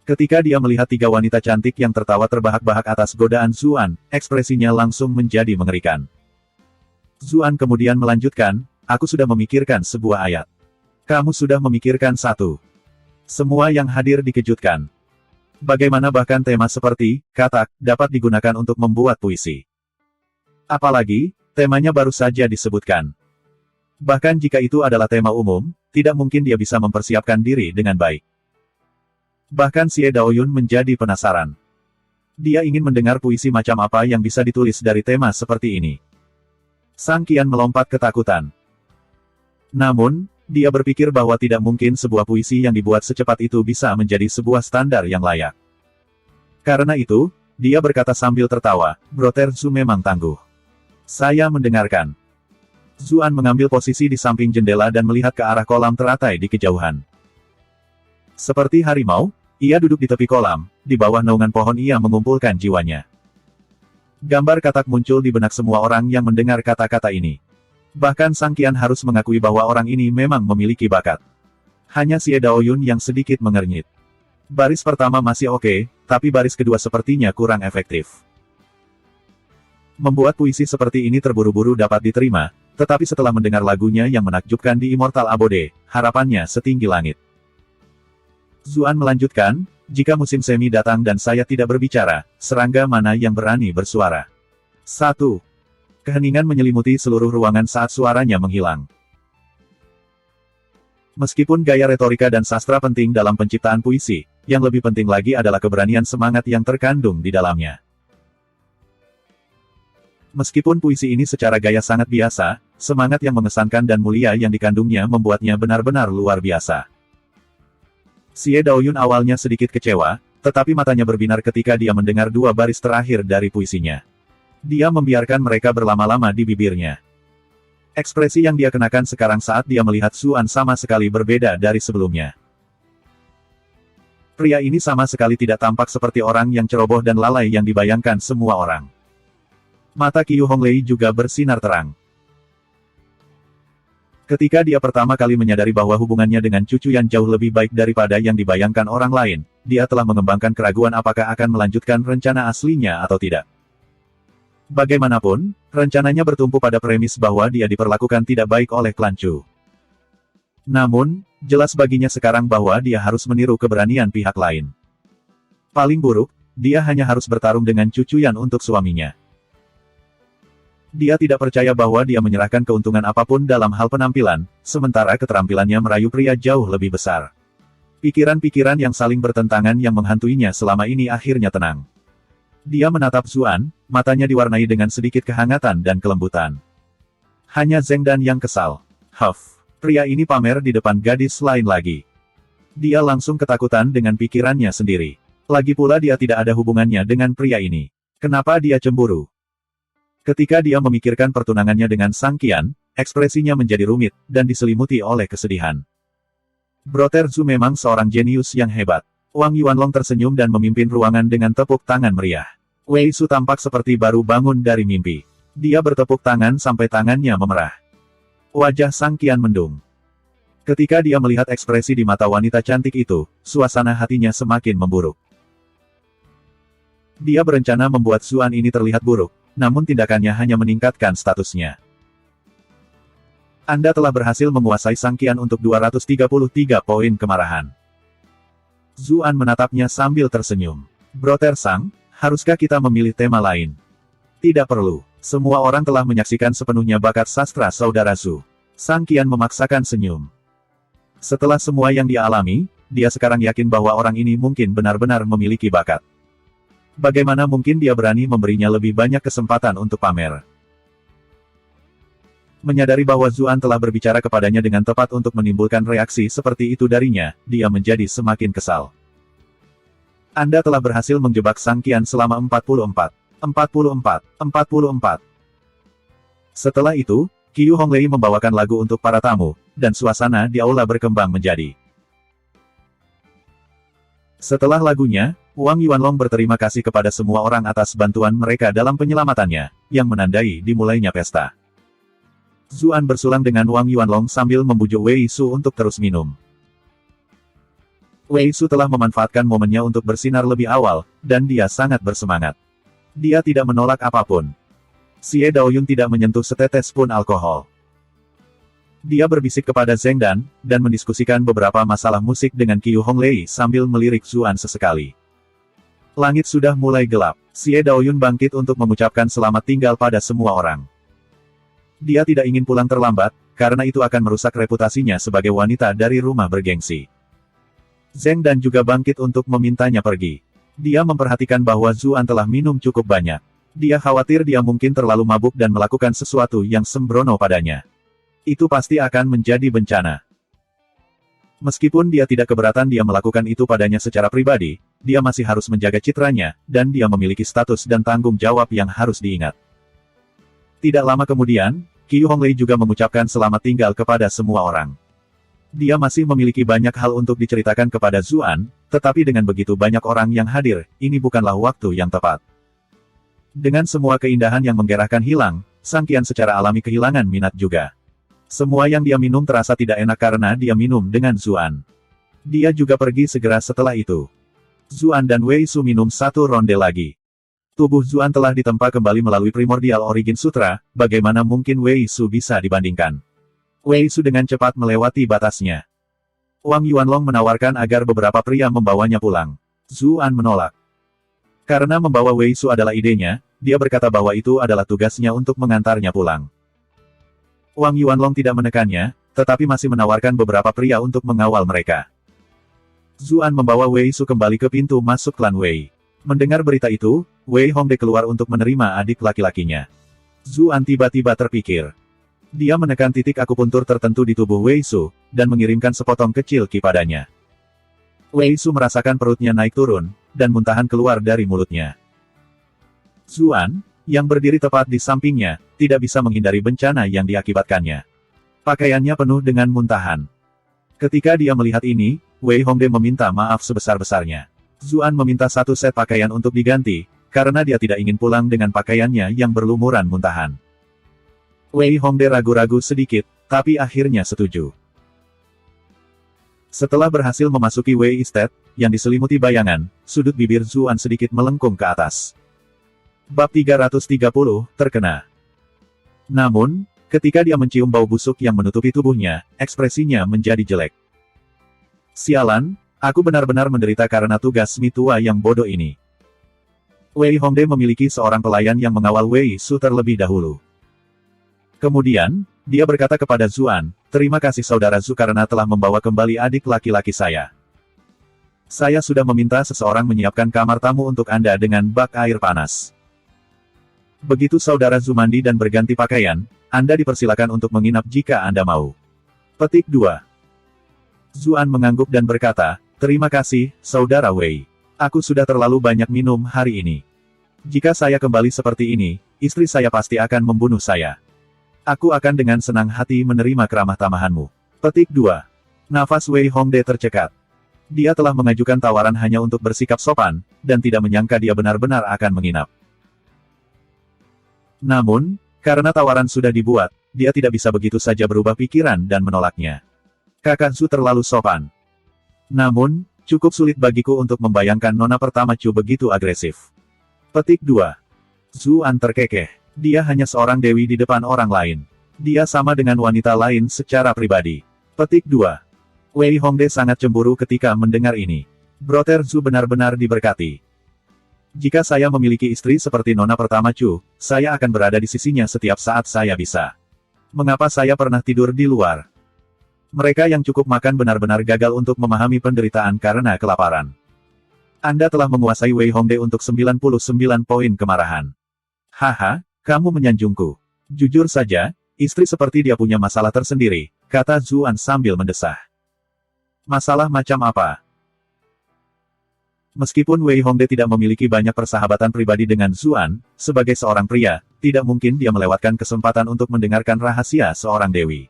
Ketika dia melihat tiga wanita cantik yang tertawa terbahak-bahak atas godaan Zuan, ekspresinya langsung menjadi mengerikan. Zuan kemudian melanjutkan, aku sudah memikirkan sebuah ayat. Kamu sudah memikirkan satu. Semua yang hadir dikejutkan. Bagaimana bahkan tema seperti, katak, dapat digunakan untuk membuat puisi. Apalagi, temanya baru saja disebutkan. Bahkan jika itu adalah tema umum, tidak mungkin dia bisa mempersiapkan diri dengan baik. Bahkan Xie Daoyun menjadi penasaran. Dia ingin mendengar puisi macam apa yang bisa ditulis dari tema seperti ini. Sang Qian melompat ketakutan. Namun, dia berpikir bahwa tidak mungkin sebuah puisi yang dibuat secepat itu bisa menjadi sebuah standar yang layak. Karena itu, dia berkata sambil tertawa, Brother Zhu memang tangguh. Saya mendengarkan. Zuan mengambil posisi di samping jendela dan melihat ke arah kolam teratai di kejauhan. Seperti harimau, ia duduk di tepi kolam, di bawah naungan pohon ia mengumpulkan jiwanya. Gambar katak muncul di benak semua orang yang mendengar kata-kata ini. Bahkan Sang Qian harus mengakui bahwa orang ini memang memiliki bakat. Hanya Xie Daoyun yang sedikit mengernyit. Baris pertama masih oke, tapi baris kedua sepertinya kurang efektif. Membuat puisi seperti ini terburu-buru dapat diterima, tetapi setelah mendengar lagunya yang menakjubkan di Immortal Abode, harapannya setinggi langit. Zuan melanjutkan, jika musim semi datang dan saya tidak berbicara, serangga mana yang berani bersuara? 1. Keheningan menyelimuti seluruh ruangan saat suaranya menghilang. Meskipun gaya retorika dan sastra penting dalam penciptaan puisi, yang lebih penting lagi adalah keberanian semangat yang terkandung di dalamnya. Meskipun puisi ini secara gaya sangat biasa, semangat yang mengesankan dan mulia yang dikandungnya membuatnya benar-benar luar biasa. Xie Daoyun awalnya sedikit kecewa, tetapi matanya berbinar ketika dia mendengar dua baris terakhir dari puisinya. Dia membiarkan mereka berlama-lama di bibirnya. Ekspresi yang dia kenakan sekarang saat dia melihat Zuan sama sekali berbeda dari sebelumnya. Pria ini sama sekali tidak tampak seperti orang yang ceroboh dan lalai yang dibayangkan semua orang. Mata Qiu Honglei juga bersinar terang. Ketika dia pertama kali menyadari bahwa hubungannya dengan Cucu Yan jauh lebih baik daripada yang dibayangkan orang lain, dia telah mengembangkan keraguan apakah akan melanjutkan rencana aslinya atau tidak. Bagaimanapun, rencananya bertumpu pada premis bahwa dia diperlakukan tidak baik oleh klan Chu. Namun, jelas baginya sekarang bahwa dia harus meniru keberanian pihak lain. Paling buruk, dia hanya harus bertarung dengan Cucu Yan untuk suaminya. Dia tidak percaya bahwa dia menyerahkan keuntungan apapun dalam hal penampilan, sementara keterampilannya merayu pria jauh lebih besar. Pikiran-pikiran yang saling bertentangan yang menghantuinya selama ini akhirnya tenang. Dia menatap Zuan, matanya diwarnai dengan sedikit kehangatan dan kelembutan. Hanya Zheng Dan yang kesal. Huff, pria ini pamer di depan gadis lain lagi. Dia langsung ketakutan dengan pikirannya sendiri. Lagi pula dia tidak ada hubungannya dengan pria ini. Kenapa dia cemburu? Ketika dia memikirkan pertunangannya dengan Sang Qian, ekspresinya menjadi rumit, dan diselimuti oleh kesedihan. Brother Zhu memang seorang jenius yang hebat. Wang Yuanlong tersenyum dan memimpin ruangan dengan tepuk tangan meriah. Wei Su tampak seperti baru bangun dari mimpi. Dia bertepuk tangan sampai tangannya memerah. Wajah Sang Qian mendung. Ketika dia melihat ekspresi di mata wanita cantik itu, suasana hatinya semakin memburuk. Dia berencana membuat Zuan ini terlihat buruk, namun tindakannya hanya meningkatkan statusnya. Anda telah berhasil menguasai Sang Qian untuk 233 poin kemarahan. Zuan menatapnya sambil tersenyum. Brother Sang, haruskah kita memilih tema lain? Tidak perlu. Semua orang telah menyaksikan sepenuhnya bakat sastra saudara Zhu. Sang Qian memaksakan senyum. Setelah semua yang dia alami, dia sekarang yakin bahwa orang ini mungkin benar-benar memiliki bakat. Bagaimana mungkin dia berani memberinya lebih banyak kesempatan untuk pamer? Menyadari bahwa Zuan telah berbicara kepadanya dengan tepat untuk menimbulkan reaksi seperti itu darinya, dia menjadi semakin kesal. Anda telah berhasil menjebak Sang Qian selama 44. Setelah itu, Qiu Honglei membawakan lagu untuk para tamu, dan suasana di aula berkembang menjadi. Setelah lagunya, Wang Yuanlong berterima kasih kepada semua orang atas bantuan mereka dalam penyelamatannya, yang menandai dimulainya pesta. Zuan bersulang dengan Wang Yuanlong sambil membujuk Wei Su untuk terus minum. Wei Su telah memanfaatkan momennya untuk bersinar lebih awal, dan dia sangat bersemangat. Dia tidak menolak apapun. Xie Daoyun tidak menyentuh setetes pun alkohol. Dia berbisik kepada Zheng dan mendiskusikan beberapa masalah musik dengan Qiu Honglei sambil melirik Zuan sesekali. Langit sudah mulai gelap. Xie Daoyun bangkit untuk mengucapkan selamat tinggal pada semua orang. Dia tidak ingin pulang terlambat, karena itu akan merusak reputasinya sebagai wanita dari rumah bergengsi. Zheng juga bangkit untuk memintanya pergi. Dia memperhatikan bahwa Zuan telah minum cukup banyak. Dia khawatir dia mungkin terlalu mabuk dan melakukan sesuatu yang sembrono padanya. Itu pasti akan menjadi bencana. Meskipun dia tidak keberatan dia melakukan itu padanya secara pribadi, dia masih harus menjaga citranya, dan dia memiliki status dan tanggung jawab yang harus diingat. Tidak lama kemudian, Qiu Honglei juga mengucapkan selamat tinggal kepada semua orang. Dia masih memiliki banyak hal untuk diceritakan kepada Zuan, tetapi dengan begitu banyak orang yang hadir, ini bukanlah waktu yang tepat. Dengan semua keindahan yang menggerahkan hilang, Sang Qian secara alami kehilangan minat juga. Semua yang dia minum terasa tidak enak karena dia minum dengan Zuan. Dia juga pergi segera setelah itu. Zuan dan Wei Su minum satu ronde lagi. Tubuh Zuan telah ditempa kembali melalui Primordial Origin Sutra, bagaimana mungkin Wei Su bisa dibandingkan? Wei Su dengan cepat melewati batasnya. Wang Yuanlong menawarkan agar beberapa pria membawanya pulang. Zuan menolak. Karena membawa Wei Su adalah idenya, dia berkata bahwa itu adalah tugasnya untuk mengantarnya pulang. Wang Yuanlong tidak menekannya, tetapi masih menawarkan beberapa pria untuk mengawal mereka. Zuan membawa Wei Su kembali ke pintu masuk klan Wei. Mendengar berita itu, Wei Hongde keluar untuk menerima adik laki-lakinya. Zuan tiba-tiba terpikir. Dia menekan titik akupuntur tertentu di tubuh Wei Su, dan mengirimkan sepotong kecil ki padanya. Wei Su merasakan perutnya naik turun, dan muntahan keluar dari mulutnya. Zuan, yang berdiri tepat di sampingnya, tidak bisa menghindari bencana yang diakibatkannya. Pakaiannya penuh dengan muntahan. Ketika dia melihat ini, Wei Hongde meminta maaf sebesar-besarnya. Zuan meminta satu set pakaian untuk diganti, karena dia tidak ingin pulang dengan pakaiannya yang berlumuran muntahan. Wei Hongde ragu-ragu sedikit, tapi akhirnya setuju. Setelah berhasil memasuki Wei Estate, yang diselimuti bayangan, sudut bibir Zuan sedikit melengkung ke atas. Bab 330, terkena. Namun, ketika dia mencium bau busuk yang menutupi tubuhnya, ekspresinya menjadi jelek. Sialan, aku benar-benar menderita karena tugas Mi tua yang bodoh ini. Wei Hongde memiliki seorang pelayan yang mengawal Wei Su terlebih dahulu. Kemudian, dia berkata kepada Zuan, terima kasih saudara Zu karena telah membawa kembali adik laki-laki saya. Saya sudah meminta seseorang menyiapkan kamar tamu untuk Anda dengan bak air panas. Begitu saudara Zu mandi dan berganti pakaian, Anda dipersilakan untuk menginap jika Anda mau. Petik 2. Zuan mengangguk dan berkata, terima kasih, saudara Wei. Aku sudah terlalu banyak minum hari ini. Jika saya kembali seperti ini, istri saya pasti akan membunuh saya. Aku akan dengan senang hati menerima keramah tamahanmu. Petik 2. Nafas Wei Hongde tercekat. Dia telah mengajukan tawaran hanya untuk bersikap sopan, dan tidak menyangka dia benar-benar akan menginap. Namun, karena tawaran sudah dibuat, dia tidak bisa begitu saja berubah pikiran dan menolaknya. Kakak Zu terlalu sopan. Namun, cukup sulit bagiku untuk membayangkan nona pertama Chu begitu agresif. Petik 2. Zuan terkekeh. Dia hanya seorang dewi di depan orang lain. Dia sama dengan wanita lain secara pribadi. Petik 2. Wei Hongde sangat cemburu ketika mendengar ini. Brother Zu benar-benar diberkati. Jika saya memiliki istri seperti nona pertama Chu, saya akan berada di sisinya setiap saat saya bisa. Mengapa saya pernah tidur di luar? Mereka yang cukup makan benar-benar gagal untuk memahami penderitaan karena kelaparan. Anda telah menguasai Wei Hongde untuk 99 poin kemarahan. Haha, kamu menyanjungku. Jujur saja, istri seperti dia punya masalah tersendiri, kata Zuan sambil mendesah. Masalah macam apa? Meskipun Wei Hongde tidak memiliki banyak persahabatan pribadi dengan Zuan, sebagai seorang pria, tidak mungkin dia melewatkan kesempatan untuk mendengarkan rahasia seorang dewi.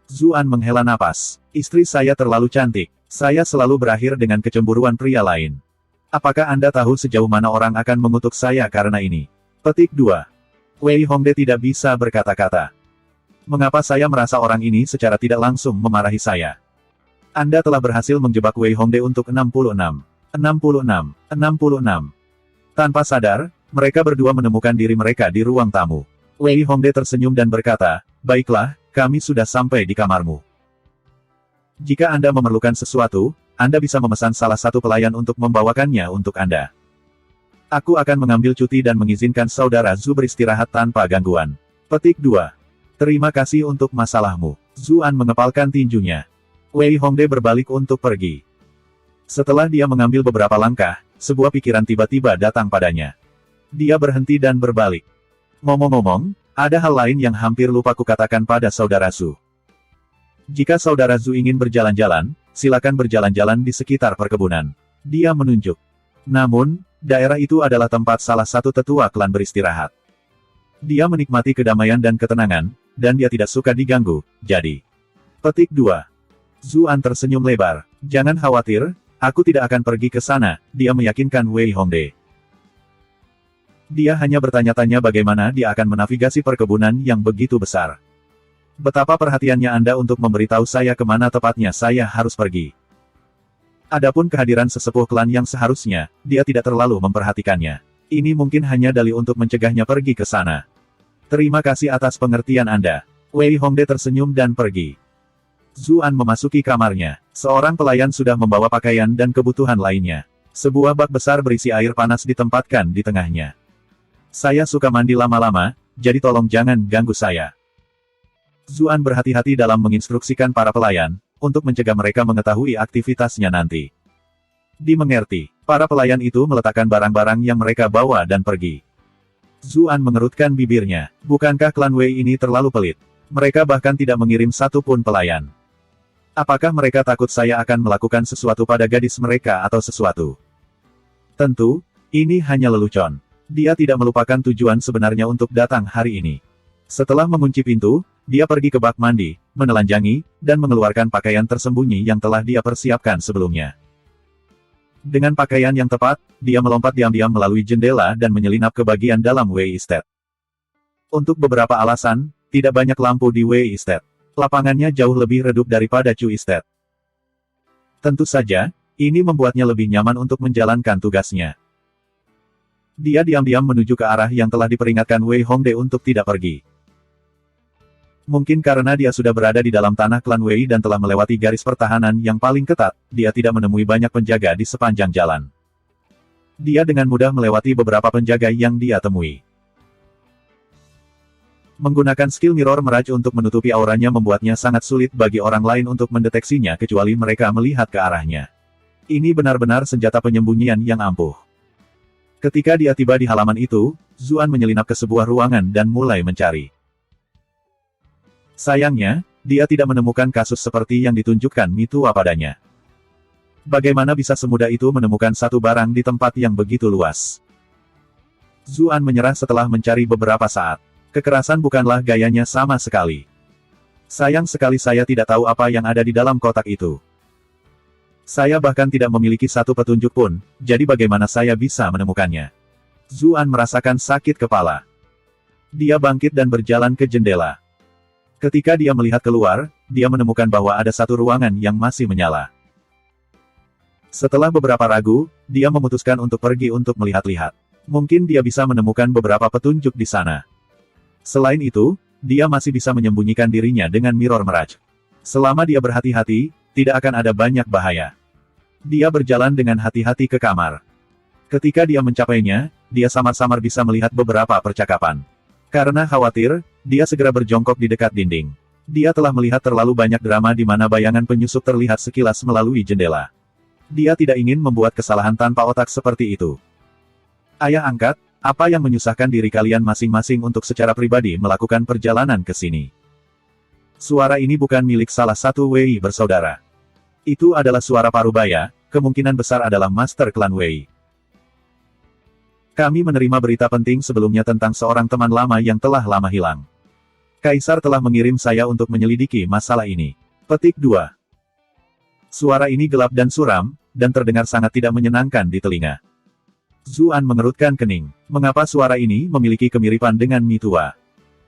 Zuan menghela napas. Istri saya terlalu cantik. Saya selalu berakhir dengan kecemburuan pria lain. Apakah Anda tahu sejauh mana orang akan mengutuk saya karena ini? Petik 2. Wei Hongde tidak bisa berkata-kata. Mengapa saya merasa orang ini secara tidak langsung memarahi saya? Anda telah berhasil menjebak Wei Hongde untuk 66. 66. 66. Tanpa sadar, mereka berdua menemukan diri mereka di ruang tamu. Wei Hongde tersenyum dan berkata, "Baiklah, kami sudah sampai di kamarmu. Jika Anda memerlukan sesuatu, Anda bisa memesan salah satu pelayan untuk membawakannya untuk Anda. Aku akan mengambil cuti dan mengizinkan Saudara Zhu beristirahat tanpa gangguan." Petik 2. Terima kasih untuk masalahmu. Zuan mengepalkan tinjunya. Wei Hongde berbalik untuk pergi. Setelah dia mengambil beberapa langkah, sebuah pikiran tiba-tiba datang padanya. Dia berhenti dan berbalik. Ngomong-ngomong, ada hal lain yang hampir lupa kukatakan pada Saudara Zhu. Jika Saudara Zhu ingin berjalan-jalan, silakan berjalan-jalan di sekitar perkebunan. Dia menunjuk. Namun, daerah itu adalah tempat salah satu tetua klan beristirahat. Dia menikmati kedamaian dan ketenangan, dan dia tidak suka diganggu, jadi. Petik 2. Zuan tersenyum lebar. Jangan khawatir, aku tidak akan pergi ke sana, dia meyakinkan Wei Hongde. Dia hanya bertanya-tanya bagaimana dia akan menavigasi perkebunan yang begitu besar. Betapa perhatiannya Anda untuk memberitahu saya kemana tepatnya saya harus pergi. Adapun kehadiran sesepuh klan yang seharusnya, dia tidak terlalu memperhatikannya. Ini mungkin hanya dalih untuk mencegahnya pergi ke sana. Terima kasih atas pengertian Anda. Wei Hongde tersenyum dan pergi. Zuan memasuki kamarnya. Seorang pelayan sudah membawa pakaian dan kebutuhan lainnya. Sebuah bak besar berisi air panas ditempatkan di tengahnya. Saya suka mandi lama-lama, jadi tolong jangan ganggu saya. Zuan berhati-hati dalam menginstruksikan para pelayan, untuk mencegah mereka mengetahui aktivitasnya nanti. Dimengerti, para pelayan itu meletakkan barang-barang yang mereka bawa dan pergi. Zuan mengerutkan bibirnya. Bukankah klan Wei ini terlalu pelit? Mereka bahkan tidak mengirim satu pun pelayan. Apakah mereka takut saya akan melakukan sesuatu pada gadis mereka atau sesuatu? Tentu, ini hanya lelucon. Dia tidak melupakan tujuan sebenarnya untuk datang hari ini. Setelah mengunci pintu, dia pergi ke bak mandi, menelanjangi, dan mengeluarkan pakaian tersembunyi yang telah dia persiapkan sebelumnya. Dengan pakaian yang tepat, dia melompat diam-diam melalui jendela dan menyelinap ke bagian dalam Wei Estate. Untuk beberapa alasan, tidak banyak lampu di Wei Estate. Lapangannya jauh lebih redup daripada Chu Estate. Tentu saja, ini membuatnya lebih nyaman untuk menjalankan tugasnya. Dia diam-diam menuju ke arah yang telah diperingatkan Wei Hongde untuk tidak pergi. Mungkin karena dia sudah berada di dalam tanah klan Wei dan telah melewati garis pertahanan yang paling ketat, dia tidak menemui banyak penjaga di sepanjang jalan. Dia dengan mudah melewati beberapa penjaga yang dia temui. Menggunakan skill Mirror Mirage untuk menutupi auranya membuatnya sangat sulit bagi orang lain untuk mendeteksinya kecuali mereka melihat ke arahnya. Ini benar-benar senjata penyembunyian yang ampuh. Ketika dia tiba di halaman itu, Zuan menyelinap ke sebuah ruangan dan mulai mencari. Sayangnya, dia tidak menemukan kasus seperti yang ditunjukkan Mitua padanya. Bagaimana bisa semudah itu menemukan satu barang di tempat yang begitu luas? Zuan menyerah setelah mencari beberapa saat. Kekerasan bukanlah gayanya sama sekali. Sayang sekali saya tidak tahu apa yang ada di dalam kotak itu. Saya bahkan tidak memiliki satu petunjuk pun, jadi bagaimana saya bisa menemukannya? Zuan merasakan sakit kepala. Dia bangkit dan berjalan ke jendela. Ketika dia melihat keluar, dia menemukan bahwa ada satu ruangan yang masih menyala. Setelah beberapa ragu, dia memutuskan untuk pergi untuk melihat-lihat. Mungkin dia bisa menemukan beberapa petunjuk di sana. Selain itu, dia masih bisa menyembunyikan dirinya dengan Mirror Mirage. Selama dia berhati-hati, tidak akan ada banyak bahaya. Dia berjalan dengan hati-hati ke kamar. Ketika dia mencapainya, dia samar-samar bisa melihat beberapa percakapan. Karena khawatir, dia segera berjongkok di dekat dinding. Dia telah melihat terlalu banyak drama di mana bayangan penyusup terlihat sekilas melalui jendela. Dia tidak ingin membuat kesalahan tanpa otak seperti itu. Ayah angkat, apa yang menyusahkan diri kalian masing-masing untuk secara pribadi melakukan perjalanan ke sini? Suara ini bukan milik salah satu Wei bersaudara. Itu adalah suara Parubaya, kemungkinan besar adalah Master Klan Wei. Kami menerima berita penting sebelumnya tentang seorang teman lama yang telah lama hilang. Kaisar telah mengirim saya untuk menyelidiki masalah ini. Petik 2. Suara ini gelap dan suram, dan terdengar sangat tidak menyenangkan di telinga. Zuan mengerutkan kening. Mengapa suara ini memiliki kemiripan dengan Mitua?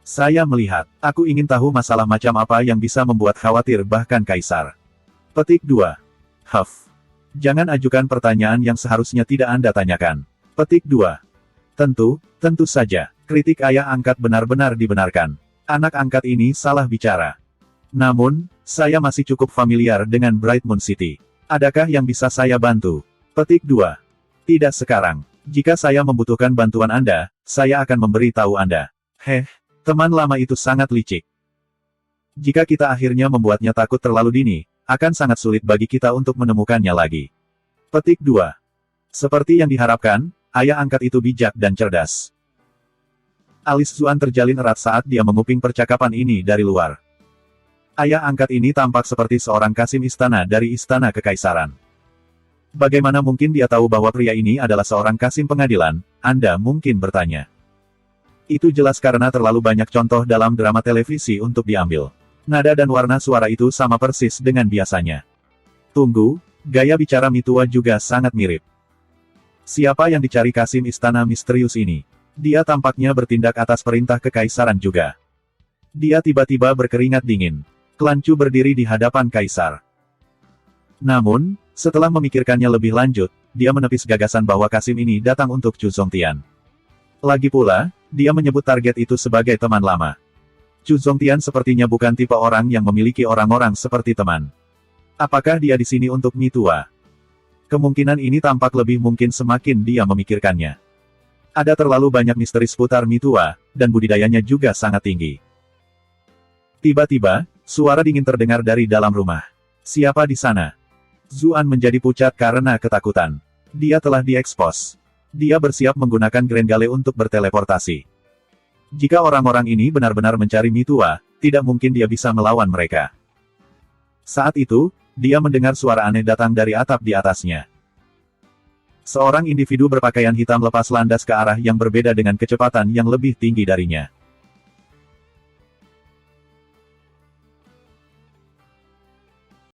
Saya melihat. Aku ingin tahu masalah macam apa yang bisa membuat khawatir bahkan Kaisar. Petik 2. Huff. Jangan ajukan pertanyaan yang seharusnya tidak Anda tanyakan. Petik 2. Tentu saja, kritik ayah angkat benar-benar dibenarkan. Anak angkat ini salah bicara. Namun, saya masih cukup familiar dengan Bright Moon City. Adakah yang bisa saya bantu? Petik 2. Tidak sekarang. Jika saya membutuhkan bantuan Anda, saya akan memberi tahu Anda. Teman lama itu sangat licik. Jika kita akhirnya membuatnya takut terlalu dini, akan sangat sulit bagi kita untuk menemukannya lagi. Petik 2. Seperti yang diharapkan, ayah angkat itu bijak dan cerdas. Alis Zuan terjalin erat saat dia menguping percakapan ini dari luar. Ayah angkat ini tampak seperti seorang kasim istana dari istana kekaisaran. Bagaimana mungkin dia tahu bahwa pria ini adalah seorang kasim pengadilan, Anda mungkin bertanya. Itu jelas karena terlalu banyak contoh dalam drama televisi untuk diambil. Nada dan warna suara itu sama persis dengan biasanya. Tunggu, gaya bicara Mitua juga sangat mirip. Siapa yang dicari kasim istana misterius ini? Dia tampaknya bertindak atas perintah kekaisaran juga. Dia tiba-tiba berkeringat dingin. Kelancu berdiri di hadapan kaisar. Namun, setelah memikirkannya lebih lanjut, dia menepis gagasan bahwa kasim ini datang untuk Chu Zongtian. Lagi pula, dia menyebut target itu sebagai teman lama. Chu Zongtian sepertinya bukan tipe orang yang memiliki orang-orang seperti teman. Apakah dia di sini untuk Mitua? Kemungkinan ini tampak lebih mungkin semakin dia memikirkannya. Ada terlalu banyak misteri seputar Mitua, dan budidayanya juga sangat tinggi. Tiba-tiba, suara dingin terdengar dari dalam rumah. Siapa di sana? Zuan menjadi pucat karena ketakutan. Dia telah diekspos. Dia bersiap menggunakan Grand Gale untuk berteleportasi. Jika orang-orang ini benar-benar mencari Mitua, tidak mungkin dia bisa melawan mereka. Saat itu, dia mendengar suara aneh datang dari atap di atasnya. Seorang individu berpakaian hitam lepas landas ke arah yang berbeda dengan kecepatan yang lebih tinggi darinya.